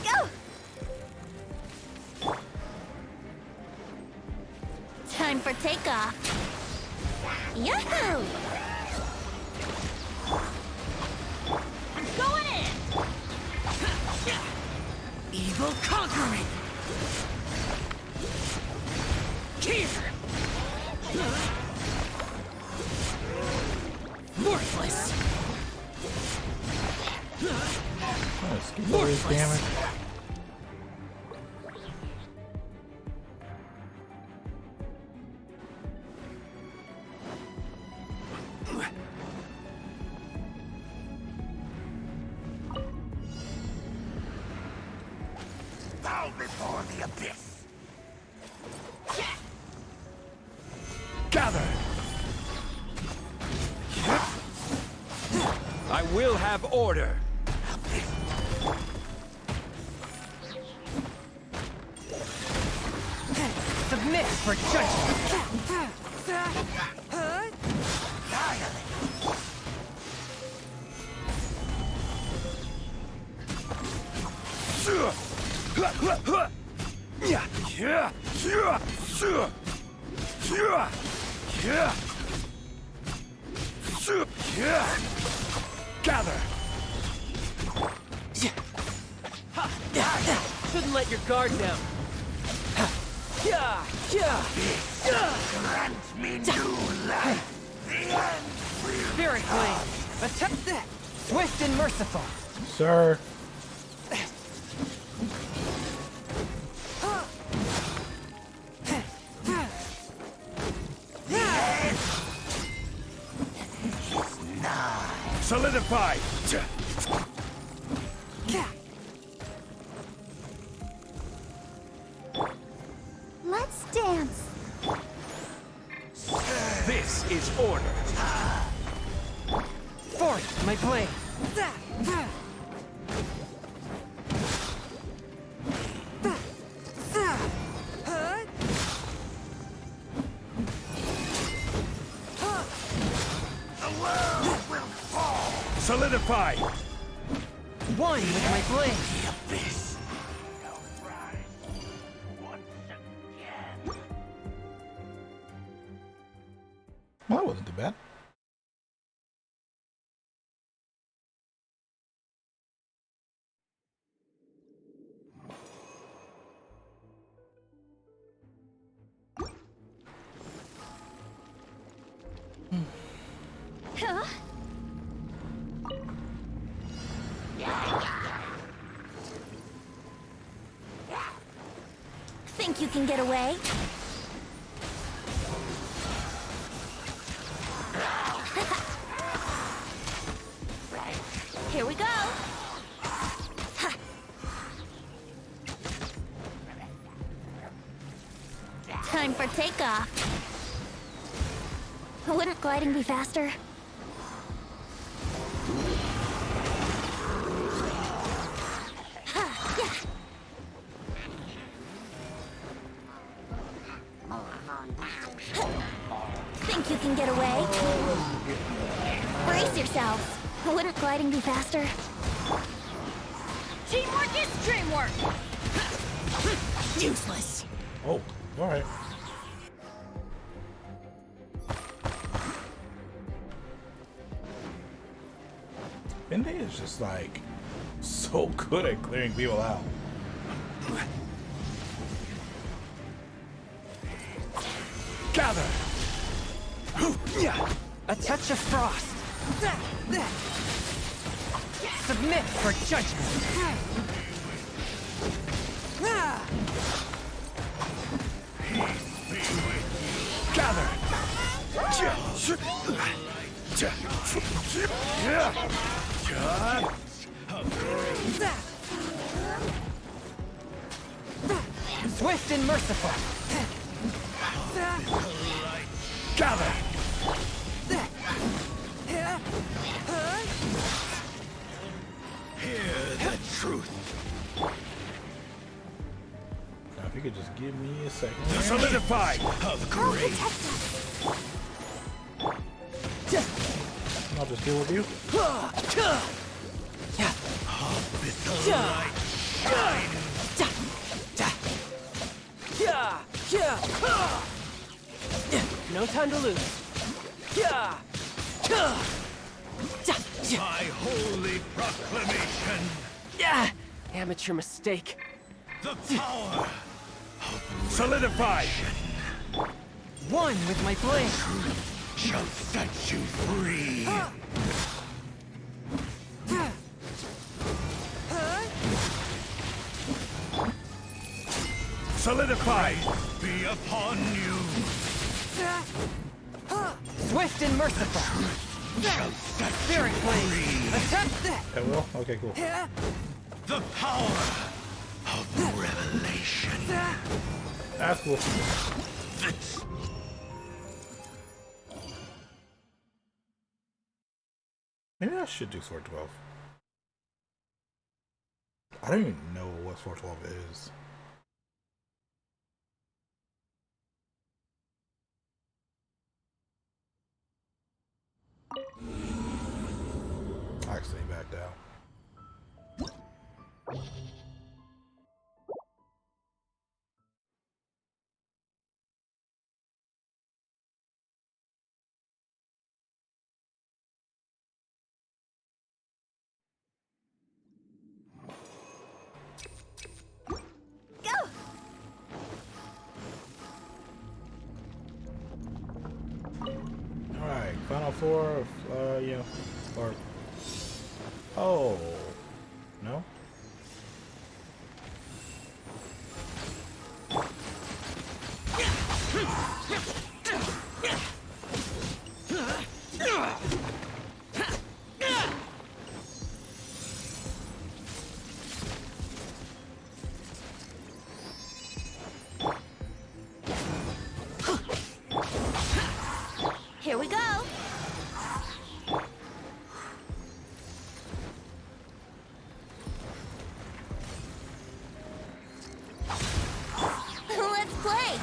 Speaker 17: Go! Time for takeoff! Yahoo! Going in!
Speaker 14: Evil conquering! Here! Worthless!
Speaker 2: Worthless. Damn it.
Speaker 16: Bow before the abyss. Gather! I will have order.
Speaker 14: Submit for judgment!
Speaker 16: Gather!
Speaker 14: Shouldn't let your guard down.
Speaker 16: Grant me new life. The end will
Speaker 14: Spirit Blade! Attempt that! Swift and merciful!
Speaker 2: Sir.
Speaker 16: solidify.
Speaker 1: Let's dance.
Speaker 16: This is order.
Speaker 14: Forth, my blade!
Speaker 16: Solidify.
Speaker 14: One with my blade.
Speaker 16: The abyss.
Speaker 2: Well, that wasn't too bad.
Speaker 17: Think you can get away? Here we go. Time for takeoff. Wouldn't gliding be faster? Think you can get away? Brace yourselves. Wouldn't gliding be faster? Teamwork is dreamwork! Useless.
Speaker 2: Oh, alright. Beidou is just like so good at clearing people out.
Speaker 14: Gather! A touch of frost. Submit for judgment. Gather! Swift and merciful. Gather!
Speaker 16: Hear the truth.
Speaker 2: Now, if you could just give me a second.
Speaker 16: The solidify of grace.
Speaker 2: I'll just deal with you.
Speaker 16: With the light shine.
Speaker 14: No time to lose.
Speaker 16: My holy proclamation.
Speaker 14: Amateur mistake.
Speaker 16: The power of solidify.
Speaker 14: One with my blade.
Speaker 16: Shall set you free. Solidify be upon you.
Speaker 14: Swift and merciful.
Speaker 16: Shall set
Speaker 14: Spirit
Speaker 16: you
Speaker 14: blade.
Speaker 16: free.
Speaker 14: Attempt that.
Speaker 2: That will? Okay, cool.
Speaker 16: The power of revelation.
Speaker 2: That's cool. Maybe I should do Sword 12. I don't even know what Sword 12 is. Actually, backed out. Alright, Final Four, yeah, or, oh, no?
Speaker 17: Here we go. Let's play.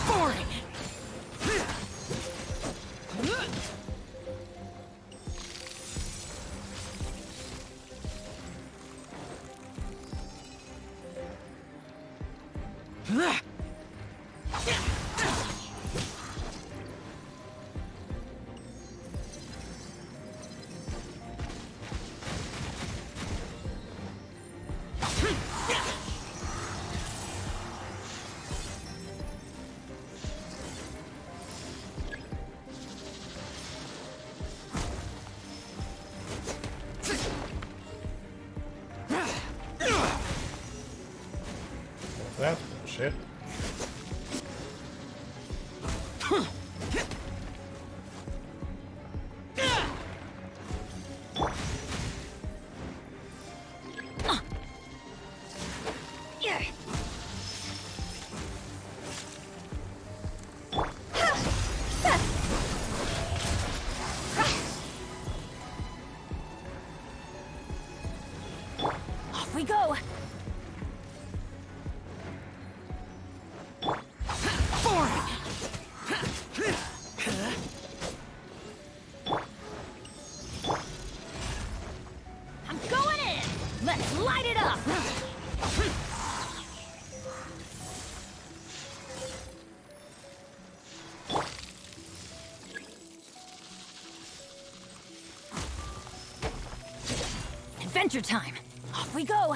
Speaker 14: Boring.
Speaker 2: Shit.
Speaker 17: Off we go. I'm going in. Let's light it up. Adventure time. Off we go.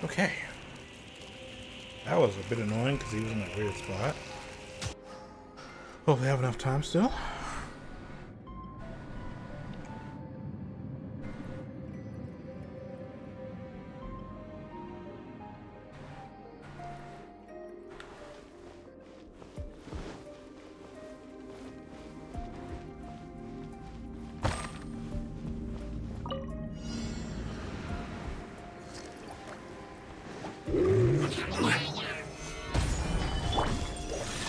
Speaker 2: Okay. That was a bit annoying because he was in that weird spot. Hope we have enough time still.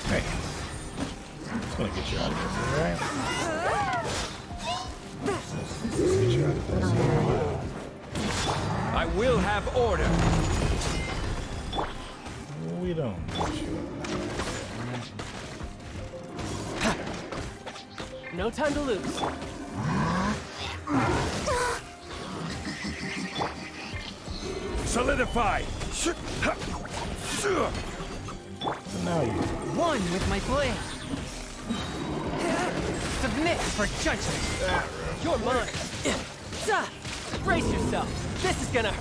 Speaker 2: Hey, just gonna get you out of this, alright? Let's get you out of this.
Speaker 14: I will have order.
Speaker 2: We don't need you.
Speaker 11: No time to lose.
Speaker 16: Solidify.
Speaker 2: Now you.
Speaker 14: One with my blade. Submit for judgment. You're mine. Brace yourself. This is gonna.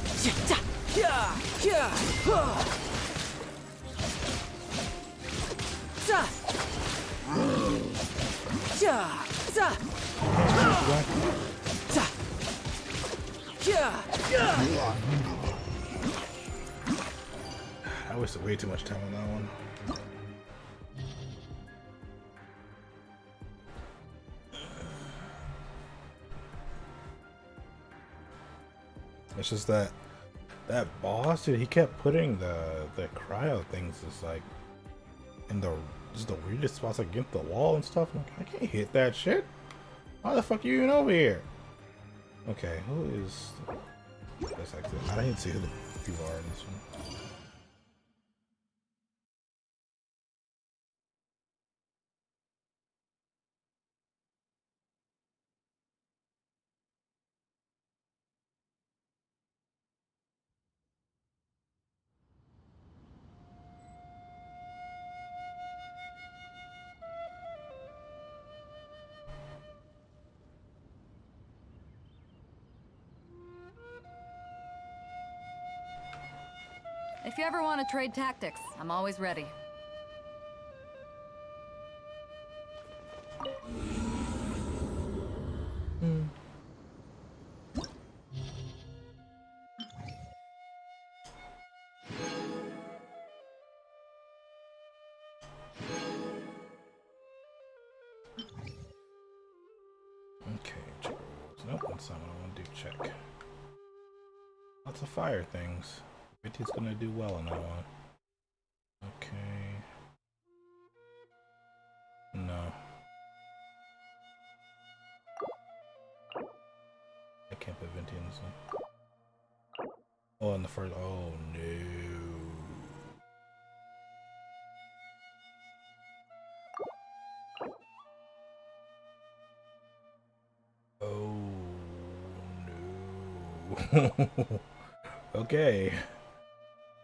Speaker 2: I wasted way too much time on that one. It's just that boss, dude, he kept putting the cryo things just like in the weirdest spots, like against the wall and stuff. I'm like, I can't hit that shit. Why the fuck are you even over here? Okay, who is that's like this? I didn't see who the people are in this one.
Speaker 4: If you ever want to trade tactics, I'm always ready.
Speaker 2: Okay, nope, that's not what I want to do. Check. Lots of fire things. Bitty's gonna do well on that one. Okay. No. I can't put Venti in this one. Oh, in the first. Oh no. Oh no. Okay.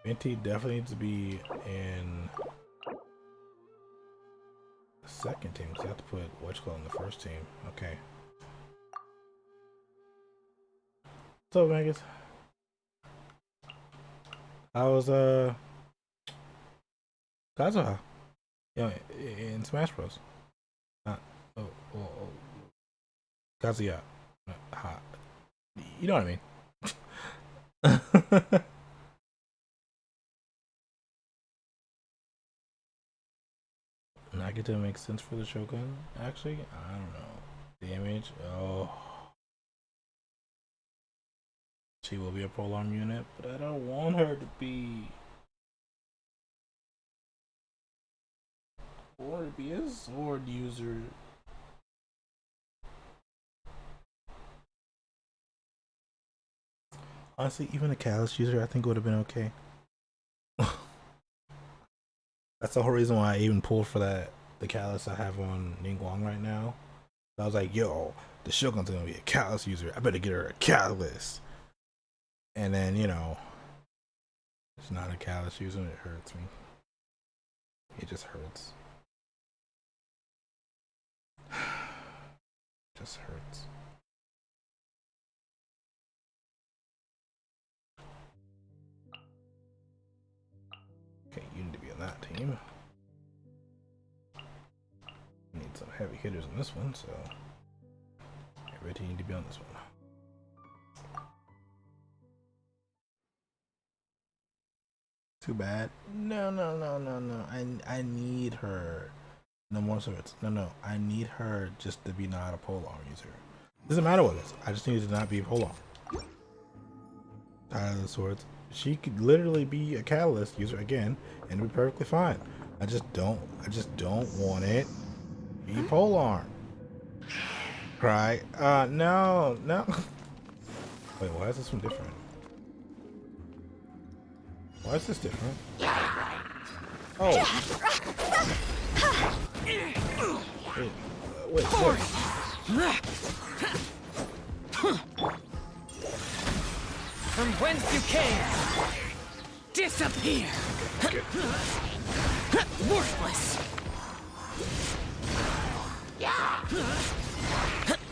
Speaker 2: Venti definitely needs to be in the second team, because I have to put what's called in the first team. Okay. What's up, Vegas? How was Kazuha? Yeah, in Smash Bros. Oh, oh, oh. Kazuya. You know what I mean. Nagito makes sense for the Shogun, actually. I don't know. Damage. Oh. She will be a polearm unit, but I don't want her to be. I want her to be a sword user. Honestly, even a callus user I think would have been okay. That's the whole reason why I even pulled for the callus I have on Ningguang right now. I was like, yo, the Shogun's gonna be a callus user. I better get her a callus. And then, you know, it's not a callus user, it hurts me. It just hurts. Just hurts. Okay, you need to be on that team. Need some heavy hitters in this one, so every team need to be on this one. Too bad. No. I need her. No more swords. No. I need her just to be not a polearm user. Doesn't matter what it is. I just need to not be a polearm. Tired of the swords. She could literally be a catalyst user again and be perfectly fine. I just don't want it to be polearm. Cry. No. Wait, why is this one different? Why is this different? Oh. Wait.
Speaker 14: From whence you came, disappear. Worthless.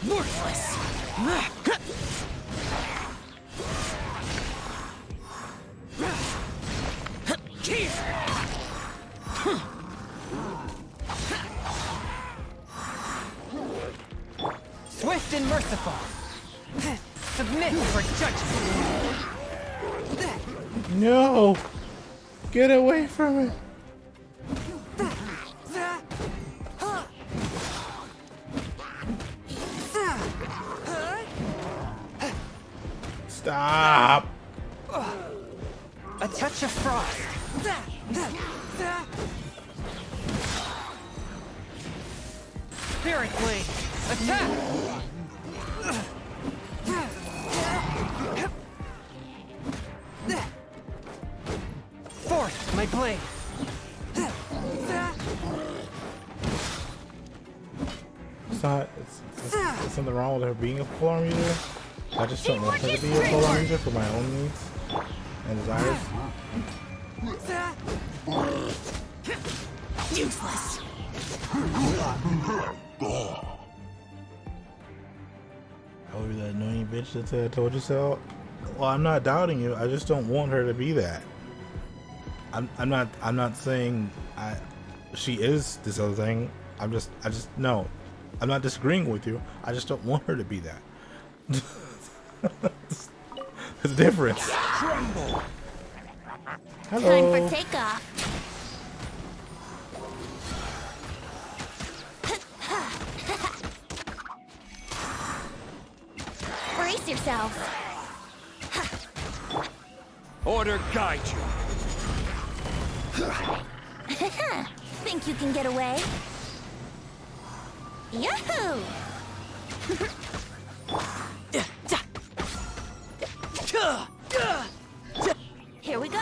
Speaker 14: Worthless. Here. Swift and merciful. Submit for judgment.
Speaker 2: No! Get away from it! Stop!
Speaker 14: A touch of frost. Spirit Blade, attack! Forth my blade.
Speaker 2: It's something wrong with her being a polearm user. I just don't want her to be a polearm user for my own needs and desires.
Speaker 17: Useless.
Speaker 2: I'll be that annoying bitch that said I told you so. Well, I'm not doubting you. I just don't want her to be that. I'm not saying she is this other thing. I just no. I'm not disagreeing with you. I just don't want her to be that. There's a difference.
Speaker 17: Crumble.
Speaker 2: Hello.
Speaker 17: Time for takeoff. Brace yourself.
Speaker 16: Order guide you.
Speaker 17: Think you can get away? Yahoo! Here we go.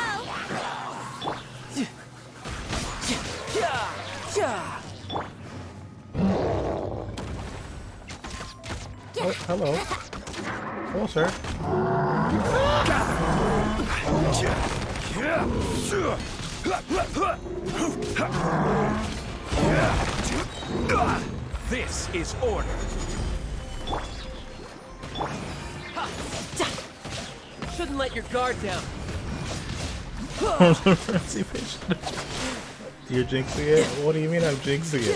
Speaker 2: Oh, hello. Hello, sir.
Speaker 16: This is order.
Speaker 14: Shouldn't let your guard down.
Speaker 2: You're jinxing it? What do you mean I'm jinxing it?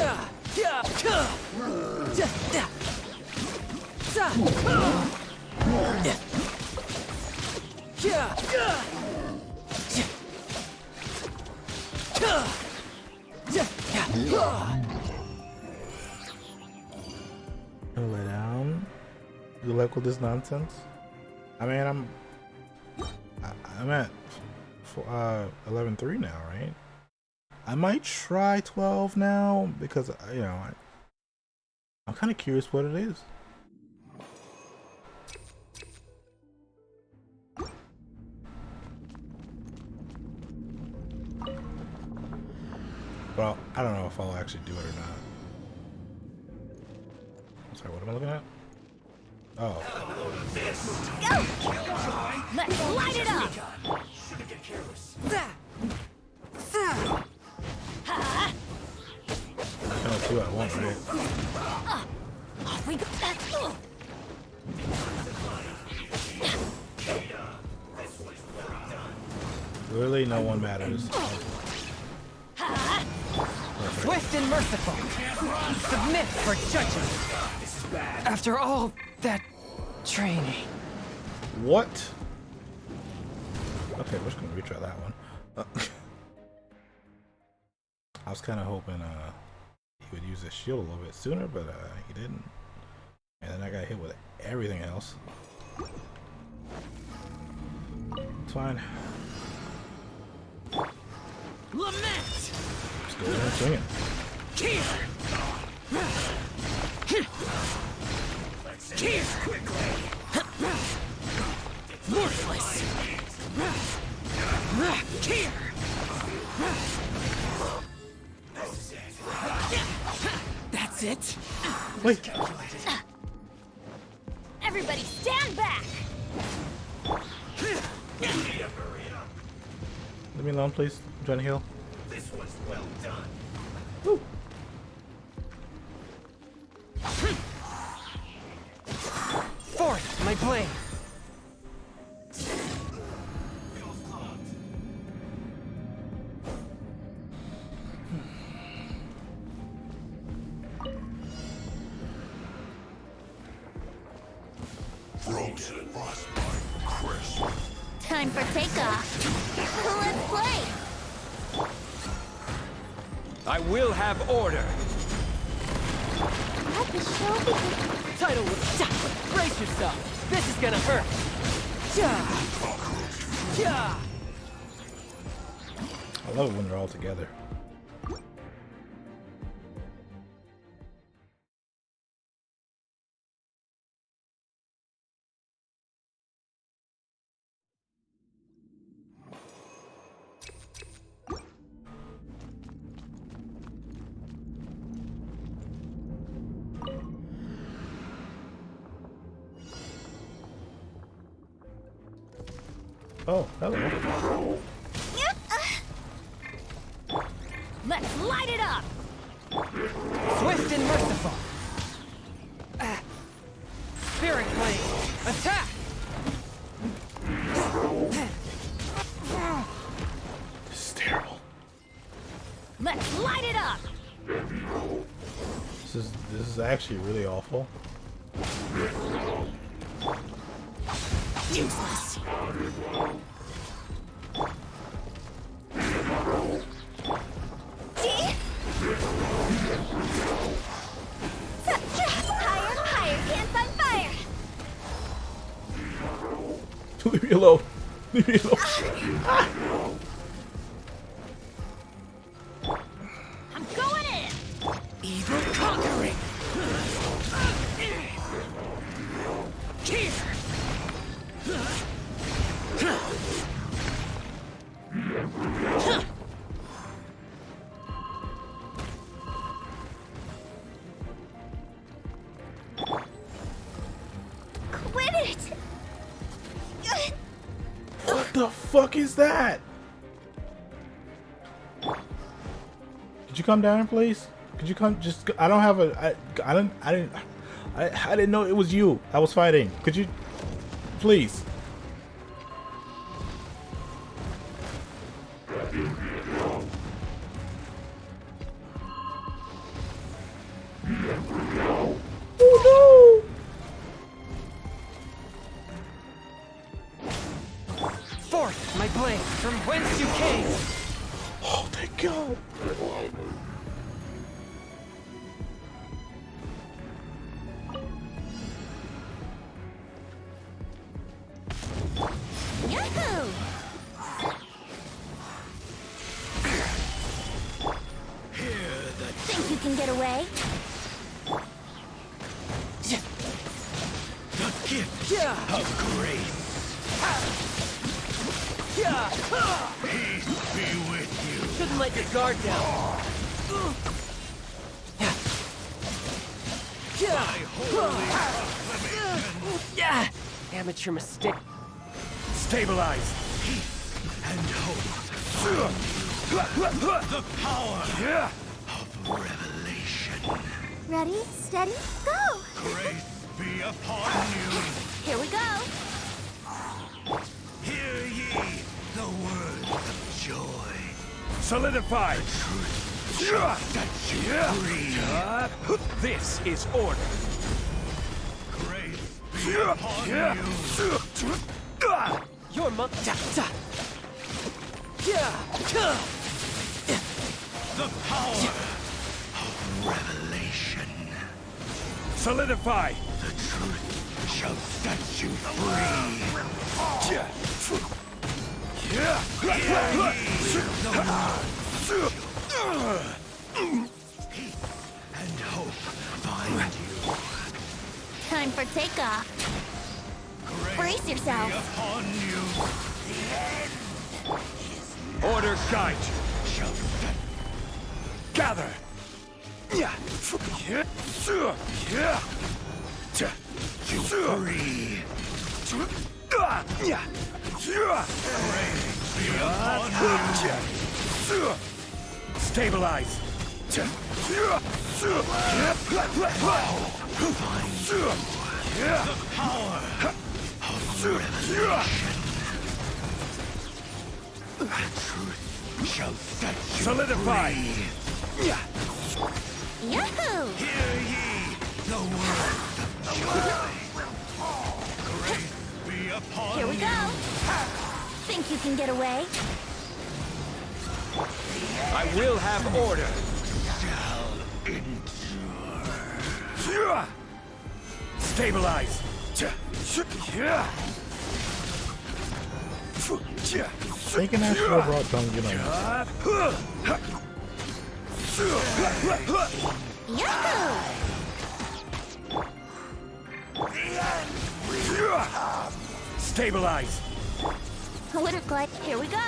Speaker 2: Lay down. You like all this nonsense? I mean, I'm at 11-3 now, right? I might try 12 now because you know I'm kind of curious what it is. Well, I don't know if I'll actually do it or not. Sorry, what am I looking at? Oh.
Speaker 17: Go! Let's light it up!
Speaker 2: I know two at once, right?
Speaker 17: Off we go.
Speaker 2: Really, no one matters.
Speaker 14: Swift and merciful. Submit for judgment. After all that training.
Speaker 2: What? Okay, we're just gonna retry that one. I was kind of hoping he would use his shield a little bit sooner, but he didn't. And then I got hit with everything else. It's fine.
Speaker 14: Lament!
Speaker 2: Just go ahead and swing it.
Speaker 14: Here! Quickly! Worthless! Here! That's it?
Speaker 2: Wait!
Speaker 17: Everybody stand back!
Speaker 2: Leave me alone, please. I'm trying to heal.
Speaker 16: This was well done.
Speaker 2: Woo.
Speaker 14: Forth, my blade!
Speaker 16: Frozen frostbite crisp.
Speaker 17: Time for takeoff. Let's play!
Speaker 14: I will have order!
Speaker 17: Let the show begin.
Speaker 14: Tidal whip! Brace yourself! This is gonna hurt!
Speaker 2: I love it when they're all together. Oh, hello.
Speaker 17: Let's light it up!
Speaker 14: Swift and merciful! Spirit blade! Attack!
Speaker 2: This is terrible.
Speaker 17: Let's light it up!
Speaker 2: This is actually really awful.
Speaker 17: Useless! Higher, higher, can't find fire!
Speaker 2: Leave me alone. Leave me alone.
Speaker 17: I'm going in!
Speaker 14: Evil conquering! Here!
Speaker 17: Quit it!
Speaker 2: What the fuck is that? Could you come down, please? Could you come? Just I don't have a. I didn't know it was you I was fighting. Could you, please?
Speaker 14: forth, my blade, from whence you came!
Speaker 2: Oh, thank God!
Speaker 17: Yahoo! Think you can get away?
Speaker 16: The gift of grace. Peace be with you.
Speaker 14: Shouldn't let your guard down. Amateur mistake.
Speaker 16: Stabilize. Peace and hope. The power of revelation.
Speaker 1: Ready, steady, go!
Speaker 16: Grace be upon you.
Speaker 1: Here we go.
Speaker 16: Hear ye the words of joy. Solidify. The truth set you free. This is order. Grace be upon you.
Speaker 14: Your mother.
Speaker 16: The power of revelation. Solidify. The truth shall set you free. Peace and hope find you.
Speaker 1: Time for takeoff. Brace yourself.
Speaker 16: Upon you. Order guide. Shall set. Gather. You free. Stabilize. The power of revelation. The truth shall set you solidify. Free.
Speaker 1: Yahoo!
Speaker 16: Hear ye the words of joy. Grace be upon
Speaker 1: Here we
Speaker 16: you.
Speaker 1: go. Think you can get away?
Speaker 14: I will have order.
Speaker 16: Shall endure. Stabilize.
Speaker 2: Thinking I should have brought Duncan on.
Speaker 1: Yahoo!
Speaker 16: Stabilize.
Speaker 1: Water glide. Here we go.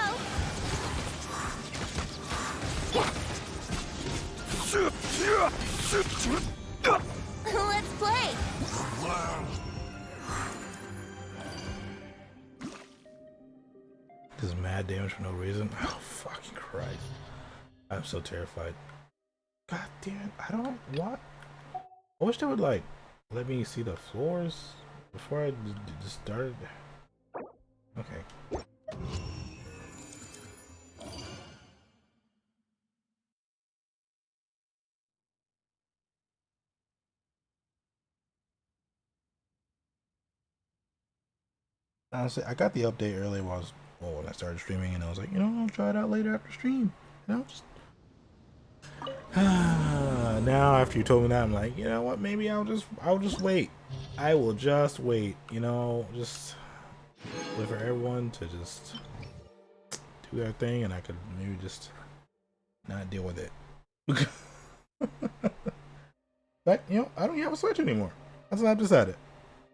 Speaker 1: Let's play.
Speaker 2: This is mad damage for no reason. Oh, fucking Christ. I'm so terrified. God damn it. I don't want. I wish they would, like, let me see the floors before I just started. Okay. Honestly, I got the update earlier when I started streaming, and I was like, you know, I'll try it out later after stream. You know, just now after you told me that, I'm like, you know what? Maybe I'll just wait. I will just wait. You know, just wait for everyone to just do their thing, and I could maybe just not deal with it. But you know, I don't have a Switch anymore. That's what I've decided.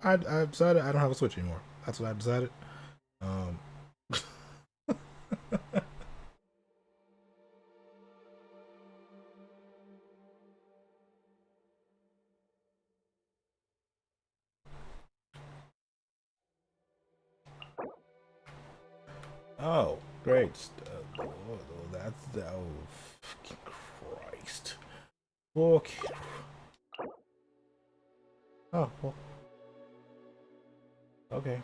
Speaker 2: I've decided I don't have a Switch anymore. That's what I've decided. Oh, great. That's the. Oh, fucking Christ. Okay. Oh, well. Okay.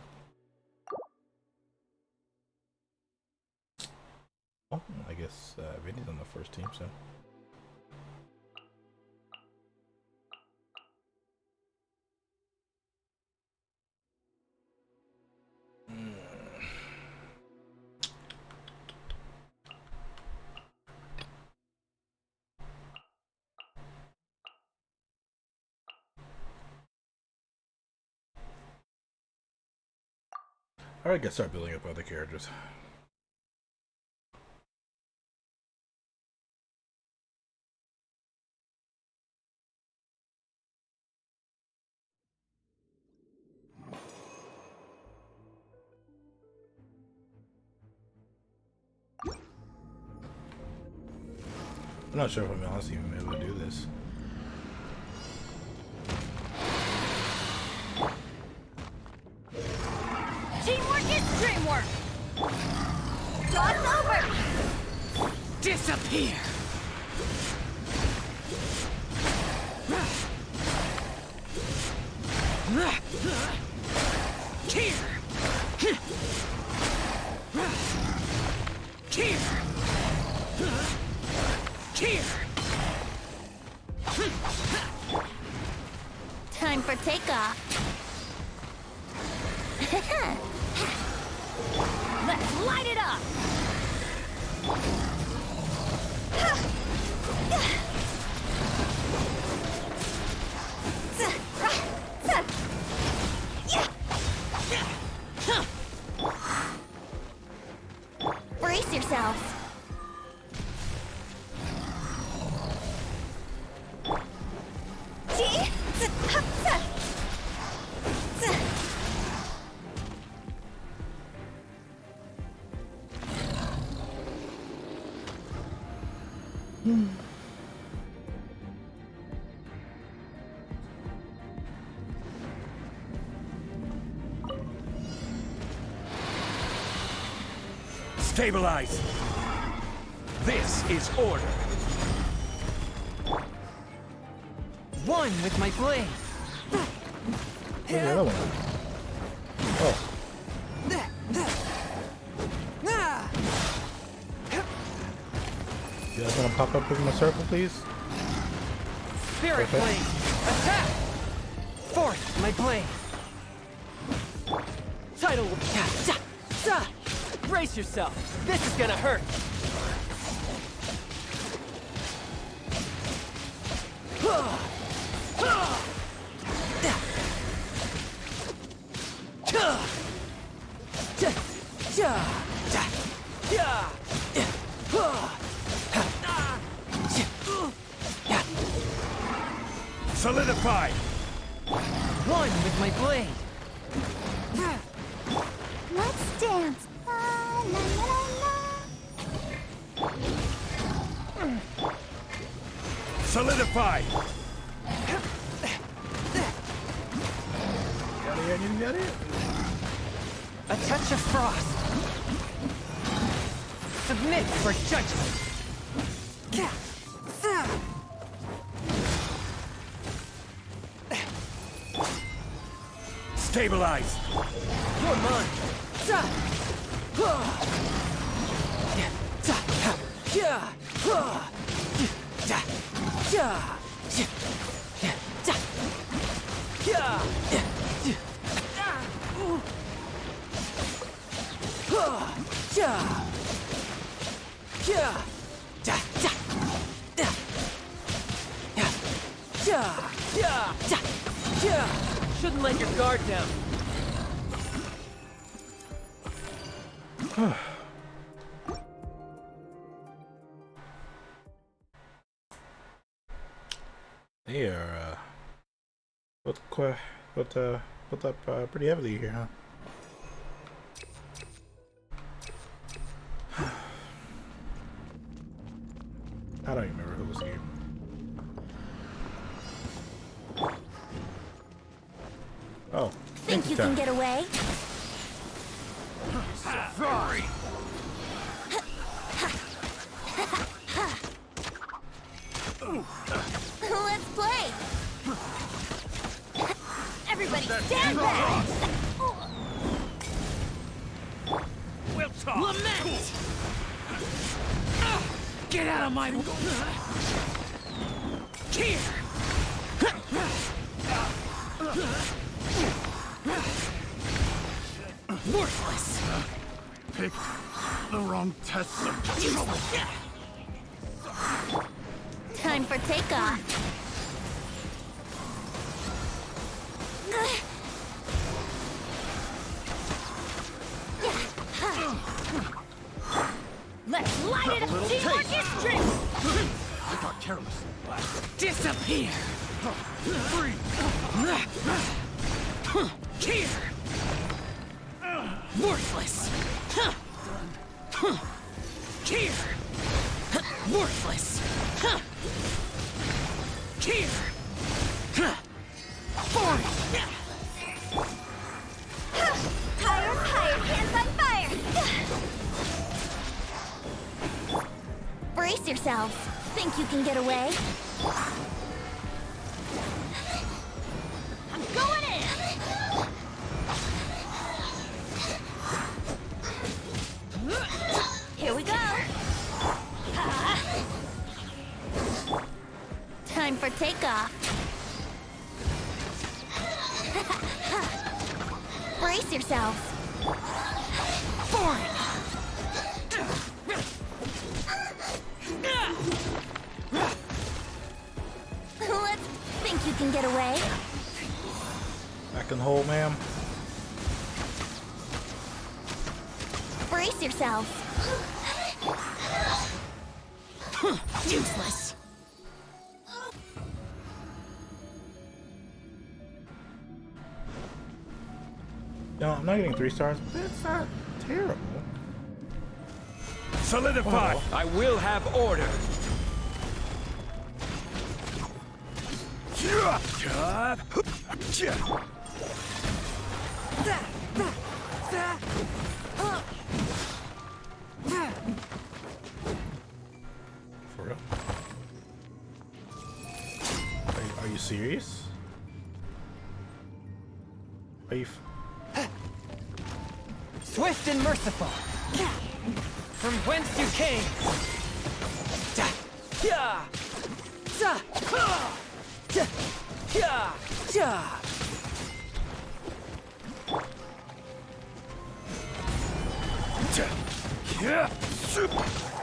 Speaker 2: Oh, I guess Vinny's on the first team, so. Alright, gotta start building up other characters. I'm not sure if I'm honestly even able to do this.
Speaker 17: Teamwork is dreamwork! Toss over!
Speaker 14: Disappear! Here! Here! Here!
Speaker 17: Time for takeoff. Let's light it up! Brace yourselves.
Speaker 16: Stabilize! This is order!
Speaker 14: One with my blade!
Speaker 2: Where's the other one? Oh. You guys wanna pop up in my circle, please?
Speaker 14: Spirit
Speaker 2: Okay.
Speaker 14: blade! Attack! Fourth, my blade! Tidal... Brace yourself! This is gonna hurt!
Speaker 16: Solidify!
Speaker 14: One with my blade!
Speaker 1: Let's dance. La, la, la, la.
Speaker 16: Solidify!
Speaker 2: You got it?
Speaker 14: A touch of frost! Submit for judgment!
Speaker 16: Stabilize!
Speaker 14: You're mine! Shouldn't let your guard down.
Speaker 2: They are built up pretty heavily here, huh? I don't even remember who was here. Oh,
Speaker 17: Think you can get away?
Speaker 16: Safari!
Speaker 17: Let's play! Everybody stand back!
Speaker 16: We'll talk!
Speaker 14: Lament! Get out of my... Here! Worthless!
Speaker 16: Picked the wrong test of trouble.
Speaker 17: Time for takeoff. Let's light it up! Teamwork is strength!
Speaker 16: I got careless.
Speaker 11: Disappear!
Speaker 16: Free!
Speaker 11: Here! Worthless! Here! Worthless! Here! Fire!
Speaker 17: Higher, higher, hands on fire! Brace yourselves. Think you can get away? I'm going in! Here we go! Time for takeoff. Brace yourselves.
Speaker 11: Boring!
Speaker 17: Let's think you can get away.
Speaker 2: Back in the hole, ma'am.
Speaker 17: Brace yourselves.
Speaker 11: Useless!
Speaker 2: No, I'm not getting 3 stars, but that's not terrible.
Speaker 16: Solidify!
Speaker 2: Wow.
Speaker 16: I will have order!
Speaker 2: For real? Are you serious? Are you?
Speaker 14: Swift and merciful. From whence you came.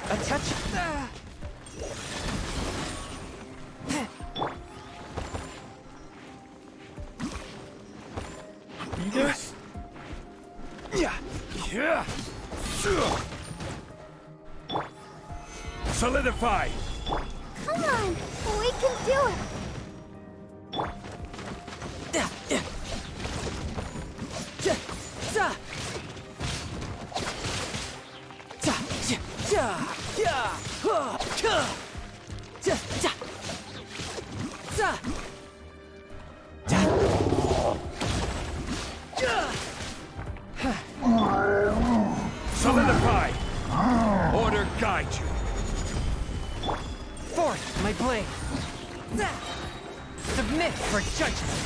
Speaker 14: A touch.
Speaker 2: You guys?
Speaker 16: Solidify!
Speaker 1: Come on, we can do it.
Speaker 16: Solidify! Order guide you.
Speaker 14: Forth my blade. Submit for judgment.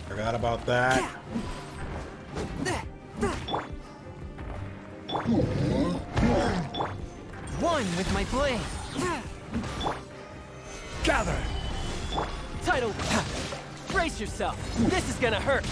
Speaker 2: Forgot about that.
Speaker 14: One with my blade.
Speaker 16: Gather!
Speaker 14: Tidal. Brace yourself. This is gonna hurt.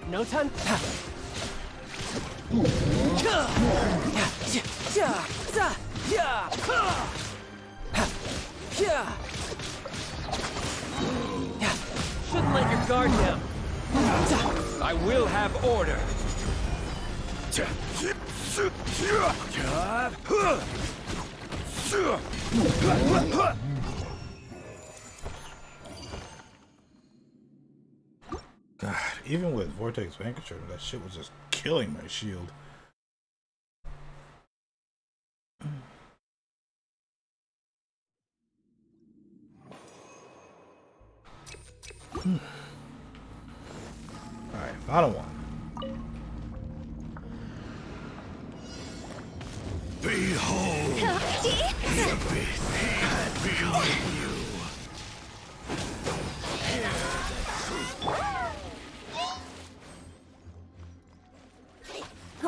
Speaker 14: No time. Shouldn't let your guard down.
Speaker 16: I will have order.
Speaker 2: God, even with Vortex Vanquisher, that shit was just killing my shield. Alright, final one.
Speaker 16: Behold! The beast had behind you.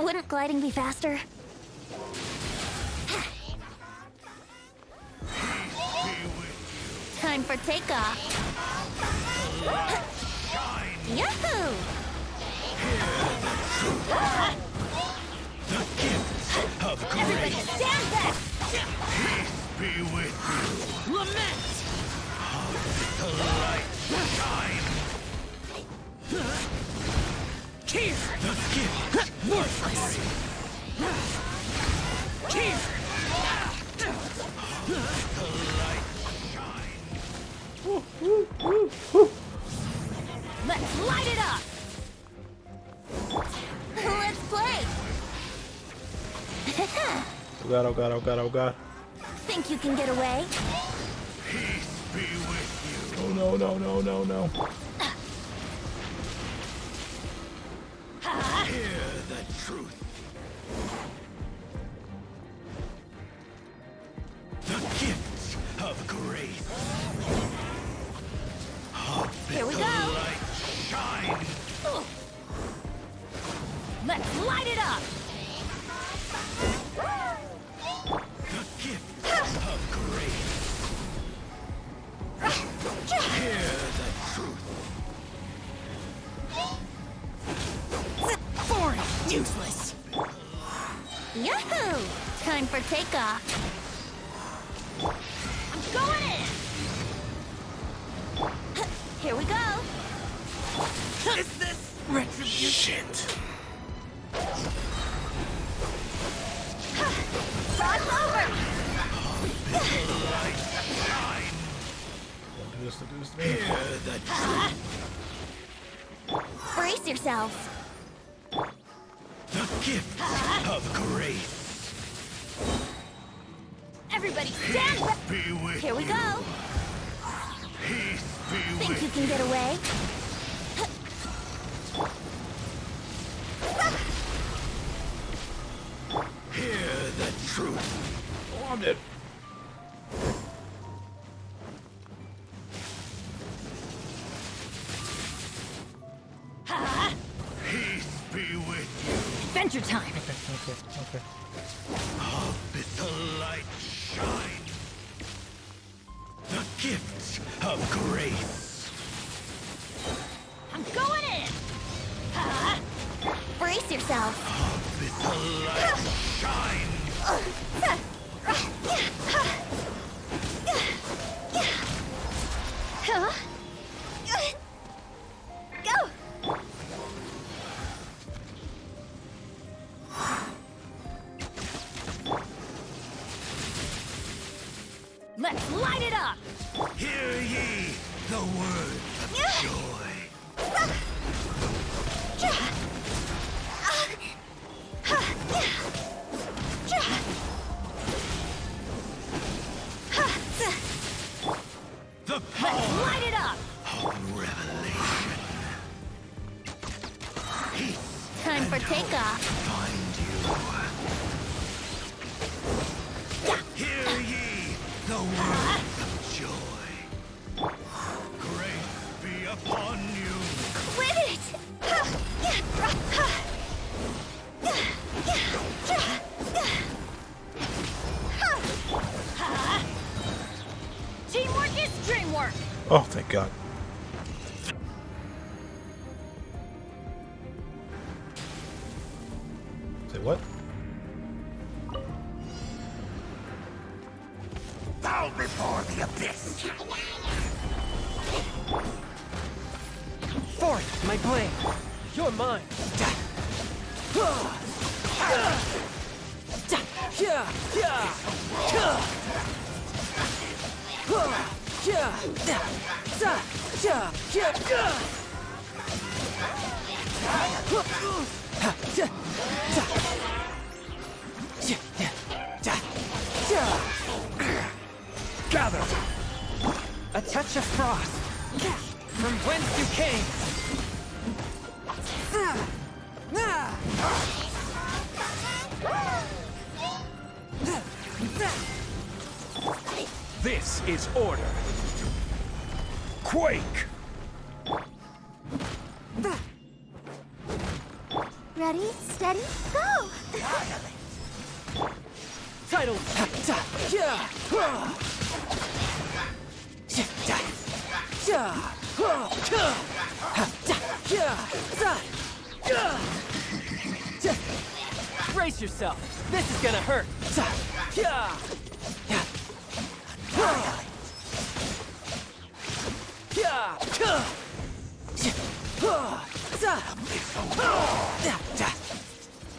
Speaker 17: Wouldn't gliding be faster? Time Time for takeoff. Yahoo!
Speaker 16: The gift of grace.
Speaker 17: Everybody stand back!
Speaker 16: Peace be with you.
Speaker 14: Lament!
Speaker 16: The light shine.
Speaker 14: Here!
Speaker 16: The gift
Speaker 14: Worthless! Here!
Speaker 16: the light shine.
Speaker 17: Let's light it up! Let's play!
Speaker 2: Oh god, oh god, oh god, oh god.
Speaker 17: Think you can get away?
Speaker 16: Peace be with you.
Speaker 2: Oh no, no, no, no, no.
Speaker 16: Hear the truth. The gifts of grace.
Speaker 17: Here we go!
Speaker 16: Light shine.
Speaker 17: Let's light it up!
Speaker 16: The gift of grace. Hear the truth.
Speaker 17: Boring! Useless! Yahoo! Time for takeoff. I'm going in! Here we go!
Speaker 14: Is this retribution?
Speaker 2: Shit.
Speaker 17: Cross over!
Speaker 16: Light shine.
Speaker 2: Don't do this, don't do this.
Speaker 16: Hear the truth.
Speaker 17: Brace yourselves!
Speaker 16: The gift of grace.
Speaker 17: Everybody stand back!
Speaker 16: Be with
Speaker 17: Here we
Speaker 16: you.
Speaker 17: go!
Speaker 16: Peace be
Speaker 17: Think
Speaker 16: with
Speaker 17: you can get away?
Speaker 16: Hear the truth.
Speaker 2: Oh, I'm dead.
Speaker 16: Peace be with you.
Speaker 13: Adventure time!
Speaker 2: Okay.
Speaker 16: Bid the light shine. The gift of grace.
Speaker 17: I'm going in! Brace yourself!
Speaker 16: Bid the light shine.
Speaker 17: Huh? Go! Let's light it up!
Speaker 16: Hear ye the word of joy. The power
Speaker 17: Let's light it up!
Speaker 16: of revelation.
Speaker 17: Time for takeoff.
Speaker 16: Find you. Hear ye the word of joy. Grace be upon you.
Speaker 17: Quit it! Teamwork is dreamwork!
Speaker 2: Oh, thank God. Say what?
Speaker 16: Bow before the abyss.
Speaker 14: Forth, my blade! You're mine! Gather! A touch of frost! From whence you came!
Speaker 16: This is order. Quake!
Speaker 1: Ready, steady, go!
Speaker 14: Tidal! Brace yourself. This is gonna hurt.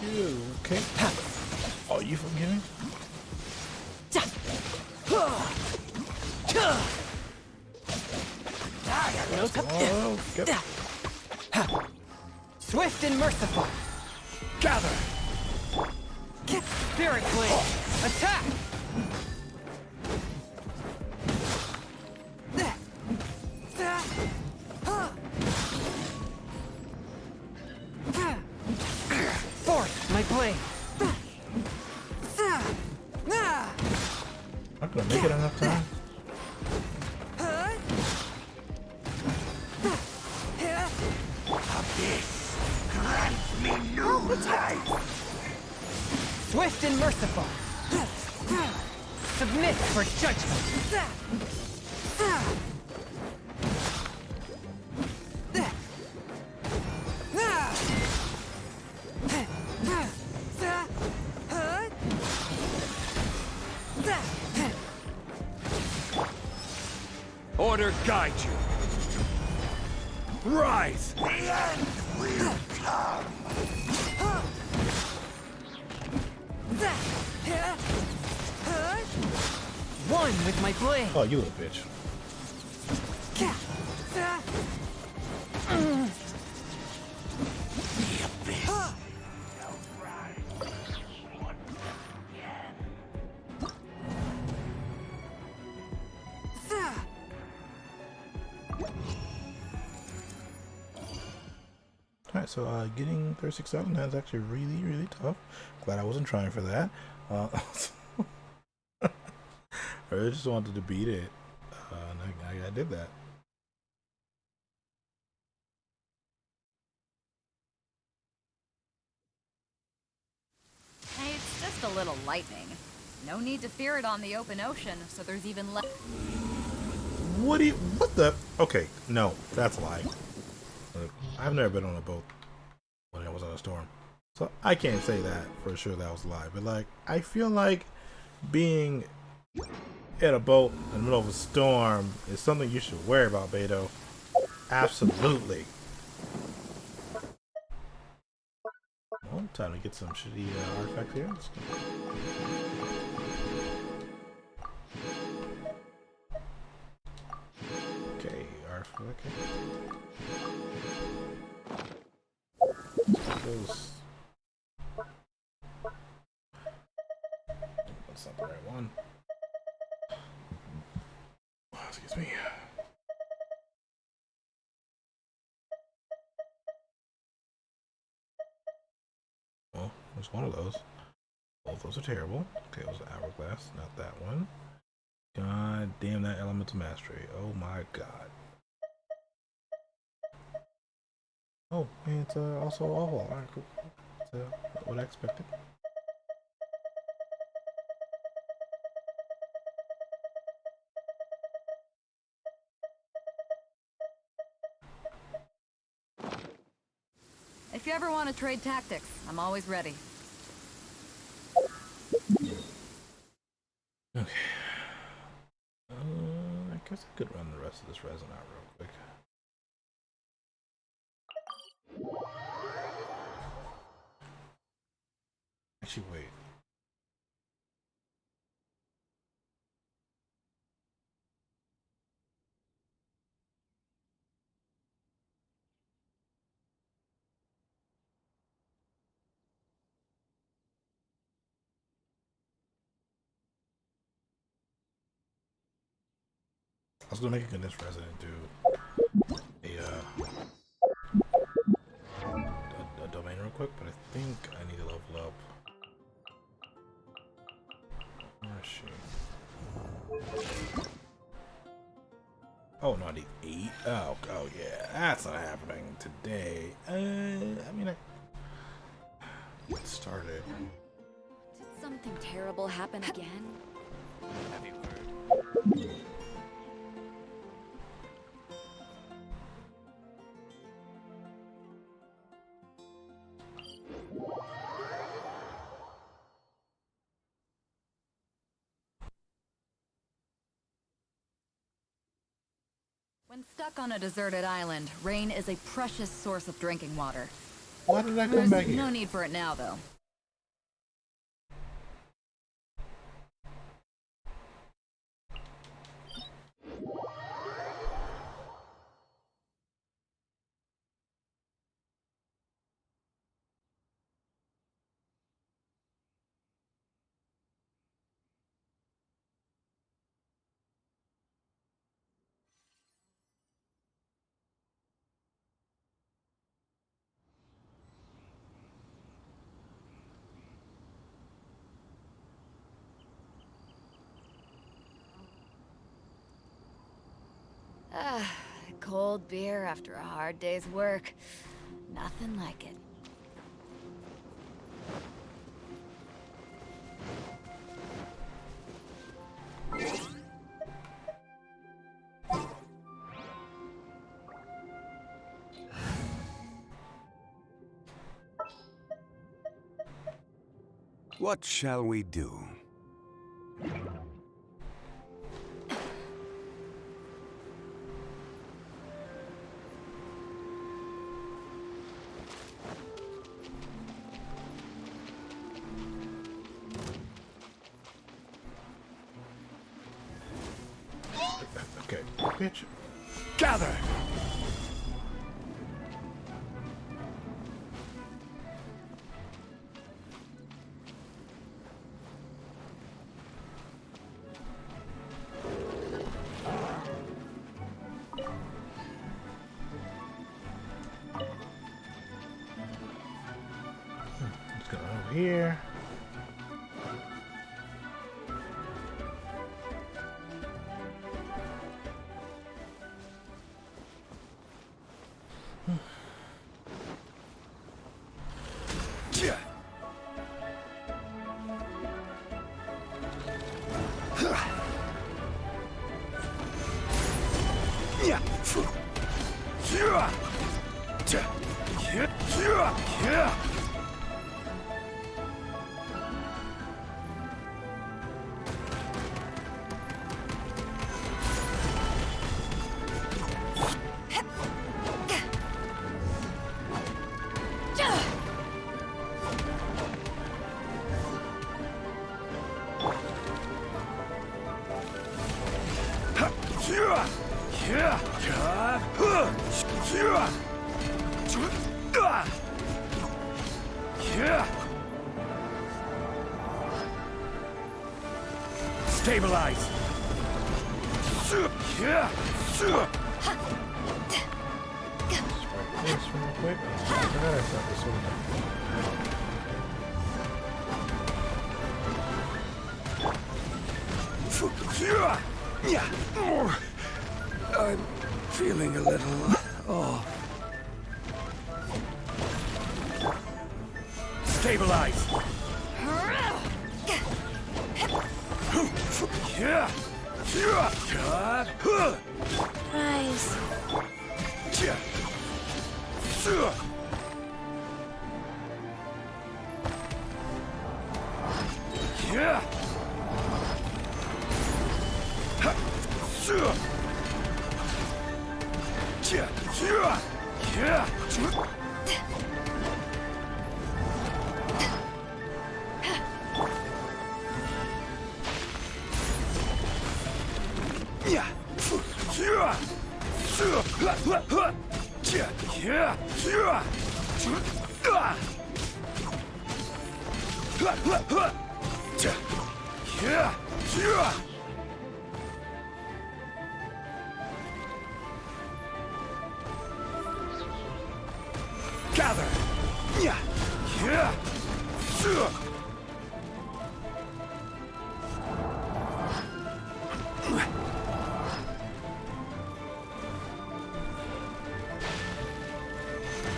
Speaker 2: Ew, okay. Oh, you forgive me? Oh, yep.
Speaker 14: Swift and merciful. Gather. Spirit blade. Attack. Forth, my blade.
Speaker 2: Not gonna make it enough time.
Speaker 14: Swift and merciful. Submit for judgment.
Speaker 16: Order guide you. Rise! The end will come.
Speaker 14: One with my blade.
Speaker 2: Oh, you little bitch. Alright, so getting 36,000 is actually really tough. Glad I wasn't trying for that. I really just wanted to beat it. And I did that.
Speaker 4: Hey, it's just a little lightning. No need to fear it on the open ocean, so there's even less.
Speaker 2: What the? Okay, no, that's a lie. Look, I've never been on a boat when I was on a storm, so I can't say that for sure that was a lie. But like, I feel like being in a boat in the middle of a storm is something you should worry about, Beidou. Absolutely. Well, time to get some shitty artifacts here. Okay, artifact. Those. That's not the right one. Excuse me. Well, there's one of those. Both those are terrible. Okay, it was an hourglass, not that one. God damn that elemental mastery. Oh my god. Oh, and it's also awful. Alright, cool. That's what I expected.
Speaker 4: If you ever want to trade tactics, I'm always ready.
Speaker 2: Okay. I guess I could run the rest of this resin out real quick. Actually, wait. I was gonna make a condensed resin and do a domain real quick, but I think I need to level up. Where is she? Oh no, I need 8. Oh yeah, that's not happening today. I mean, it started.
Speaker 4: Did something terrible happen again?
Speaker 5: Have you heard?
Speaker 4: When stuck on a deserted island, rain is a precious source of drinking water.
Speaker 2: Why did I come
Speaker 4: There's
Speaker 2: back here?
Speaker 4: no need for it now, though. Ah, cold beer after a hard day's work. Nothing like it.
Speaker 16: What shall we do?
Speaker 2: Okay, bitch.
Speaker 16: Gather!
Speaker 2: Let's go over here.
Speaker 16: Stabilize!
Speaker 2: This real quick. I forgot I set this one
Speaker 16: I'm feeling a little off. Stabilize!
Speaker 17: Rise.
Speaker 16: Gather!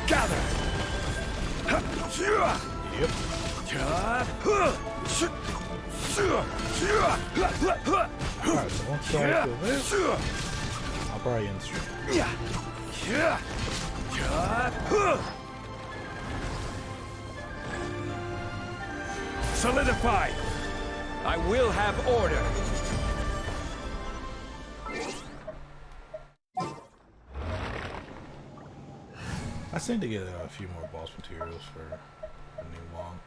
Speaker 16: Gather!
Speaker 2: Yep. Alright, so once I do this, I'll probably end the stream.
Speaker 16: Solidify! I will have order!
Speaker 2: I just need to get a few more boss materials for a new Wong.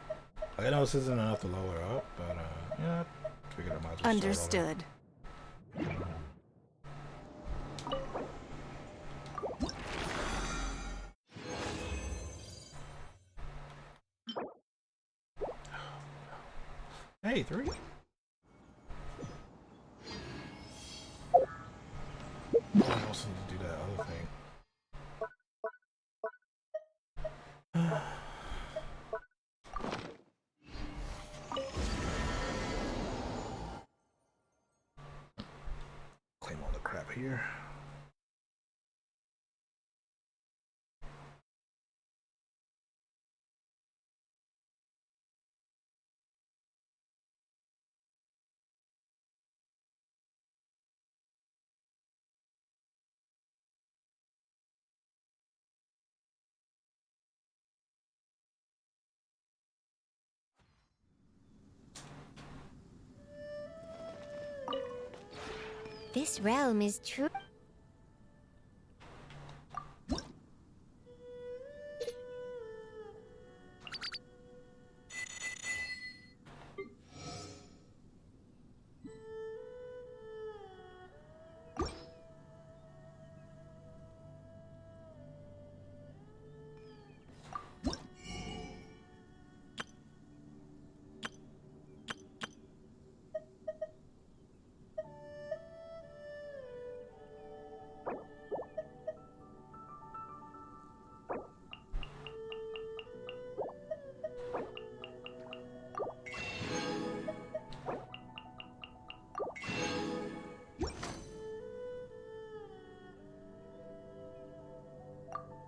Speaker 2: Like, I know this isn't enough to lower up, but yeah, I figured I might as well
Speaker 7: Understood.
Speaker 2: Hey, 3. I also need to do that other thing. Claim all the crap here.
Speaker 1: This realm is true.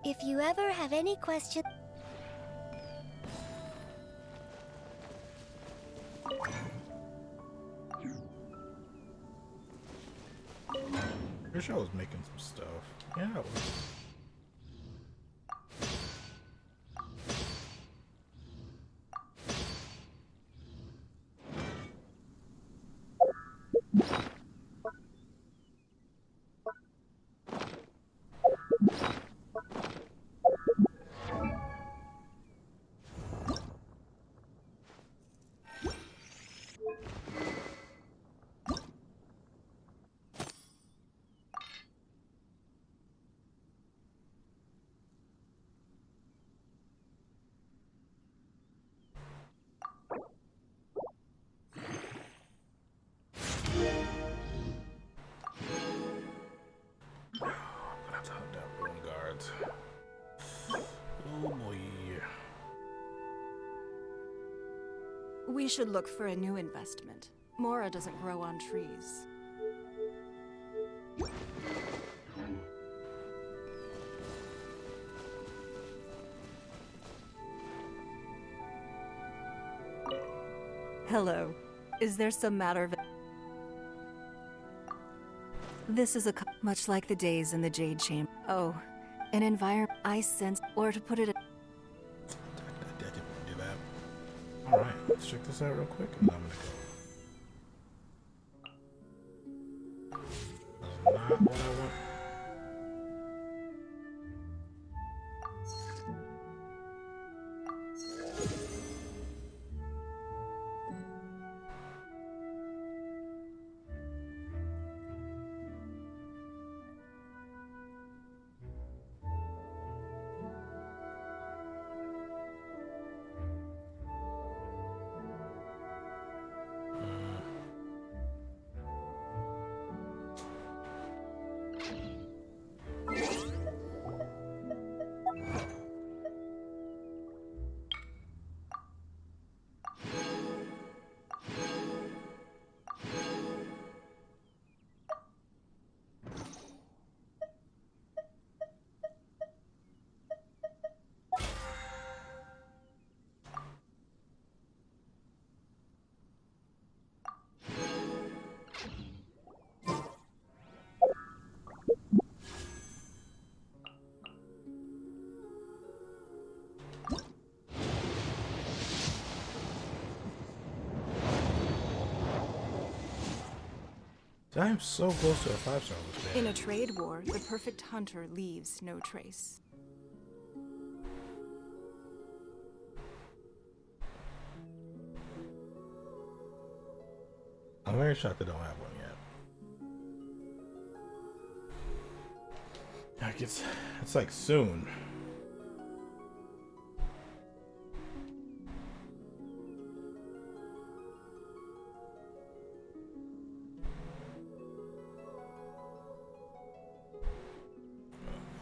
Speaker 1: If you ever have any questions...
Speaker 2: Pretty sure I was making some stuff. Yeah, I was. Oh boy.
Speaker 7: We should look for a new investment. Mora doesn't grow on trees. Hello. Is there some matter of... This is much like the days in the Jade Chamber. Oh, an environment I sense, or to put it...
Speaker 2: I didn't do that. Alright, let's check this out real quick and then I'm gonna go. That's not what I want. I am so close to a 5-star with that.
Speaker 7: In a trade war, the perfect hunter leaves no trace.
Speaker 2: I'm very shocked they don't have one yet. Like it's like soon.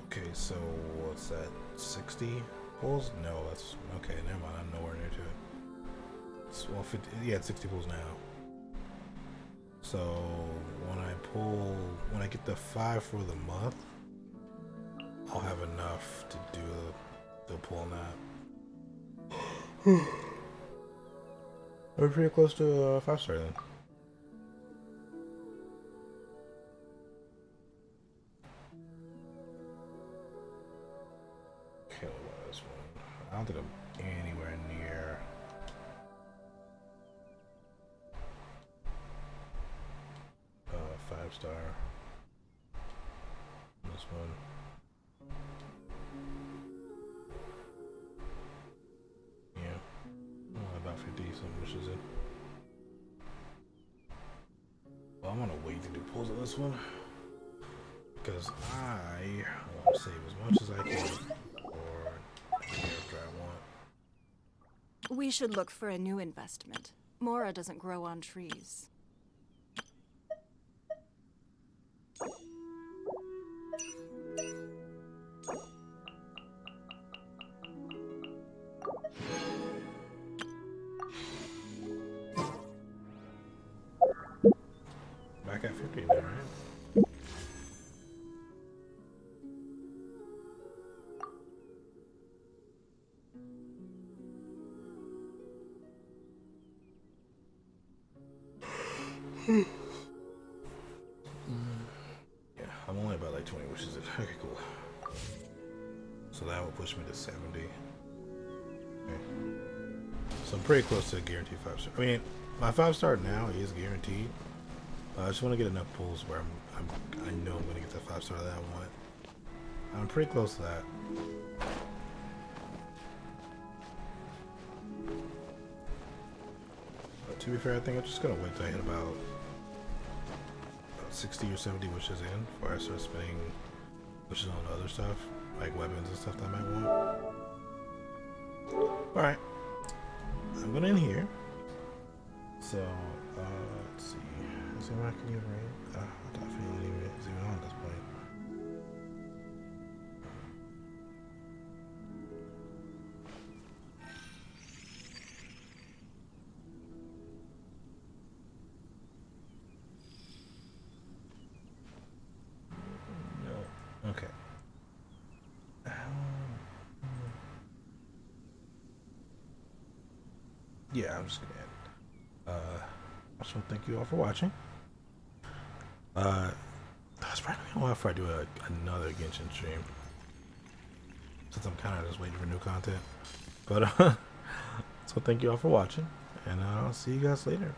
Speaker 2: Okay, so what's that? 60 pulls? No, that's okay. Never mind. I'm nowhere near to it. So, well, 50, yeah, it's 60 pulls now. So when I get the 5 for the month, I'll have enough to do the pull nap. We're pretty close to 5-star then. Okay, what about this one? I don't think I'm anywhere near. 5-star. This one. Yeah. Oh, about 50 something wishes in. Well, I'm gonna wait to do pulls on this one because I want to save as much as I can for the character I want.
Speaker 7: We should look for a new investment. Mora doesn't grow on trees.
Speaker 2: Back at 50 now, right? Yeah, I'm only about like 20 wishes in. Okay, cool. So that will push me to 70. Okay. So I'm pretty close to a guaranteed 5-star. I mean, my 5-star now is guaranteed. I just want to get enough pulls where I know I'm going to get the 5-star that I want. I'm pretty close to that. But to be fair, I think I'm just going to wait till I hit about 60 or 70 wishes in before I start spending wishes on other stuff, like weapons and stuff that I might want. Alright. I'm going to end here. So, let's see. Is there I can give right? I don't feel it is even on at this point. No. Okay. Yeah, I'm just gonna end. I just want to thank you all for watching. That's probably a while before I do another Genshin stream, since I'm kind of just waiting for new content. But so thank you all for watching, and I'll see you guys later.